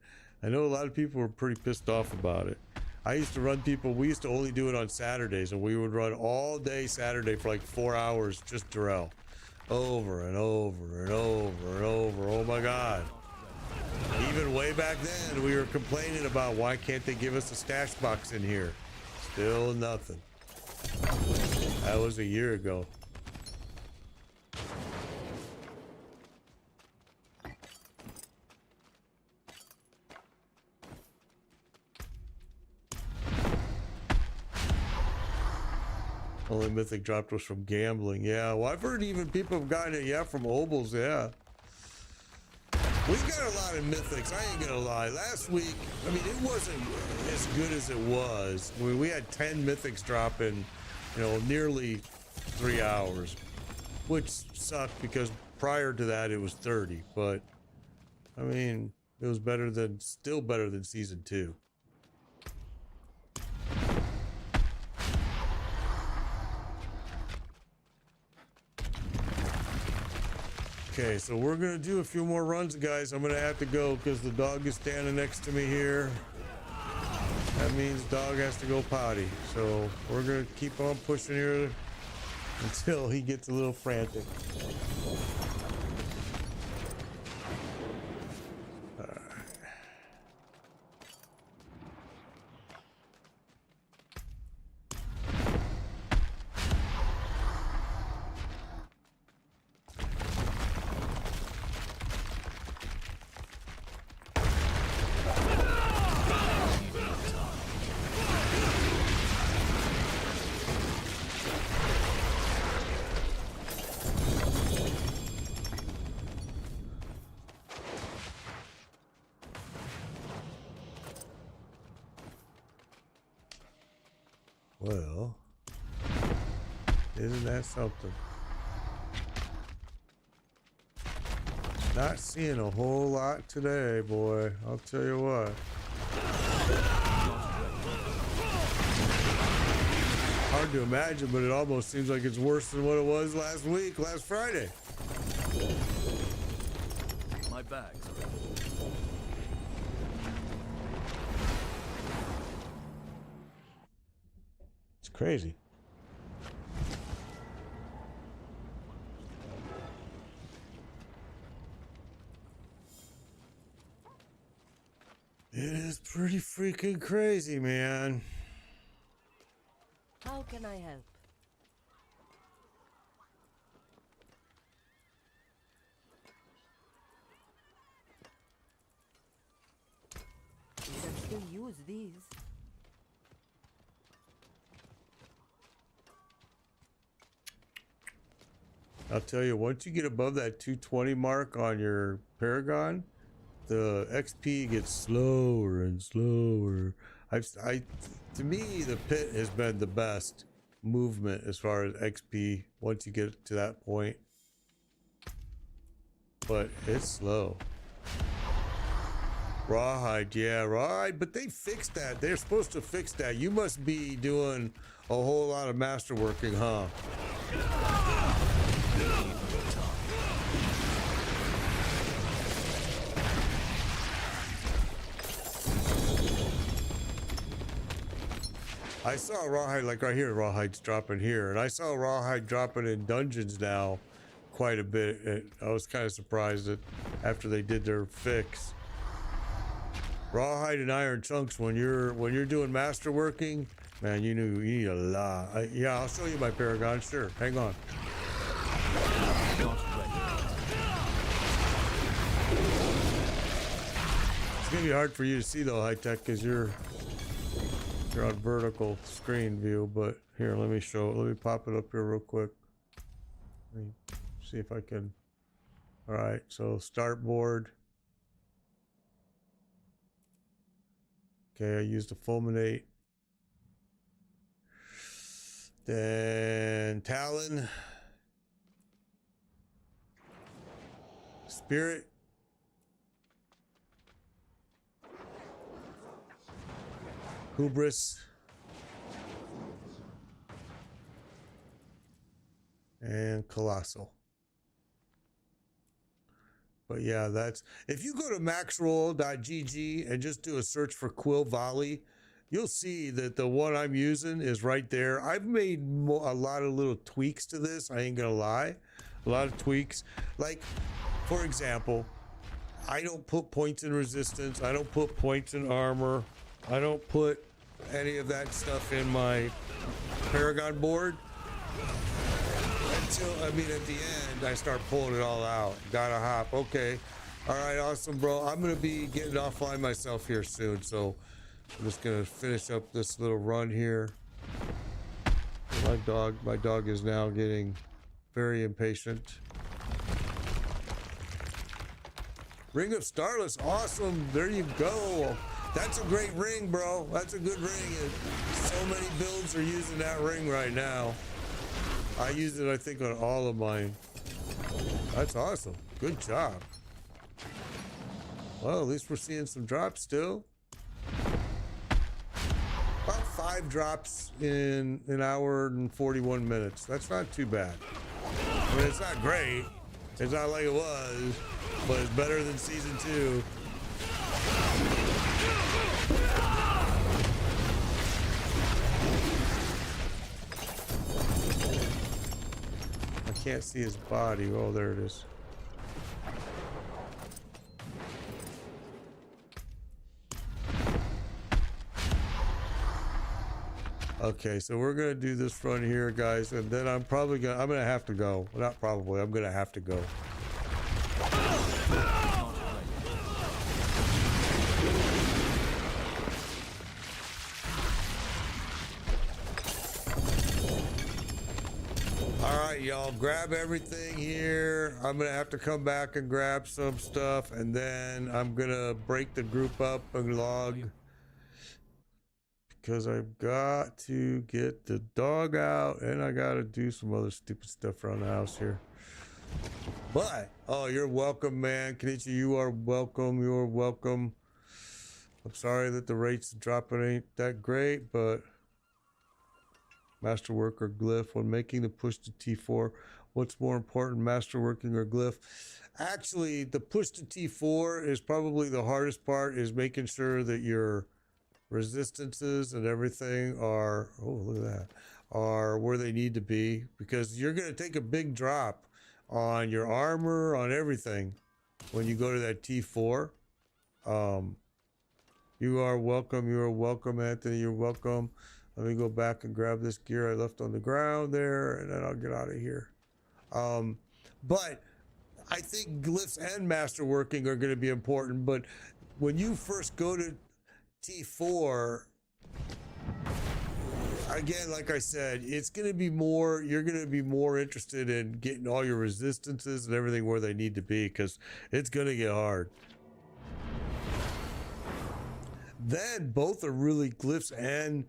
I know a lot of people were pretty pissed off about it. I used to run people, we used to only do it on Saturdays, and we would run all day Saturday for like 4 hours, just Darrell. Over and over and over and over. Oh my God. Even way back then, we were complaining about why can't they give us a stash box in here? Still nothing. That was a year ago. Only mythic dropped was from gambling. Yeah, well, I've heard even people have gotten it, yeah, from Obols, yeah. We got a lot of mythics, I ain't gonna lie. Last week, I mean, it wasn't as good as it was. We had 10 mythics drop in, you know, nearly 3 hours, which sucked because prior to that it was 30. But I mean, it was better than, still better than season 2. Okay, so we're gonna do a few more runs, guys. I'm gonna have to go because the dog is standing next to me here. That means dog has to go potty. So we're gonna keep on pushing here until he gets a little frantic. Well, isn't that something? Not seeing a whole lot today, boy. I'll tell you what. Hard to imagine, but it almost seems like it's worse than what it was last week, last Friday. My bags are It's crazy. It is pretty freaking crazy, man. How can I help? You can still use these. I'll tell you, once you get above that 220 mark on your Paragon, the XP gets slower and slower. To me, the pit has been the best movement as far as XP once you get to that point. But it's slow. Rawhide, yeah, rawhide, but they fixed that. They're supposed to fix that. You must be doing a whole lot of masterworking, huh? I saw rawhide, like right here, rawhide's dropping here, and I saw rawhide dropping in dungeons now quite a bit. And I was kind of surprised that after they did their fix. Rawhide and iron chunks when you're doing masterworking, man, you need a lot. Yeah, I'll show you my Paragon. Sure, hang on. It's gonna be hard for you to see though, high tech, because you're on vertical screen view. But here, let me pop it up here real quick. Let me see if I can. All right, so start board. Okay, I used a fulminate. Then Talon. Spirit. Hubris. And Colossal. But yeah, that's, if you go to maxroll.gg and just do a search for Quill Volley, you'll see that the one I'm using is right there. I've made a lot of little tweaks to this. I ain't gonna lie, a lot of tweaks. Like, for example, I don't put points in resistance. I don't put points in armor. I don't put any of that stuff in my Paragon board. Until, I mean, at the end, I start pulling it all out. Gotta hop. Okay. All right, awesome, bro. I'm going to be getting offline myself here soon, so I'm just going to finish up this little run here. My dog is now getting very impatient. Ring of Starless. Awesome. There you go. That's a great ring, bro. That's a good ring. And so many builds are using that ring right now. I use it, I think, on all of mine. That's awesome. Good job. Well, at least we're seeing some drops still. About 5 drops in an hour and 41 minutes. That's not too bad. I mean, it's not great. It's not like it was, but it's better than season 2. Can't see his body. Oh, there it is. Okay, so we're gonna do this run here, guys, and then I'm gonna have to go. Not probably, I'm gonna have to go. Y'all grab everything here. I'm gonna have to come back and grab some stuff, and then I'm gonna break the group up and log, because I've got to get the dog out and I gotta do some other stupid stuff around the house here. But oh, you're welcome, man. Kenichi, you are welcome. You are welcome. I'm sorry that the rates dropping ain't that great, but Masterwork or Glyph when making the push to T4. What's more important, masterworking or Glyph? Actually, the push to T4 is probably the hardest part, is making sure that your resistances and everything are, oh, look at that, are where they need to be, because you're going to take a big drop on your armor, on everything when you go to that T4. You are welcome, Anthony, you're welcome. Let me go back and grab this gear I left on the ground there, and then I'll get out of here. But I think glyphs and masterworking are going to be important. But when you first go to T4, again, like I said, it's going to be more, you're going to be more interested in getting all your resistances and everything where they need to be, because it's going to get hard. Then both are really glyphs and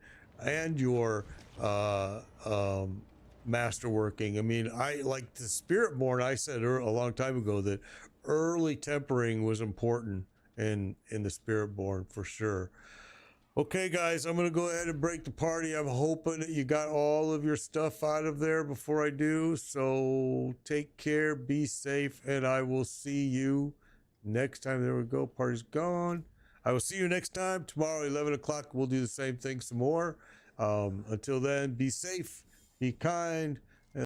your masterworking. I mean, I like the Spiritborn. I said a long time ago that early tempering was important in the Spiritborn for sure. Okay, guys, I'm gonna go ahead and break the party. I'm hoping that you got all of your stuff out of there before I do. So take care, be safe, and I will see you next time. There we go. Party's gone. I will see you next time. Tomorrow, 11 o'clock, we'll do the same thing some more. Until then, be safe, be kind,